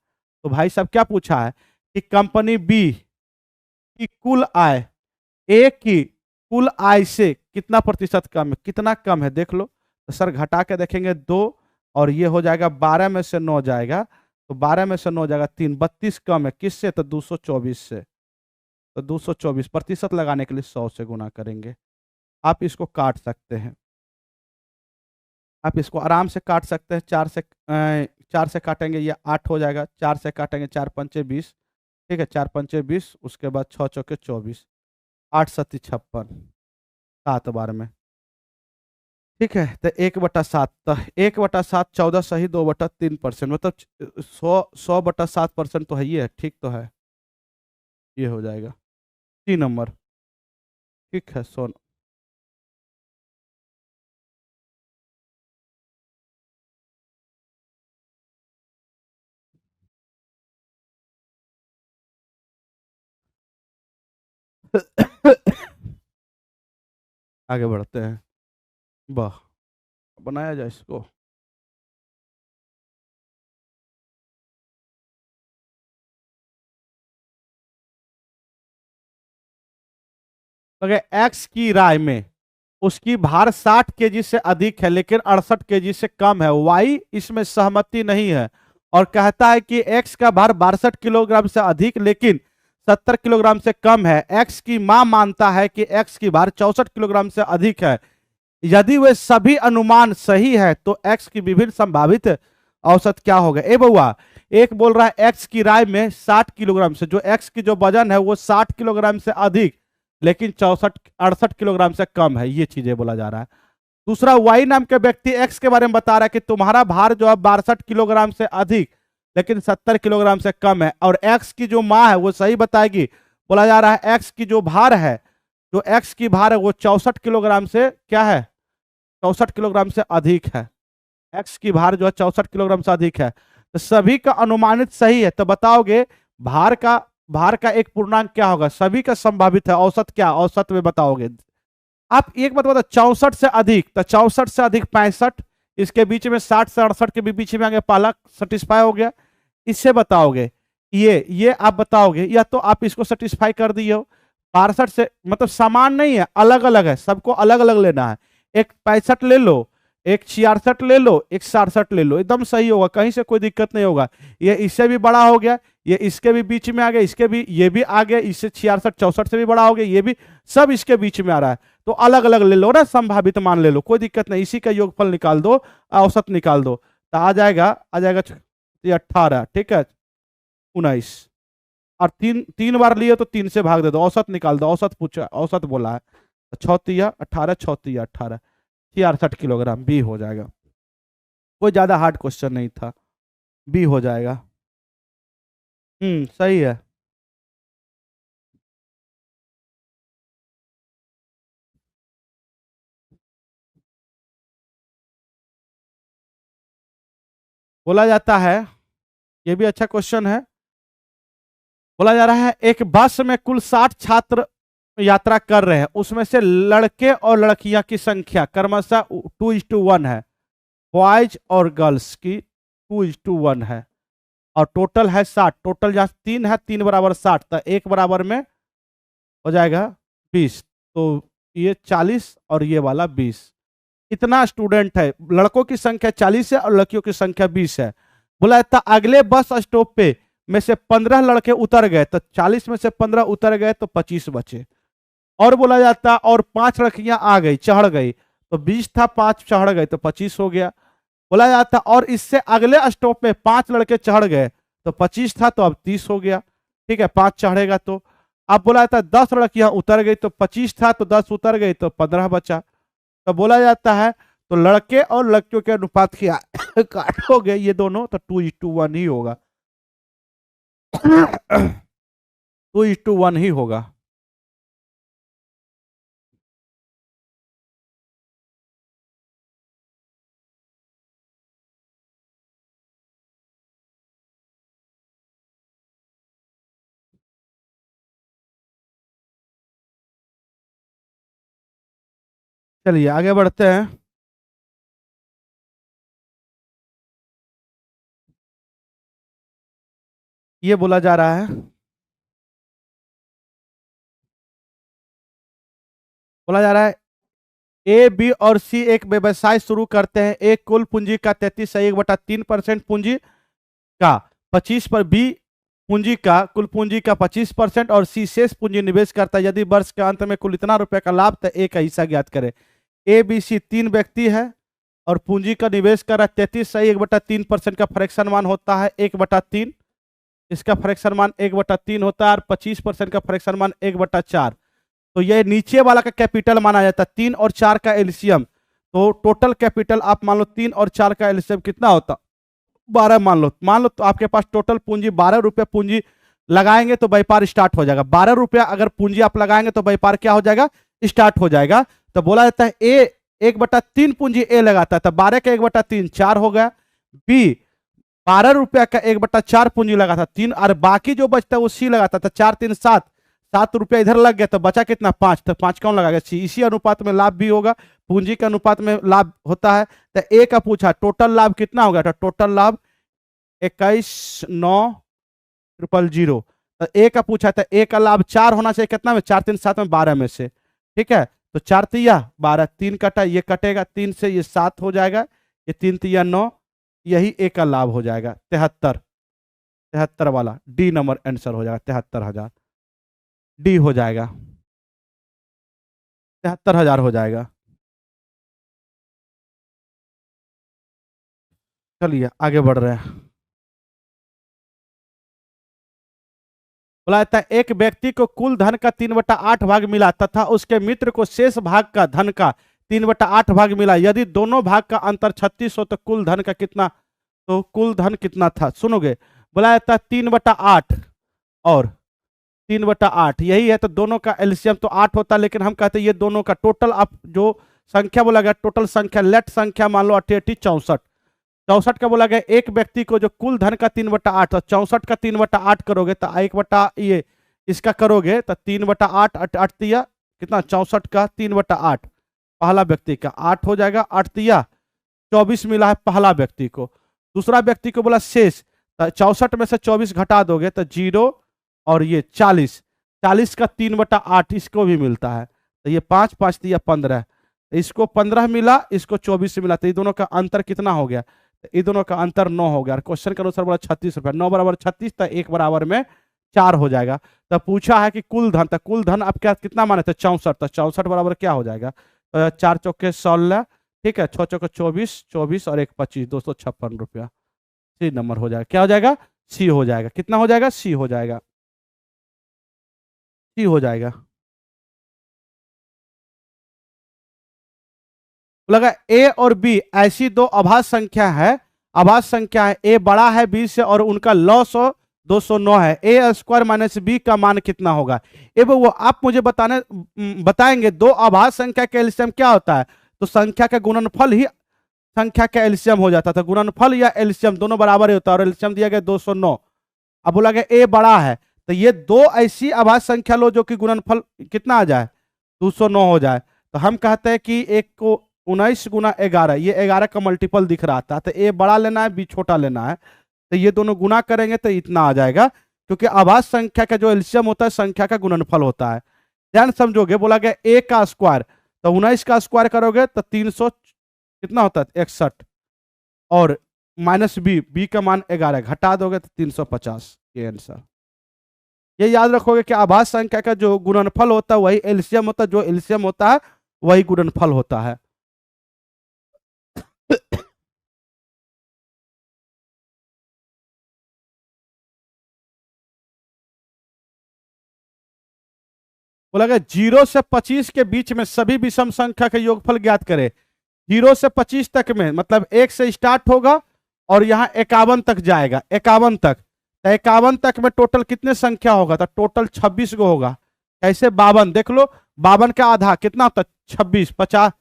तो भाई साहब क्या पूछा है कि कंपनी बी की कुल आय ए की कुल आय से कितना प्रतिशत कम है? कितना कम है देख लो, तो सर घटा के देखेंगे 2, और ये हो जाएगा 12 में से 9 जाएगा, तो 12 में से 9 जाएगा 3, 32 कम है किससे? तो 224 से। तो 224 प्रतिशत लगाने के लिए 100 से गुना करेंगे। आप इसको काट सकते हैं, आप इसको आराम से काट सकते हैं। 4 से काटेंगे ये 8 हो जाएगा, 4 से काटेंगे 4 पंचे 20, ठीक है, 4 पंचे 20, उसके बाद 6 चौके 24, 8 सत्ती 56, 7 बार में, ठीक है। तो 1/7, तो 1/7 14 सही 2/3%, मतलब 100/7% तो है, ये है, ठीक तो है, ये हो जाएगा 3 नंबर, ठीक है। सोन आगे बढ़ते हैं। वाह, बनाया जाए इसको। अगर एक्स की राय में उसकी भार 60 केजी से अधिक है लेकिन 68 केजी से कम है, वाई इसमें सहमति नहीं है और कहता है कि एक्स का भार 62 किलोग्राम से अधिक लेकिन 70 किलोग्राम से कम है। एक्स की मां मानता है कि एक्स की भार 64 किलोग्राम से अधिक है। यदि वे सभी अनुमान सही है तो एक्स की विभिन्न संभावित औसत क्या होगा? ए बउआ, एक बोल रहा है एक्स की राय में 60 किलोग्राम से, जो एक्स की जो वजन है वो 60 किलोग्राम से अधिक लेकिन 68 किलोग्राम से कम है, ये चीजें बोला जा रहा है। दूसरा, वाई नाम के व्यक्ति एक्स के बारे में बता रहा है कि तुम्हारा भार जो है 62 किलोग्राम से अधिक लेकिन 70 किलोग्राम से कम है, और एक्स की जो मां है वो सही बताएगी। बोला जा रहा है एक्स की जो भार है, जो एक्स की भार है वो 64 किलोग्राम से क्या है? 64 किलोग्राम से अधिक है। एक्स की भार जो है 64 किलोग्राम से अधिक है, तो सभी का अनुमानित सही है। तो बताओगे भार का एक पूर्णांक क्या होगा? सभी का संभावित है, औसत क्या? औसत में बताओगे आप। एक बात बताओ, 64 से अधिक, तो 64 से अधिक 65, इसके बीच में 60 से 68 के भी बीच में आगे पाला सेटिस्फाई हो गया। इससे बताओगे ये आप बताओगे, या तो आप इसको सेटिस्फाई कर दिए हो। 62 से मतलब समान नहीं है, अलग अलग है, सबको अलग अलग लेना है। एक 65 ले लो, एक 66 ले लो, एक 67 ले लो, एकदम सही होगा, कहीं से कोई दिक्कत नहीं होगा। ये इससे भी बड़ा हो गया, ये इसके भी बीच में आ गया, इसके भी, ये भी आ गया, इससे 66 64 से भी बड़ा हो गया, ये भी, सब इसके बीच में आ रहा है। तो अलग अलग ले लो ना, संभावित मान ले लो, कोई दिक्कत नहीं। इसी का योगफल निकाल दो, औसत निकाल दो, तो आ जाएगा 18, ठीक है, 19। और 3 बार लिए तो 3 से भाग दे दो, औसत निकाल दो। औसत पूछा, औसत बोला है, 6 18, 6 18, 66 किलोग्राम, बी हो जाएगा। कोई ज्यादा हार्ड क्वेश्चन नहीं था, बी हो जाएगा। सही है। बोला जाता है, ये भी अच्छा क्वेश्चन है। बोला जा रहा है एक बस में कुल 60 छात्र यात्रा कर रहे हैं, उसमें से लड़के और लड़कियां की संख्या क्रमशः 2:1 है, बॉयज और गर्ल्स की 2:1 है, और टोटल है 60। टोटल जहां 3 है, 3 बराबर 60, तो 1 बराबर में हो जाएगा 20, तो ये 40 और ये वाला 20। इतना स्टूडेंट है, लड़कों की संख्या 40 है और लड़कियों की संख्या 20 है। बोला था अगले बस स्टॉप पे में से 15 लड़के उतर गए तो 40 में से 15 उतर गए तो 25 बचे। और बोला जाता और 5 लड़कियां आ गई, चढ़ गई, तो 20 था, 5 चढ़ गए तो 25 हो गया। बोला जाता और इससे अगले स्टॉप में 5 लड़के चढ़ गए तो 25 था, तो अब 30 हो गया। ठीक है, 5 चढ़ेगा तो अब बोला जाता 10 लड़कियां उतर गई तो 25 था, तो 10 उतर गई तो 15 बचा। तो बोला जाता है तो लड़के और लड़कियों के अनुपात की काटोगे ये दोनों तो 2:1 ही होगा। 2:1 ही होगा। चलिए आगे बढ़ते हैं। ये बोला जा रहा है, बोला जा रहा है ए बी और सी एक व्यवसाय शुरू करते हैं। एक कुल पूंजी का 33.1/3% पूंजी का 25 पर बी पूंजी का कुल पूंजी का 25% और सी शेष पूंजी निवेश करता है। यदि वर्ष के अंत में कुल इतना रुपए का लाभ तो ए का हिस्सा ज्ञात करें। ए बी सी 3 व्यक्ति है और पूंजी का निवेश कर रहा है। 33.1/3% का फ्रैक्शन मान होता है 1/3, इसका फ्रैक्शन मान 1/3 होता है और 25% का फ्रैक्शन मान 1/4। तो ये नीचे वाला का कैपिटल माना जाता है। 3 और 4 का एलसीएम, तो टोटल कैपिटल आप मान लो 3 और 4 का एलसीएम कितना होता, 12 मान लो तो आपके पास टोटल पूंजी 12 रुपये पूंजी लगाएंगे तो व्यापार स्टार्ट हो जाएगा। 12 रुपया अगर पूंजी आप लगाएंगे तो व्यापार क्या हो जाएगा, स्टार्ट हो जाएगा। तो बोला जाता है ए 1/3 पूंजी ए लगाता है, तो 12 का 1/3 4 हो गया। बी 12 रुपया का 1/4 पूंजी लगाता 3, और बाकी जो बचता है वो सी लगाता था। 4 3 7, 7 रुपया इधर लग गया तो बचा कितना 5, तो 5 कौन लगाएगा, सी। इसी अनुपात में लाभ भी होगा, पूंजी के अनुपात में लाभ होता है। तो ए का पूछा टोटल लाभ कितना हो गया, तो टोटल लाभ 21,900,000। तो ए का पूछा था ए का लाभ 4 होना चाहिए, कितना में 4 3 7 में 12 में से। ठीक है, तो 4 तिया 12, 3 कटा, ये कटेगा 3 से, ये 7 हो जाएगा, ये 3 तिया 9, यही ए का लाभ हो जाएगा 73 वाला डी नंबर आंसर हो जाएगा। 73,000 डी हो जाएगा, 73,000 हो जाएगा। चलिए आगे बढ़ रहे हैं। बोला जाता है एक व्यक्ति को कुल धन का 3/8 भाग मिला तथा उसके मित्र को शेष भाग का धन का 3/8 भाग मिला। यदि दोनों भाग का अंतर 36 हो तो कुल धन का कितना, तो कुल धन कितना था, सुनोगे। बोला जाता है 3/8 और 3/8 यही है, तो दोनों का एलसीएम तो 8 होता है, लेकिन हम कहते हैं ये दोनों का टोटल, आप जो संख्या बोला गया टोटल संख्या लेट संख्या मान लो 88 64, 64 का बोला गया एक व्यक्ति को जो कुल धन का 3/8, तो 64 का 3/8 करोगे तो 1 ये इसका करोगे तो 3/8 8 दिया कितना, 64 का 3/8 पहला व्यक्ति का 8 हो जाएगा, 8 दिया 24 मिला है पहला व्यक्ति को। दूसरा व्यक्ति को बोला शेष, तो 64 में से 24 घटा दोगे तो 0 और ये 40, 40 का 3/8 इसको भी मिलता है, तो ये 5 5 दिया 15, इसको 15 मिला, इसको 24 मिला, तो ये दोनों का अंतर कितना हो गया, ये दोनों का अंतर 9 हो गया। क्वेश्चन के अनुसार बोला 36 रुपया, 9 बराबर 36, तो 1 बराबर में 4 हो जाएगा। तो पूछा है कि कुल धन, तो कुल धन अब क्या कितना माने थे 64, तो 64 बराबर क्या हो जाएगा, तो 4 चौके 16, ठीक है, 6 चौके 24, 24 और 1 25, 256 रुपया। सी नंबर हो जाएगा, क्या हो जाएगा, सी हो जाएगा। कितना हो जाएगा, सी हो जाएगा, सी हो जाएगा। लगा ए और बी ऐसी दो अभाज्य संख्या है, अभाज्य संख्या है, ए बड़ा है बी से और उनका लॉस 209 है। ए स्क्वायर माइनस बी का मान कितना होगा। ए वो आप मुझे बताएंगे दो अभाज्य संख्या का एलसीएम क्या होता है, तो संख्या का गुणनफल ही संख्या का एलसीएम हो जाता था। गुणनफल या एलसीएम दोनों बराबर होता है और एलसीएम दिया गया 209। अब बोला गया ए बड़ा है, तो ये दो ऐसी अभाज्य संख्या लो जो कि गुणनफल कितना आ जाए 209 हो जाए। तो हम कहते हैं कि एक को 19 गुना 11, ये 11 का मल्टीपल दिख रहा था, तो ए बड़ा लेना है बी छोटा लेना है, तो ये दोनों गुना करेंगे तो इतना आ जाएगा, क्योंकि अभाज्य संख्या का जो एलसीएम होता है संख्या का गुणनफल होता है। ध्यान समझोगे, बोला गया ए का स्क्वायर, तो 19 का स्क्वायर करोगे तो 300 कितना होता है 61, और माइनस बी, बी का मान 11 घटा दोगे तो 350, देखिए आंसर। ये याद रखोगे कि आभाज्य संख्या का जो गुणनफल होता है वही एलसीएम होता है, जो एलसीएम होता है वही गुणनफल होता है। बोला गया 0 से 25 के बीच में सभी विषम संख्या का योगफल ज्ञात करें। 0 से 25 तक में मतलब 1 से स्टार्ट होगा और यहाँ 51 तक जाएगा, 51 तक। तो 51 तक में टोटल कितने संख्या होगा? तो टोटल 26 गो होगा। कैसे? 52, देख लो 52 का आधा कितना होता है? 26, 50,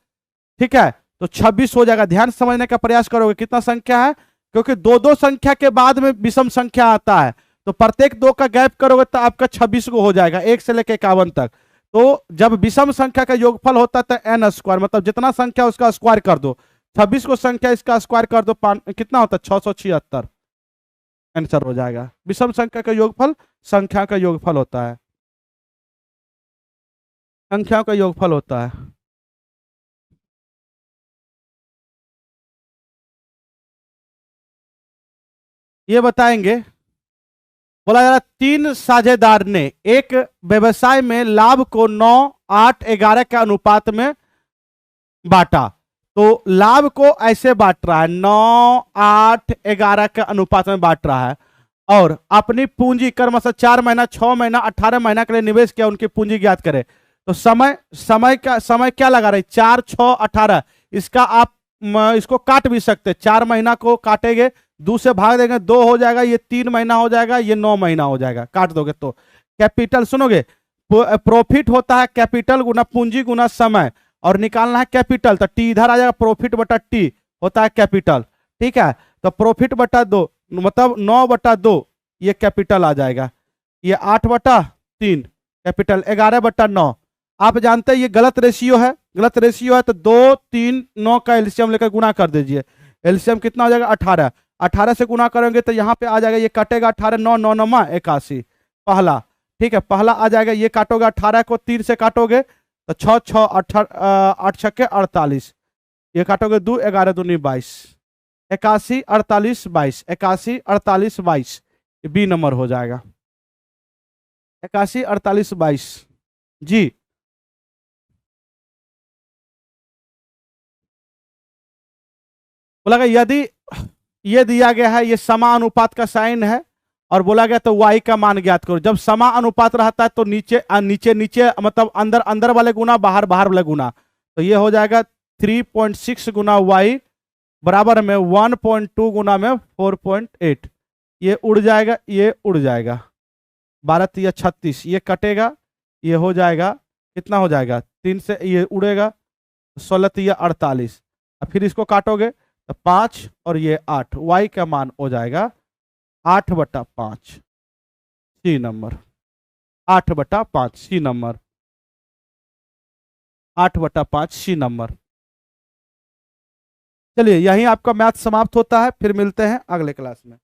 ठीक है, तो 26 हो जाएगा। ध्यान समझने का प्रयास करोगे कितना संख्या है, क्योंकि दो दो संख्या के बाद में विषम संख्या आता है, तो प्रत्येक दो का गैप करोगे तो आपका 26 को हो जाएगा, 1 से लेकर 51 तक। तो जब विषम संख्या का योगफल होता है तो एन स्क्वायर, मतलब जितना संख्या उसका स्क्वायर कर दो, 26 को संख्या इसका स्क्वायर कर दो, कितना होता है? 676 आंसर हो जाएगा। विषम संख्या का योगफल संख्या का योगफल होता है, संख्याओं का योगफल होता है। ये बताएंगे, बोला जा रहा 3 साझेदार ने एक व्यवसाय में लाभ को 9, 8, 11 के अनुपात में बांटा। तो लाभ को ऐसे बांट रहा है, 9, 8, 11 के अनुपात में बांट रहा है, और अपनी पूंजी क्रमशः 4 महीना, 6 महीना, 18 महीना के लिए निवेश किया, उनकी पूंजी ज्ञात करे। तो समय क्या लगा रहे? 4, 6, 18। इसका आप इसको काट भी सकते, 4 महीना को काटेंगे, 2 से भाग देंगे, 2 हो जाएगा, ये 3 महीना हो जाएगा, ये 9 महीना हो जाएगा, काट दोगे तो। कैपिटल सुनोगे, प्रॉफिट होता है कैपिटल गुना पूंजी गुना समय, और निकालना है कैपिटल, तो टी इधर आ जाएगा, प्रॉफिट बटा टी होता है कैपिटल, ठीक है। तो प्रॉफिट बटा 2 मतलब 9/2 ये कैपिटल आ जाएगा, ये 8/3 कैपिटल, 11/9। आप जानते हैं ये गलत रेशियो है, गलत रेशियो है, तो 2, 3, 9 का एलसीएम लेकर गुना कर दीजिए। एलसीएम कितना हो जाएगा? 18, 18 से गुना करेंगे तो यहाँ पे आ जाएगा, ये कटेगा 18, 9, 9, 9 81 पहला, ठीक है, पहला आ जाएगा। ये काटोगे 18 को 3 से काटोगे तो 6, 6, 8 छक्के 48, ये काटोगे 2, 11 दूनी 22, 81, 48, 22, 81, 48, 22, ये बी नंबर हो जाएगा, 81, 48, 22 जी। बोला गया यदि ये दिया गया है, ये समानुपात का साइन है, और बोला गया तो y का मान ज्ञात करो। जब समानुपात रहता है तो नीचे नीचे नीचे मतलब अंदर अंदर वाले गुना, बाहर बाहर वाले गुना, तो ये हो जाएगा 3.6 गुना y बराबर में 1.2 गुना में 4.8, ये उड़ जाएगा, ये उड़ जाएगा, 12 या 36, ये कटेगा, ये हो जाएगा कितना हो जाएगा? 3 से ये उड़ेगा, 16 या 48, फिर इसको काटोगे तो 5 और ये 8, y का मान हो जाएगा 8/5 C number, 8/5 C number, 8/5 C number. चलिए यहीं आपका मैथ समाप्त होता है, फिर मिलते हैं अगले क्लास में।